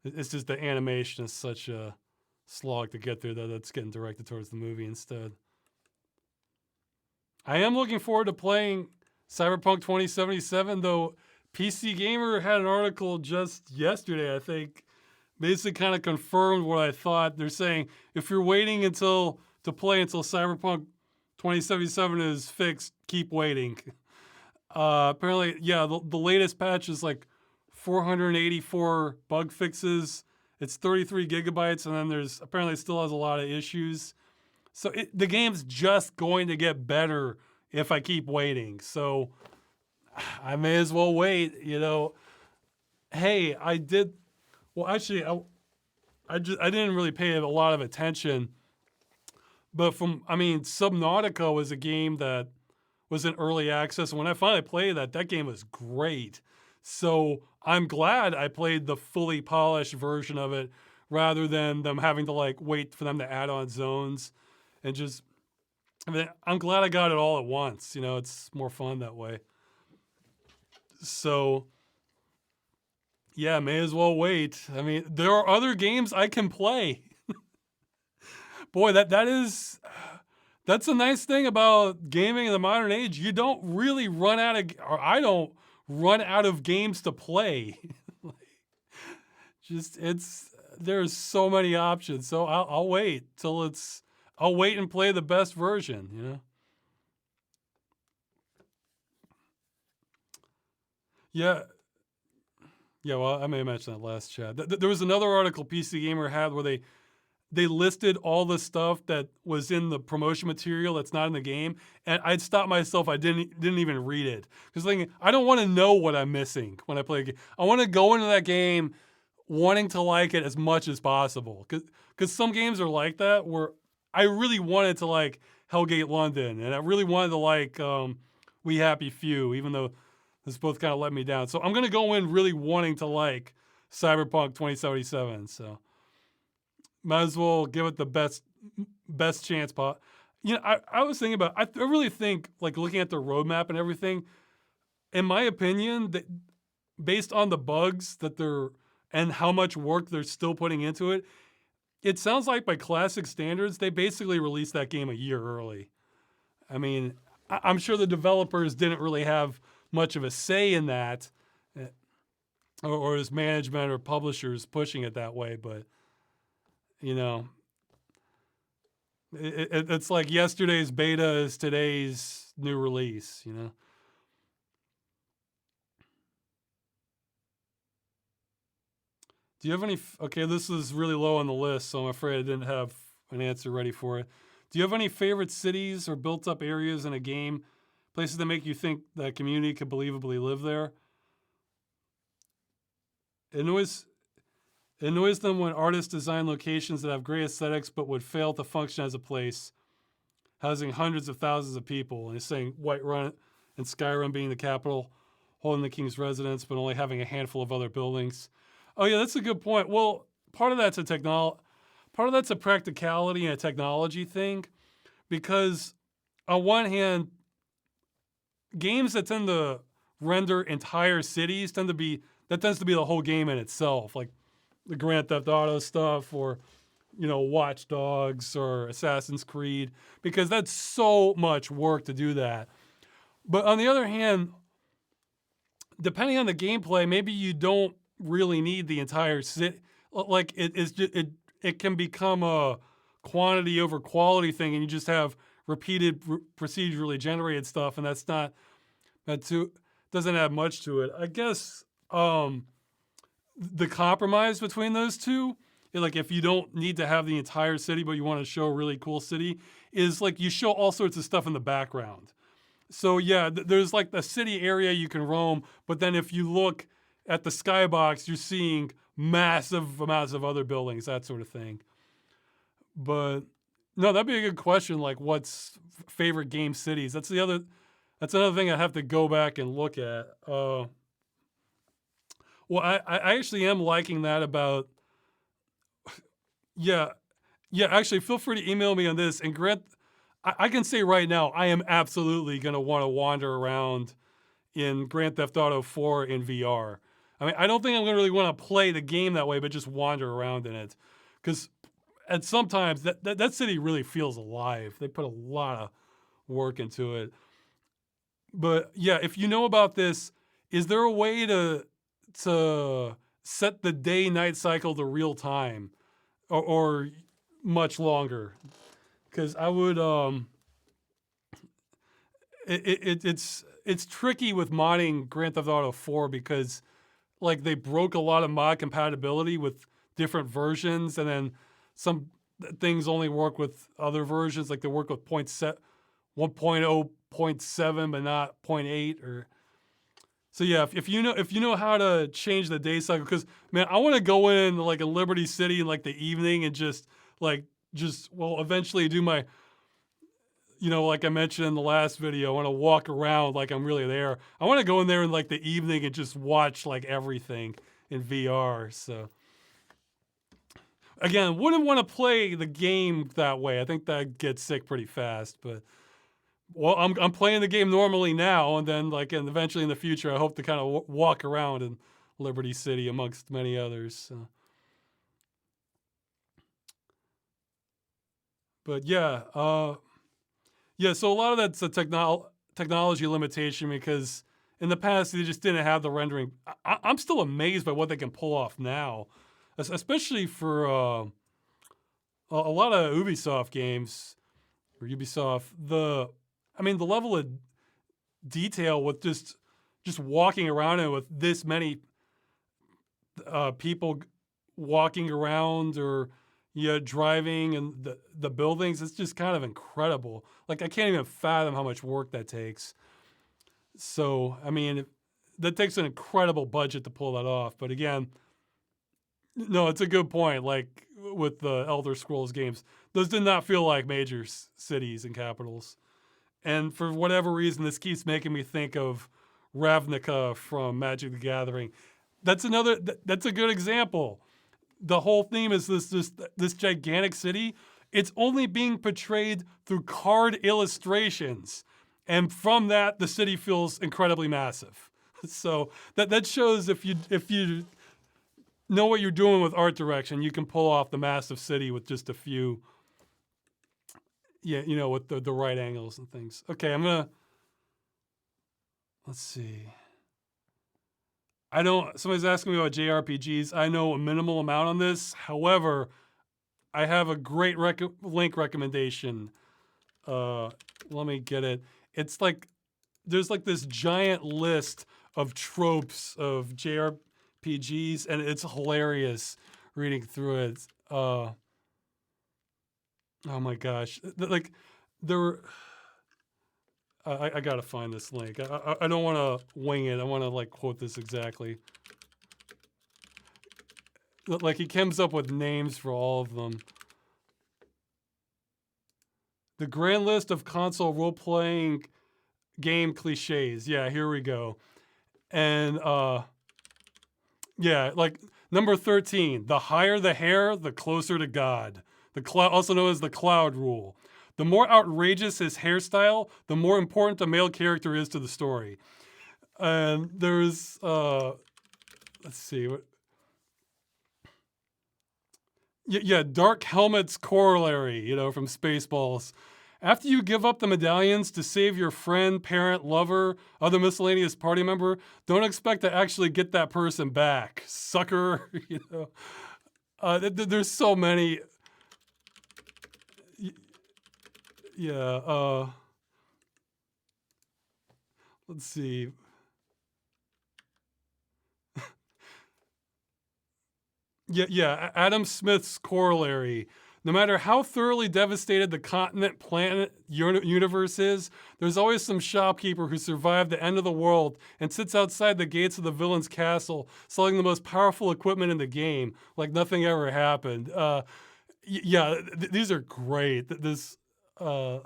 It's just the animation is such a slog to get through that it's getting directed towards the movie instead. I am looking forward to playing Cyberpunk 2077, though PC Gamer had an article just yesterday, I think, basically kind of confirmed what I thought. They're saying if you're waiting to play until Cyberpunk 2077 is fixed, keep waiting. Apparently, yeah, the latest patch is like 484 bug fixes. It's 33 gigabytes, and then there's apparently still has a lot of issues. So the game's just going to get better if I keep waiting. So I may as well wait, Hey, I did. Well, actually, I didn't really pay a lot of attention. But Subnautica was a game that was in early access. And when I finally played that game was great. So I'm glad I played the fully polished version of it rather than them having to wait for them to add on zones and just. I'm glad I got it all at once. It's more fun that way. So, yeah, may as well wait. There are other games I can play. Boy, that's a nice thing about gaming in the modern age. You don't really I don't run out of games to play. There's so many options. So I'll wait I'll wait and play the best version, Yeah. Yeah, well, I may have mentioned that last chat. There was another article PC Gamer had where they listed all the stuff that was in the promotion material that's not in the game, and I'd stop myself. I didn't even read it because I don't want to know what I'm missing when I play a game. I want to go into that game wanting to like it as much as possible because some games are like that where I really wanted to like Hellgate London and I really wanted to like We Happy Few, even though this both kind of let me down. So I'm gonna go in really wanting to like Cyberpunk 2077. So might as well give it the best chance. I was thinking about. I really think looking at the roadmap and everything. In my opinion, that based on the bugs and how much work they're still putting into it, it sounds like by classic standards they basically released that game a year early. I'm sure the developers didn't really have much of a say in that, or as management or publishers pushing it that way, but. It's like yesterday's beta is today's new release, Do you have any... Okay, this is really low on the list, so I'm afraid I didn't have an answer ready for it. Do you have any favorite cities or built-up areas in a game? Places that make you think that community could believably live there? It annoys them when artists design locations that have great aesthetics but would fail to function as a place, housing hundreds of thousands of people. And he's saying Whiterun and Skyrim being the capital, holding the king's residence, but only having a handful of other buildings. Oh yeah, that's a good point. Well, part of that's a practicality and a technology thing, because on one hand, games that tend to render entire cities tends to be the whole game in itself, like the Grand Theft Auto stuff or, Watch Dogs or Assassin's Creed, because that's so much work to do that. But on the other hand, depending on the gameplay, maybe you don't really need the entire city. Like it can become a quantity over quality thing, and you just have repeated procedurally generated stuff, and that doesn't add much to it. I guess the compromise between those two, if you don't need to have the entire city, but you want to show a really cool city, is you show all sorts of stuff in the background. So yeah, there's the city area you can roam, but then if you look at the skybox, you're seeing massive amounts of other buildings, that sort of thing. But no, that'd be a good question. What's favorite game cities? That's another thing I have to go back and look at. Well, I actually am liking that about. Yeah. Actually, feel free to email me on this. And Grant, I can say right now, I am absolutely going to want to wander around in Grand Theft Auto 4 in VR. I don't think I'm going to really want to play the game that way, but just wander around in it. Because at sometimes that city really feels alive. They put a lot of work into it. But yeah, if you know about this, is there a way to set the day-night cycle to real time or much longer? Because I would it's tricky with modding Grand Theft Auto 4 because like they broke a lot of mod compatibility with different versions, and then some things only work with other versions, like they work with 1.0.7 but not zero point 0.8 or. So yeah, if you know how to change the day cycle, because man, I want to go in like a Liberty City in like the evening and just eventually do my, like I mentioned in the last video, I want to walk around like I'm really there. I want to go in there in like the evening and just watch like everything in VR. So again, wouldn't want to play the game that way. I think that gets sick pretty fast, but. Well, I'm playing the game normally now, and then and eventually in the future, I hope to kind of walk around in Liberty City amongst many others. So. But yeah, So a lot of that's a technology limitation because in the past they just didn't have the rendering. I'm still amazed by what they can pull off now, especially for a lot of Ubisoft games or Ubisoft. The level of detail with just walking around and with this many people walking around or driving and the buildings, it's just kind of incredible. Like I can't even fathom how much work that takes. So, that takes an incredible budget to pull that off. But again, no, it's a good point. Like with the Elder Scrolls games, those did not feel like major cities and capitals. And for whatever reason, this keeps making me think of Ravnica from Magic the Gathering. That's a good example. The whole theme is this gigantic city. It's only being portrayed through card illustrations. And from that, the city feels incredibly massive. So that shows if you know what you're doing with art direction, you can pull off the massive city with just a few. Yeah, with the right angles and things. Okay, let's see. Somebody's asking me about JRPGs. I know a minimal amount on this. However, I have a great link recommendation. Let me get it. It's there's this giant list of tropes of JRPGs, and it's hilarious reading through it. Oh my gosh! I gotta find this link. I don't want to wing it. I want to quote this exactly. He comes up with names for all of them. The grand list of console role-playing game cliches. Yeah, here we go. And number 13. The higher the hair, the closer to God. Also known as the cloud rule. The more outrageous his hairstyle, the more important a male character is to the story. And there's, let's see. Dark Helmet's corollary, from Spaceballs. After you give up the medallions to save your friend, parent, lover, other miscellaneous party member, don't expect to actually get that person back. Sucker, There's so many. Yeah, let's see. Adam Smith's corollary. No matter how thoroughly devastated the continent, planet, universe is, there's always some shopkeeper who survived the end of the world and sits outside the gates of the villain's castle selling the most powerful equipment in the game, like nothing ever happened. These are great. God,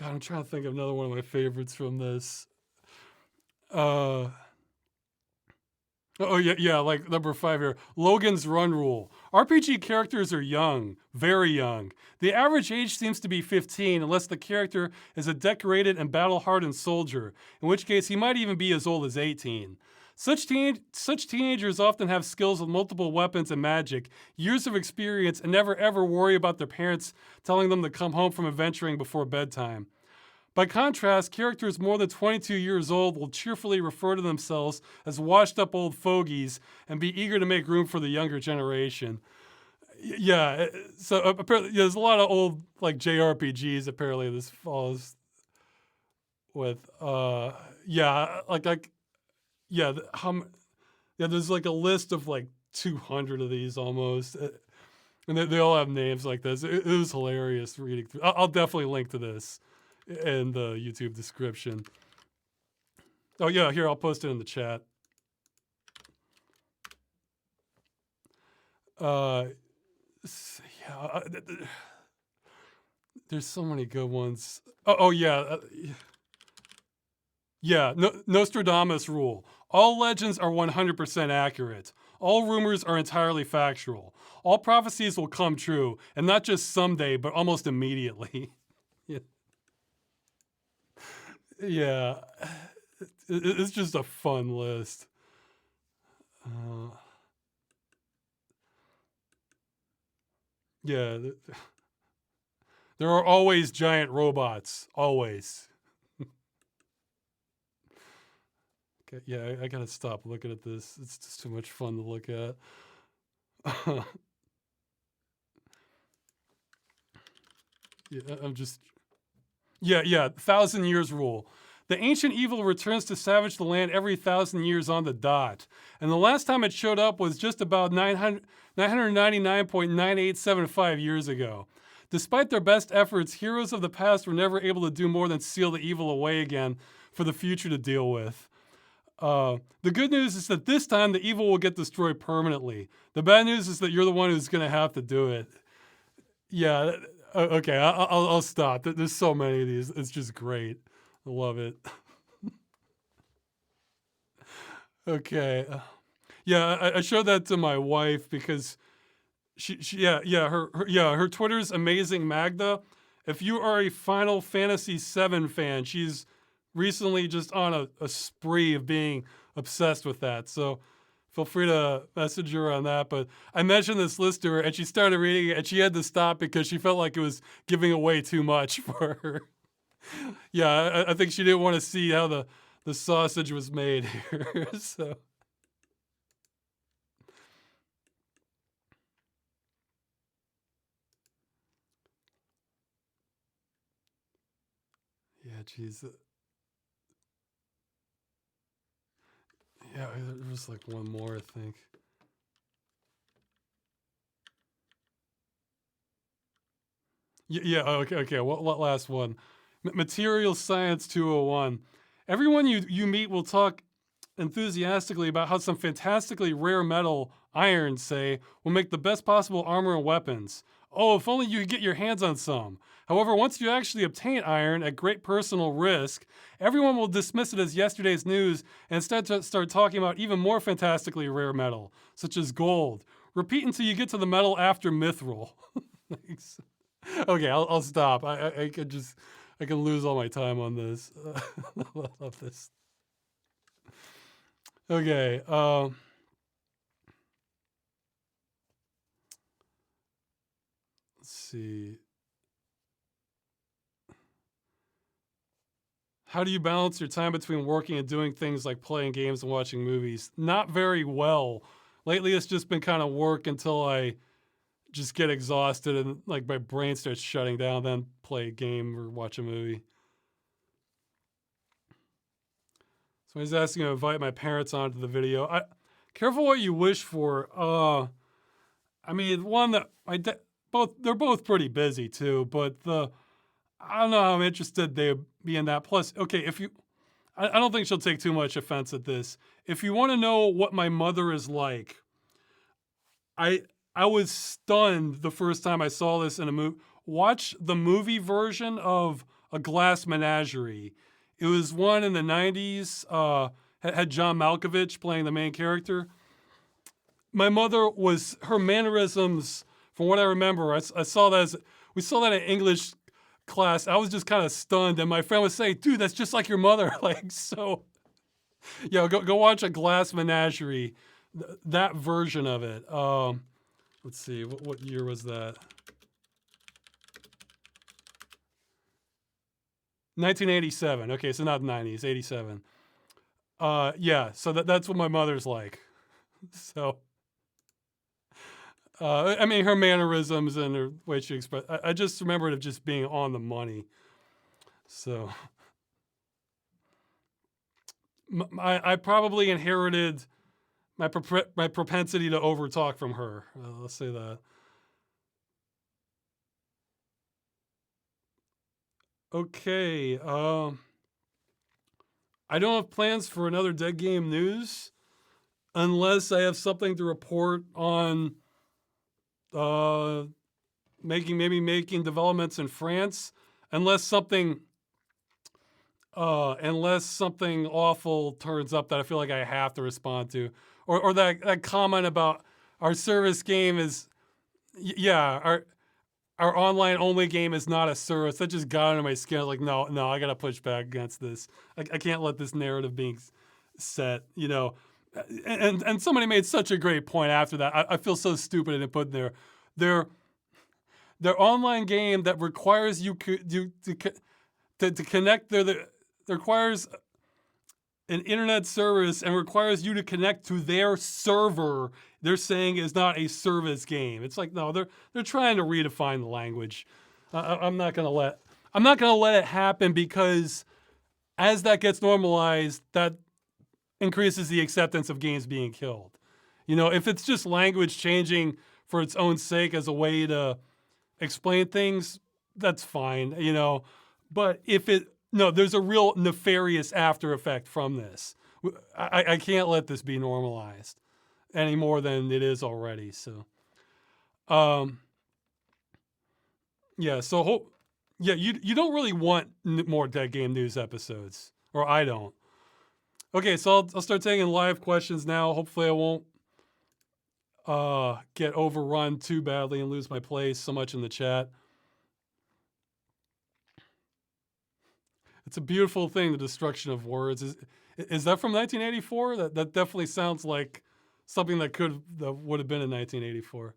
I'm trying to think of another one of my favorites from this. Like number 5 here. Logan's Run Rule. RPG characters are young, very young. The average age seems to be 15 unless the character is a decorated and battle-hardened soldier, in which case he might even be as old as 18. Such teenagers often have skills with multiple weapons and magic, years of experience, and never ever worry about their parents telling them to come home from adventuring before bedtime. By contrast, characters more than 22 years old will cheerfully refer to themselves as washed-up old fogies and be eager to make room for the younger generation. So apparently there's a lot of old JRPGs apparently this falls with. Yeah, there's like a list of like 200 of these almost. And they all have names like this. It was hilarious reading through. I'll definitely link to this in the YouTube description. Oh, yeah, here, I'll post it in the chat. Yeah, there's so many good ones. Oh yeah. Yeah, Nostradamus rule. All legends are 100% accurate. All rumors are entirely factual. All prophecies will come true, and not just someday, but almost immediately. Yeah. Yeah. It's just a fun list. Yeah. There are always giant robots. Always. Okay, yeah, I gotta stop looking at this. It's just too much fun to look at. Yeah, I'm just... Yeah, 1,000 years rule. The ancient evil returns to savage the land every 1,000 years on the dot. And the last time it showed up was just about 999.9875 years ago. Despite their best efforts, heroes of the past were never able to do more than seal the evil away again for the future to deal with. The good news is that this time the evil will get destroyed permanently. The bad news is that you're the one who's going to have to do it. Yeah, okay, I'll stop. There's so many of these. It's just great. I love it. Okay. Yeah, I showed that to my wife because her Twitter's Amazing Magda. If you are a Final Fantasy VII fan, she's recently just on a spree of being obsessed with that. So feel free to message her on that. But I mentioned this list to her, and she started reading it, and she had to stop because she felt like it was giving away too much for her. Yeah, I think she didn't want to see how the sausage was made here. So. Yeah, geez. Yeah, there was like one more, I think. Yeah, okay. What last one? Material Science 201. Everyone you meet will talk enthusiastically about how some fantastically rare metal, iron, say, will make the best possible armor and weapons. Oh, if only you could get your hands on some. However, once you actually obtain iron at great personal risk, everyone will dismiss it as yesterday's news and instead start talking about even more fantastically rare metal, such as gold. Repeat until you get to the metal after mithril. Thanks. Okay, I'll stop. I can lose all my time on this. I love this. Okay. Let's see. How do you balance your time between working and doing things like playing games and watching movies? Not very well. Lately, it's just been kind of work until I just get exhausted and like my brain starts shutting down, then play a game or watch a movie. Somebody's asking to invite my parents onto the video. Careful what you wish for. I mean, one that they're both pretty busy too, but I don't know how interested they'd be in that. Plus, okay, I don't think she'll take too much offense at this. If you want to know what my mother is like, I was stunned the first time I saw this in a movie. Watch the movie version of A Glass Menagerie. It was one in the 90s, had John Malkovich playing the main character. My mother her mannerisms, from what I remember, I saw that we saw that in English class. I was just kind of stunned, and my friend was saying, dude, that's just like your mother. Like, so, yeah, go watch A Glass Menagerie, that version of it. Let's see, what year was that? 1987. Okay, so not 90s, 87. Yeah, so that's what my mother's like. So, I mean, her mannerisms and her way she expressed, I just remembered it just being on the money. So, I probably inherited my propensity to overtalk from her. Let's say that. Okay. I don't have plans for another Dead Game News unless I have something to report on making developments in France. Unless something awful turns up that I feel like I have to respond to. Or that comment about our service game is our online only game is not a service. That just got under my skin. I was like, no, I gotta push back against this. I can't let this narrative being set, And somebody made such a great point after that. I feel so stupid in putting their online game that requires you to connect requires an internet service and requires you to connect to their server. They're saying is not a service game. It's like, no, they're trying to redefine the language. I'm not gonna let it happen, because as that gets normalized, that increases the acceptance of games being killed. If it's just language changing for its own sake as a way to explain things, that's fine, But there's a real nefarious after effect from this. I can't let this be normalized any more than it is already. So, you don't really want more Dead Game News episodes, or I don't. Okay, so I'll start taking live questions now. Hopefully I won't get overrun too badly and lose my place so much in the chat. It's a beautiful thing, the destruction of words. Is that from 1984? That definitely sounds like something that would have been in 1984.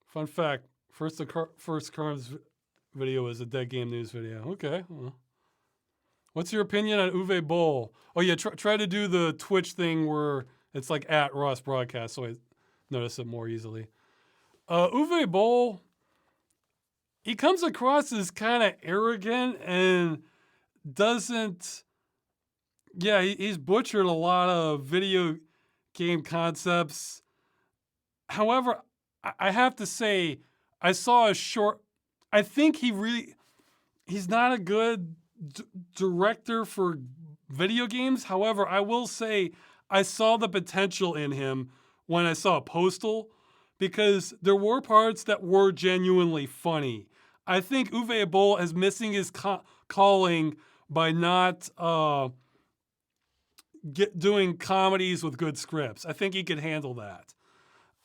Fun fact: first Carnes video was a Dead Game News video. Okay. Well. What's your opinion on Uwe Boll? Oh yeah, try to do the Twitch thing where it's like at Ross Broadcast, so I notice it more easily. Uwe Boll, he comes across as kind of arrogant and doesn't. Yeah, he's butchered a lot of video game concepts. However, I have to say, I saw a short. I think he's not a good director for video games. However, I will say I saw the potential in him when I saw Postal, because there were parts that were genuinely funny. I think Uwe Boll is missing his calling by not doing comedies with good scripts. I think he could handle that.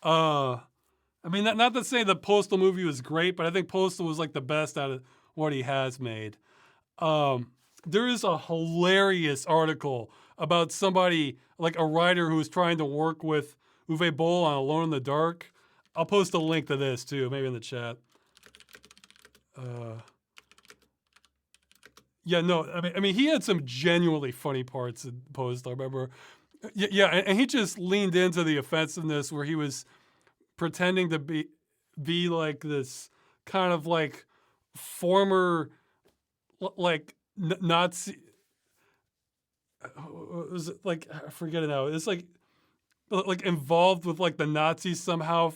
Not to say the Postal movie was great, but I think Postal was like the best out of what he has made. There is a hilarious article about somebody, like a writer who was trying to work with Uwe Boll on Alone in the Dark. I'll post a link to this too, maybe in the chat. He had some genuinely funny parts in Postal, I remember. Yeah, and he just leaned into the offensiveness where he was pretending to be like this kind of like former like Nazi. Was it like, I forget it now. It's like involved with like the Nazis somehow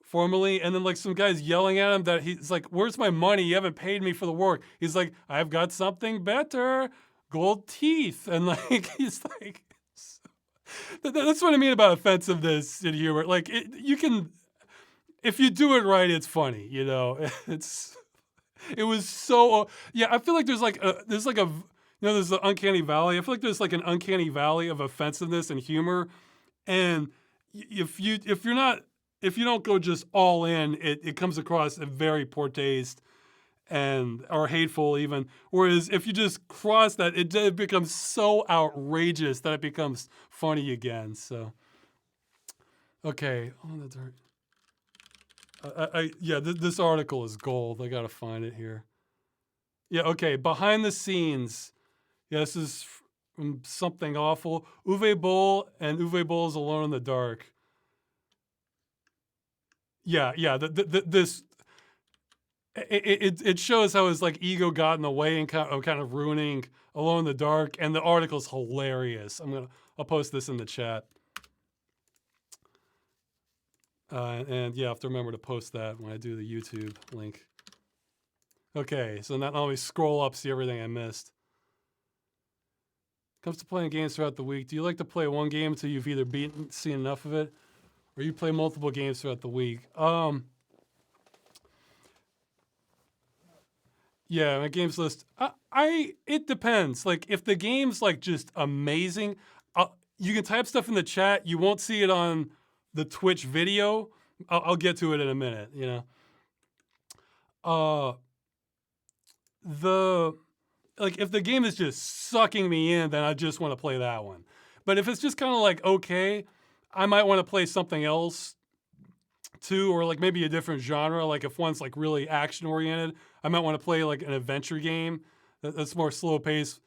formally, and then like some guys yelling at him that he's like, "Where's my money? You haven't paid me for the work." He's like, "I've got something better, gold teeth," and like he's like, that's what I mean about offensiveness in humor. Like you can, if you do it right, it's funny. It was so, yeah. I feel like there's the uncanny valley. I feel like there's like an uncanny valley of offensiveness and humor, and if you don't go just all in, it comes across as very poor taste or hateful even. Whereas if you just cross that, it becomes so outrageous that it becomes funny again. So, okay, on the dirt. This article is gold. I gotta find it here. Yeah, okay. Behind the scenes. Yeah, this is from Something Awful. Uwe Boll and Uwe Boll's Alone in the Dark. Yeah. This it shows how his like ego got in the way and kind of ruining Alone in the Dark, and the article's hilarious. I'll post this in the chat. And yeah, I have to remember to post that when I do the YouTube link. Okay, so not only scroll up, see everything I missed. Comes to playing games throughout the week. Do you like to play one game until you've either seen enough of it, or you play multiple games throughout the week? Yeah, my games list. It depends. Like if the game's like just amazing, you can type stuff in the chat. You won't see it on the Twitch video. I'll get to it in a minute. You know, like if the game is just sucking me in, then I just want to play that one. But if it's just kind of like okay, I might want to play something else too, or like maybe a different genre. Like if one's like really action oriented, I might want to play like an adventure game that's more slow paced.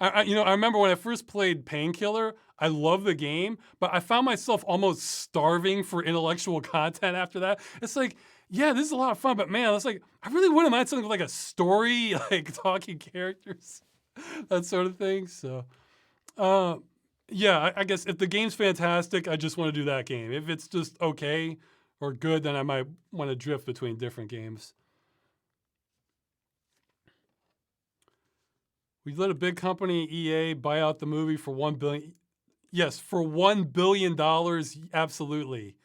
I remember when I first played Painkiller, I loved the game, but I found myself almost starving for intellectual content after that. It's like, yeah, this is a lot of fun, but man, it's like, I really wouldn't mind something with like a story, like talking characters, that sort of thing. So, yeah, I guess if the game's fantastic, I just want to do that game. If it's just okay or good, then I might want to drift between different games. We let a big company, EA, buy out the movie for $1 billion. Yes, for $1 billion, absolutely.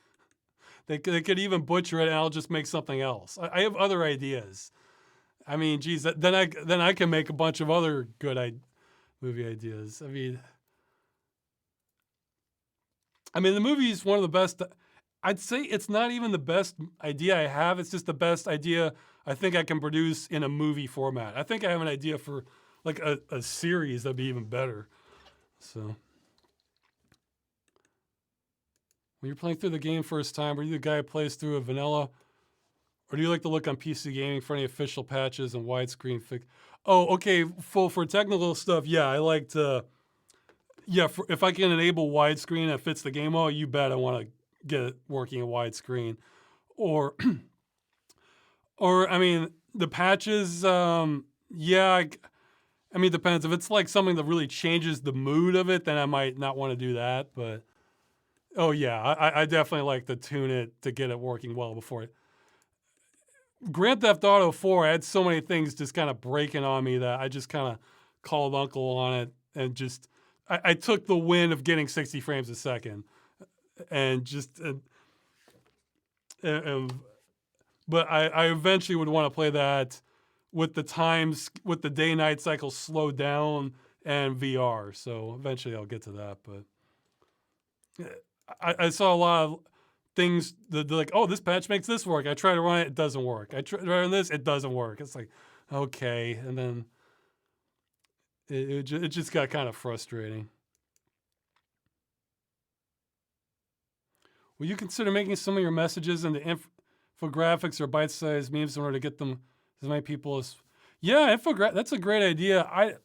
They could even butcher it, and I'll just make something else. I have other ideas. I mean, geez, then I can make a bunch of other good movie ideas. I mean, the movie is one of the best. I'd say it's not even the best idea I have. It's just the best idea I think I can produce in a movie format. I think I have an idea for like a series that'd be even better. So when you're playing through the game first time, are you the guy who plays through a vanilla, or do you like to look on PC Gaming for any official patches and widescreen fix? Oh, okay. For technical stuff, yeah, I like to. Yeah, if I can enable widescreen that fits the game well, you bet I want to get it working in widescreen. Or I mean, the patches. Yeah. It depends. If it's like something that really changes the mood of it, then I might not want to do that. But, oh yeah, I definitely like to tune it to get it working well before it. Grand Theft Auto 4, I had so many things just kind of breaking on me that I just kind of called uncle on it and just, I took the win of getting 60 frames a second and just, but I eventually would want to play that with the times, with the day-night cycle slowed down and VR. So eventually I'll get to that. But I saw a lot of things that they're like, oh, this patch makes this work. I try to run it, it doesn't work. I try to run this, it doesn't work. It's like, okay. And then it just got kind of frustrating. Will you consider making some of your messages into infographics or bite-sized memes in order to get them as many people as? Yeah, that's a great idea.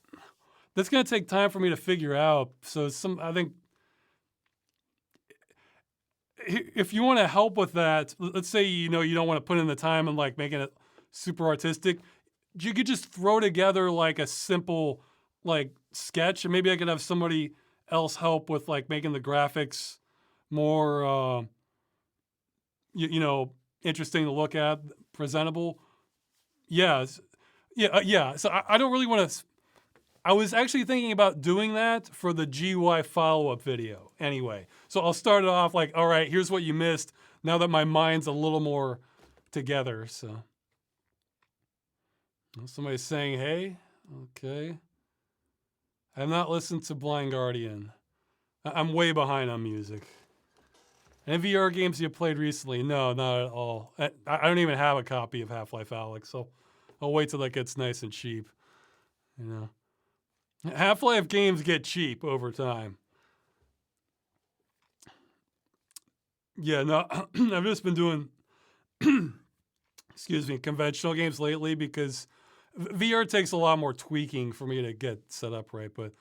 That's going to take time for me to figure out. So I think if you want to help with that, let's say you don't want to put in the time and like making it super artistic, you could just throw together like a simple like sketch, and maybe I could have somebody else help with like making the graphics more interesting to look at, presentable. Yeah. So I don't really want to. I was actually thinking about doing that for the GUI follow-up video anyway. So I'll start it off like, all right, here's what you missed now that my mind's a little more together. So somebody's saying, hey, okay. I have not listened to Blind Guardian. I'm way behind on music. Any VR games you played recently? No, not at all. I don't even have a copy of Half-Life Alyx, so I'll wait till that gets nice and cheap. Half-Life games get cheap over time. Yeah, no, I've just been doing, conventional games lately because VR takes a lot more tweaking for me to get set up right, but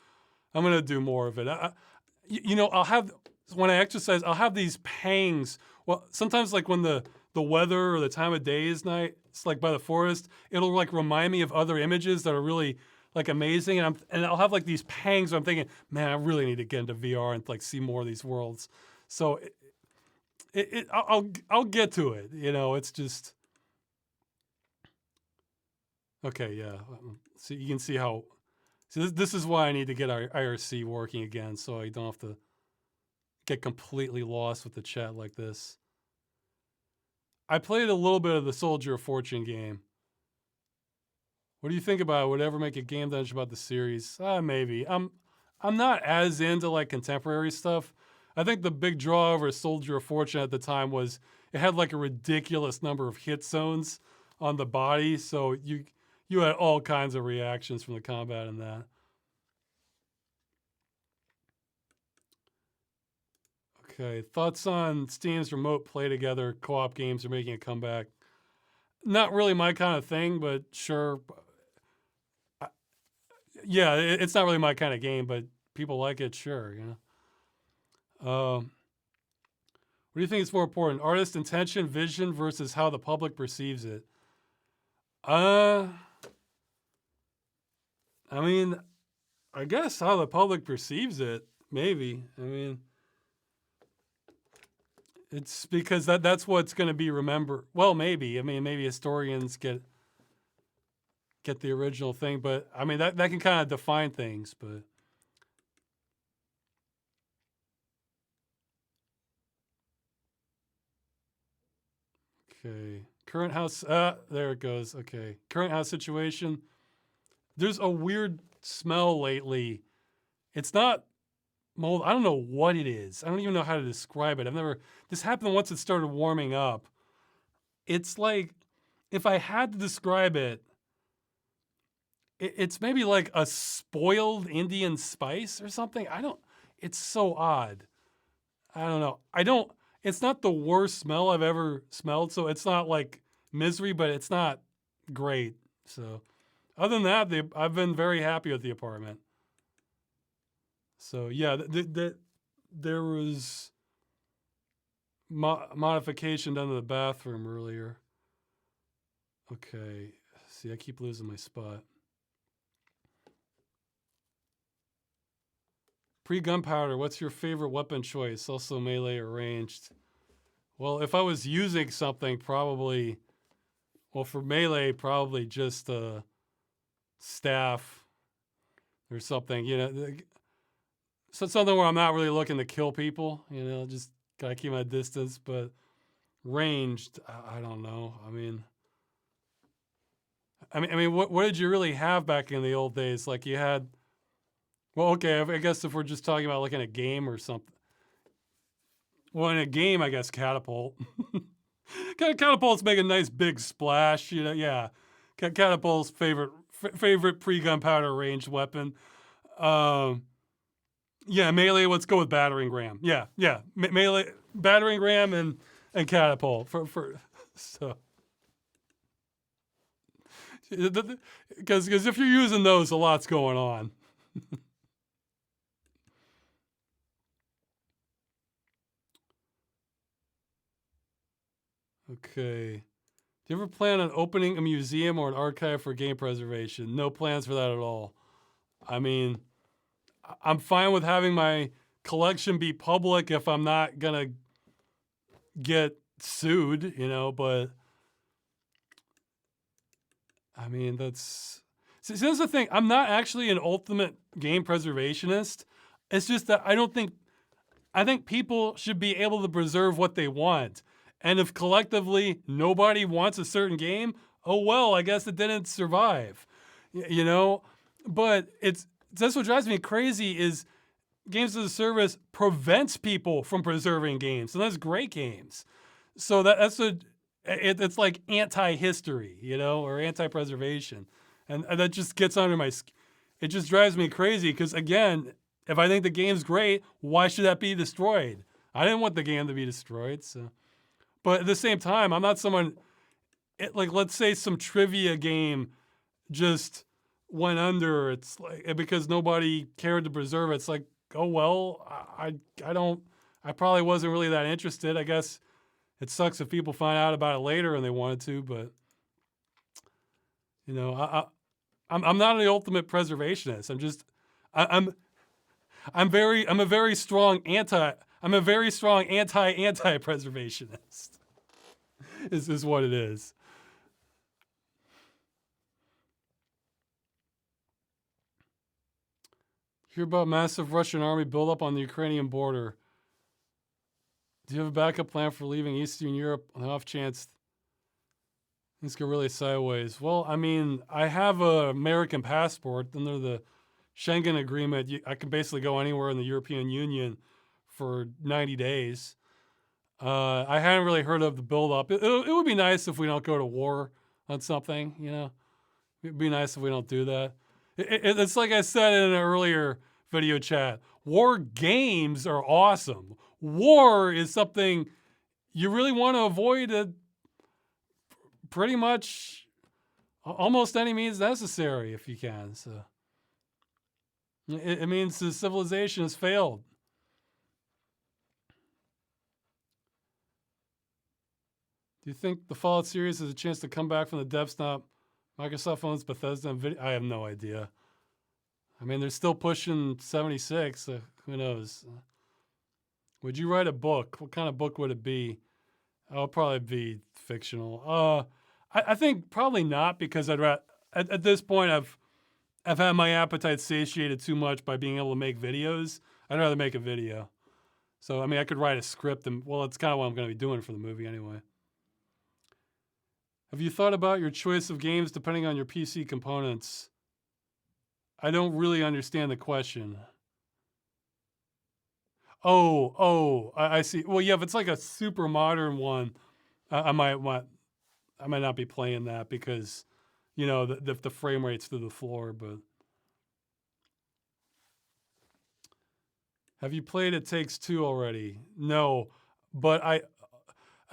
I'm going to do more of it. I'll have, when I exercise, I'll have these pangs. Well, sometimes like when the the weather or the time of day is night, it's like by the forest, it'll like remind me of other images that are really like amazing, and I'll have like these pangs where I'm thinking, man, I really need to get into VR and like see more of these worlds. So I'll get to it. You know, it's just okay. Yeah, so you can see how. So this is why I need to get our IRC working again, so I don't have to get completely lost with the chat like this. I played a little bit of the Soldier of Fortune game. What do you think about it? Would ever make a game dungeon about the series? Maybe. I'm not as into like contemporary stuff. I think the big draw over Soldier of Fortune at the time was it had like a ridiculous number of hit zones on the body, so you had all kinds of reactions from the combat in that. Okay, thoughts on Steam's remote play together co-op games are making a comeback. Not really my kind of thing, but sure. Yeah, it's not really my kind of game, but people like it, sure, you know. What do you think is more important? Artist intention, vision versus how the public perceives it? I mean, I guess how the public perceives it, maybe. I mean, it's because that's what's going to be remembered. Well, maybe. I mean, maybe historians get the original thing, but I mean that can kind of define things, but okay. Current house there it goes. Okay. Current house situation. There's a weird smell lately. It's not mold. I don't know what it is. I don't even know how to describe it. This happened once it started warming up. It's like, if I had to describe it, it's maybe like a spoiled Indian spice or something. It's so odd. I don't know. It's not the worst smell I've ever smelled, so it's not like misery, but it's not great. So other than that, I've been very happy with the apartment. So yeah, there was modification done to the bathroom earlier. Okay, see, I keep losing my spot. Pre-gunpowder, what's your favorite weapon choice? Also melee or ranged? Well, if I was using something, probably, well, for melee, probably just a staff or something, you know. So something where I'm not really looking to kill people, you know, just gotta keep my distance. But ranged, I don't know. I mean, what did you really have back in the old days? Like you had, well, okay, I guess if we're just talking about like in a game or something. Well, in a game, I guess catapult. Catapults make a nice big splash, you know. Yeah, catapult's favorite pre-gunpowder ranged weapon. Yeah, melee. Let's go with battering ram. Yeah. Melee, battering ram, and catapult for so. Because if you're using those, a lot's going on. Okay. Do you ever plan on opening a museum or an archive for game preservation? No plans for that at all. I mean, I'm fine with having my collection be public if I'm not going to get sued, you know, but I mean, that's the thing. I'm not actually an ultimate game preservationist. It's just that I think people should be able to preserve what they want. And if collectively nobody wants a certain game, oh well, I guess it didn't survive, you know? But that's what drives me crazy is games as a service prevents people from preserving games. And that's great games. So it's like anti-history, you know, or anti-preservation. And that just gets under my skin. It just drives me crazy because, again, if I think the game's great, why should that be destroyed? I didn't want the game to be destroyed, so... But at the same time, I'm not someone, like, let's say some trivia game just went under. It's like, because nobody cared to preserve it. It's like, oh, well, I probably wasn't really that interested. I guess It sucks if people find out about it later and they wanted to, but I'm not an ultimate preservationist. I'm a very strong anti-preservationist. Is what it is. Hear about massive Russian army buildup on the Ukrainian border. Do you have a backup plan for leaving Eastern Europe on the off chance things go really sideways? Well, I mean, I have an American passport. Under the Schengen agreement, I can basically go anywhere in the European Union for 90 days. I hadn't really heard of the buildup. It would be nice if we don't go to war on something, It'd be nice if we don't do that. It's like I said in an earlier video chat. War games are awesome. War is something you really want to avoid at pretty much almost any means necessary if you can. So it means the civilization has failed. Do you think the Fallout series has a chance to come back from the depths now Microsoft owns Bethesda and Video? I have no idea. I mean, they're still pushing 76, so who knows? Would you write a book? What kind of book would it be? It'll probably be fictional. I think probably not, because at this point I've had my appetite satiated too much by being able to make videos. I'd rather make a video. So, I mean, I could write a script, and, well, it's kind of what I'm going to be doing for the movie anyway. Have you thought about your choice of games depending on your PC components? I don't really understand the question. I see. Well, yeah, if it's like a super modern one, I might not be playing that because, the frame rate's through the floor. But have you played It Takes Two already? No, but I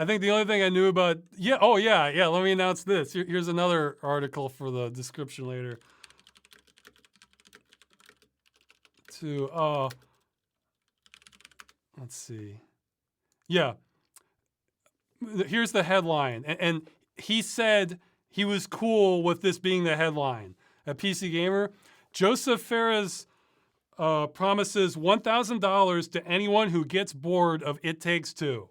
think the only thing I knew about, let me announce this. Here's another article for the description later. Let's see. Yeah. Here's the headline. And he said he was cool with this being the headline. At PC Gamer, Josef Fares promises $1,000 to anyone who gets bored of It Takes Two.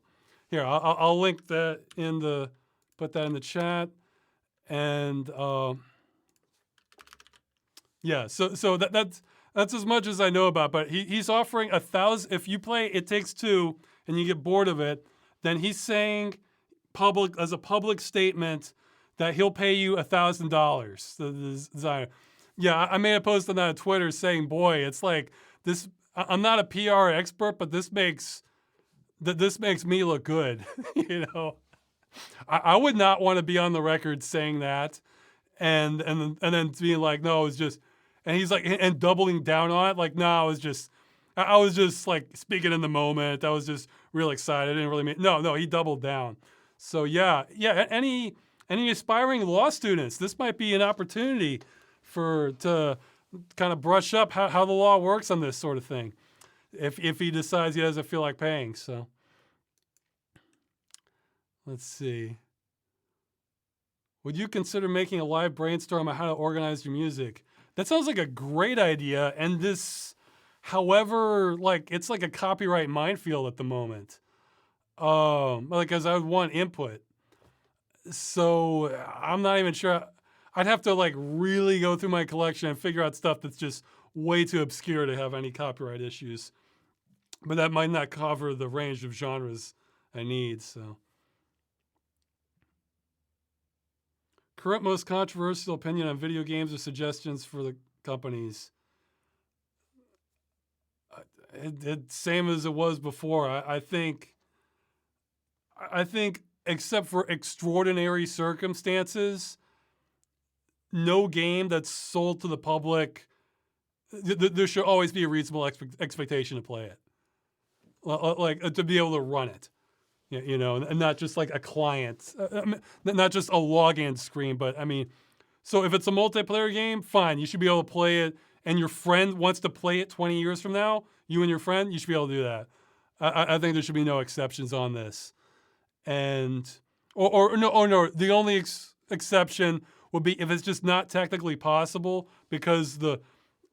Here, I'll link that put that in the chat. And so that's as much as I know about. But he's offering $1,000 if you play It Takes Two and you get bored of it. Then he's saying as a public statement that he'll pay you $1,000. The designer. Yeah, I made a post on that on Twitter saying, boy, it's like this. I'm not a PR expert, but this makes me look good. I would not want to be on the record saying that, and then being like, no, it's just, and he's like, and doubling down on it, like, no, I was just like speaking in the moment. I was just real excited. I didn't really mean, no, he doubled down. So yeah. Any aspiring law students, this might be an opportunity to kind of brush up how the law works on this sort of thing. If he decides he doesn't feel like paying. So let's see. Would you consider making a live brainstorm on how to organize your music? That sounds like a great idea. And this, however, like it's like a copyright minefield at the moment. Because I would want input. So I'm not even sure. I'd have to like really go through my collection and figure out stuff that's just way too obscure to have any copyright issues. But that might not cover the range of genres I need. So, current most controversial opinion on video games or suggestions for the companies? Same as it was before. I think, except for extraordinary circumstances, no game that's sold to the public, there should always be a reasonable expectation to play it. Like to be able to run it, and not just like a client, not just a login screen, but I mean, so if it's a multiplayer game, fine, you should be able to play it, and your friend wants to play it 20 years from now, you and your friend, you should be able to do that. I think there should be no exceptions on this. and or no, the only exception would be if it's just not technically possible because if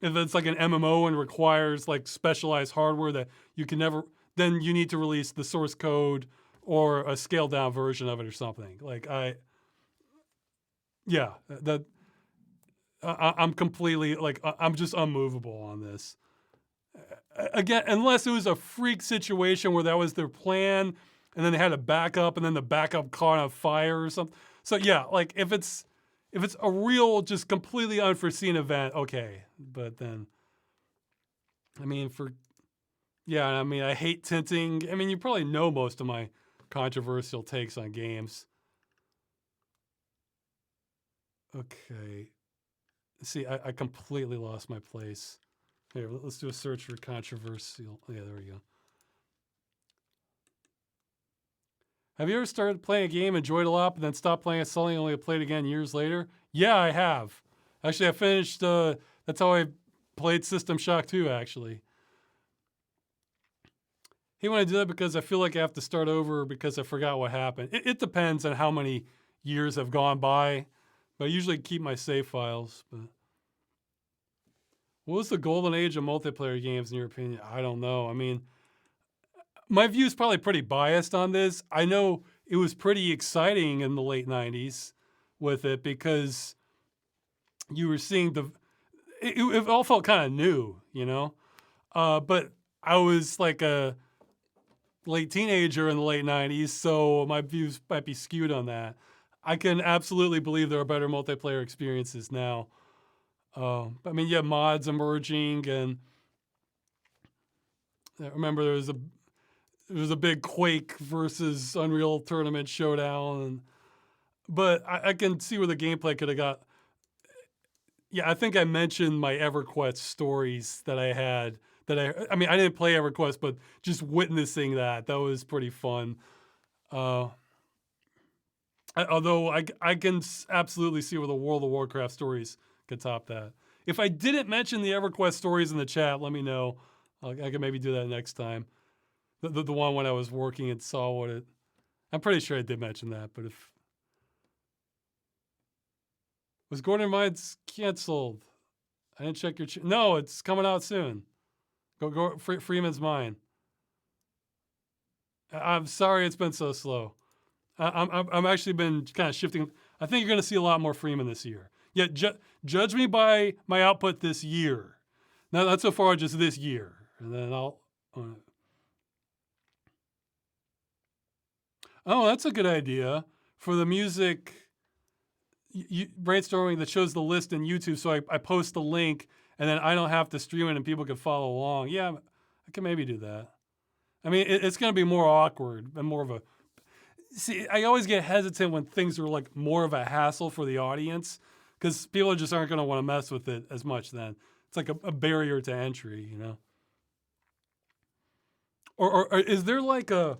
it's like an MMO and requires like specialized hardware that you can never, then you need to release the source code or a scaled down version of it or something. Like I'm completely like I'm just unmovable on this. Again, unless it was a freak situation where that was their plan, and then they had a backup, and then the backup caught on fire or something. So yeah, like if it's a real, just completely unforeseen event, okay. But then, I mean, I hate tinting. I mean, you probably know most of my controversial takes on games. Okay. See, I completely lost my place. Here, let's do a search for controversial. Yeah, there we go. Have you ever started playing a game, enjoyed a lot, but then stopped playing it suddenly, only to play it again years later? Yeah, I have. Actually, I finished, that's how I played System Shock 2, actually. Hey, when I do that because I feel like I have to start over because I forgot what happened. It depends on how many years have gone by, but I usually keep my save files. But what was the golden age of multiplayer games in your opinion? I don't know. I mean, my view is probably pretty biased on this. I know it was pretty exciting in the late 90s with it because you were seeing it all felt kind of new, you know? But I was like a late teenager in the late 90s, so my views might be skewed on that. I can absolutely believe there are better multiplayer experiences now. I mean, you have mods emerging, and I remember there was a big Quake versus Unreal Tournament showdown, but I can see where the gameplay could have got. Yeah, I think I mentioned my EverQuest stories that I had. I mean, I didn't play EverQuest, but just witnessing that was pretty fun. Although I can absolutely see where the World of Warcraft stories could top that. If I didn't mention the EverQuest stories in the chat, let me know. I can maybe do that next time. The one when I was working and saw what it. I'm pretty sure I did mention that, but if was Gordon Mines canceled? I didn't check your. No, it's coming out soon. Go Freeman's Mine. I'm sorry it's been so slow. I'm actually been kind of shifting. I think you're going to see a lot more Freeman this year. Yeah, judge me by my output this year. Now, not so far, just this year, and then I'll. Oh, that's a good idea for the music. Brainstorming that shows the list in YouTube, so I post the link, and then I don't have to stream it, and people can follow along. Yeah, I can maybe do that. I mean, it's going to be more awkward and more of a. See, I always get hesitant when things are like more of a hassle for the audience because people just aren't going to want to mess with it as much then. It's like a barrier to entry, you know? Or is there like a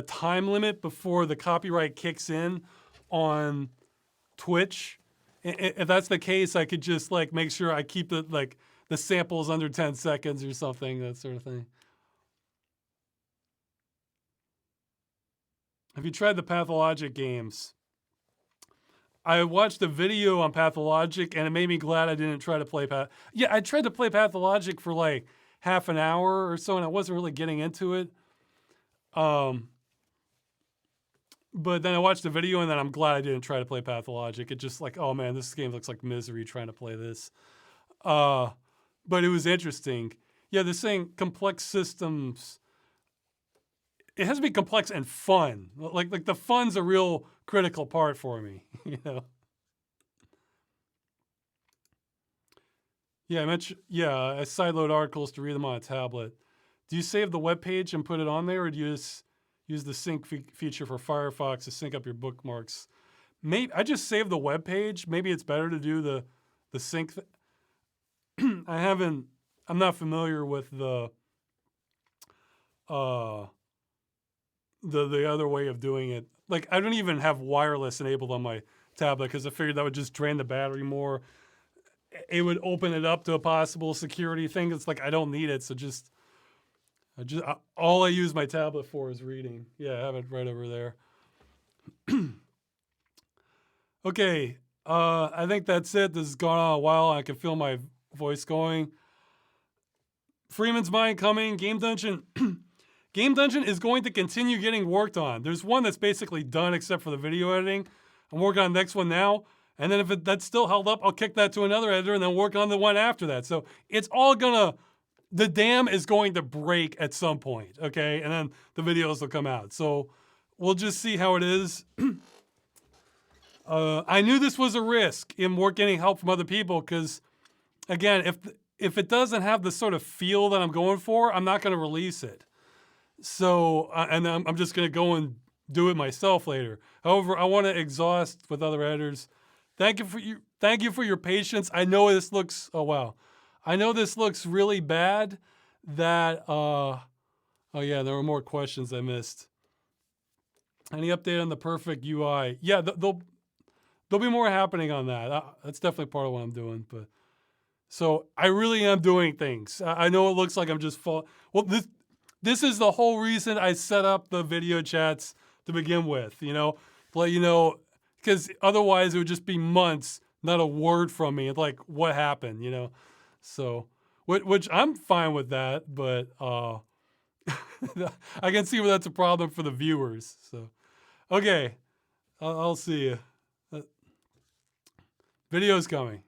time limit before the copyright kicks in on Twitch? If that's the case, I could just like make sure I keep the samples under 10 seconds or something, that sort of thing. Have you tried the Pathologic games? I watched a video on Pathologic, and it made me glad I didn't try to play Yeah, I tried to play Pathologic for like half an hour or so, and I wasn't really getting into it. But then I watched the video, and then I'm glad I didn't try to play Pathologic. It just like, oh man, this game looks like misery trying to play this. But it was interesting. Yeah, they're saying complex systems. It has to be complex and fun. Like the fun's a real critical part for me, you know. Yeah, I sideload articles to read them on a tablet. Do you save the web page and put it on there, or do you just use the sync feature for Firefox to sync up your bookmarks? Maybe I just save the web page. Maybe it's better to do the sync. I'm not familiar with the other way of doing it. Like, I don't even have wireless enabled on my tablet because I figured that would just drain the battery more. It would open it up to a possible security thing. It's like, I don't need it. So just, All I use my tablet for is reading. Yeah, I have it right over there. Okay, I think that's it. This has gone on a while. I can feel my voice going. Freeman's Mind coming. Game Dungeon. Game Dungeon is going to continue getting worked on. There's one that's basically done except for the video editing. I'm working on the next one now. And then if that's still held up, I'll kick that to another editor and then work on the one after that. So it's all gonna, the dam is going to break at some point, okay? And then the videos will come out. So we'll just see how it is. I knew this was a risk in getting help from other people because, again, if it doesn't have the sort of feel that I'm going for, I'm not going to release it. So, and I'm just going to go and do it myself later. However, I want to exhaust with other editors. Thank you for your patience. I know this looks, oh wow. I know this looks really bad that, oh yeah, there were more questions I missed. Any update on the perfect UI? Yeah, there'll be more happening on that. That's definitely part of what I'm doing. But so I really am doing things. I know it looks like I'm just well, this is the whole reason I set up the video chats to begin with, you know, let you know, because otherwise it would just be months, not a word from me. It's like, what happened, you know? So, which I'm fine with that, but I can see where that's a problem for the viewers. So, okay, I'll see you. Video's coming.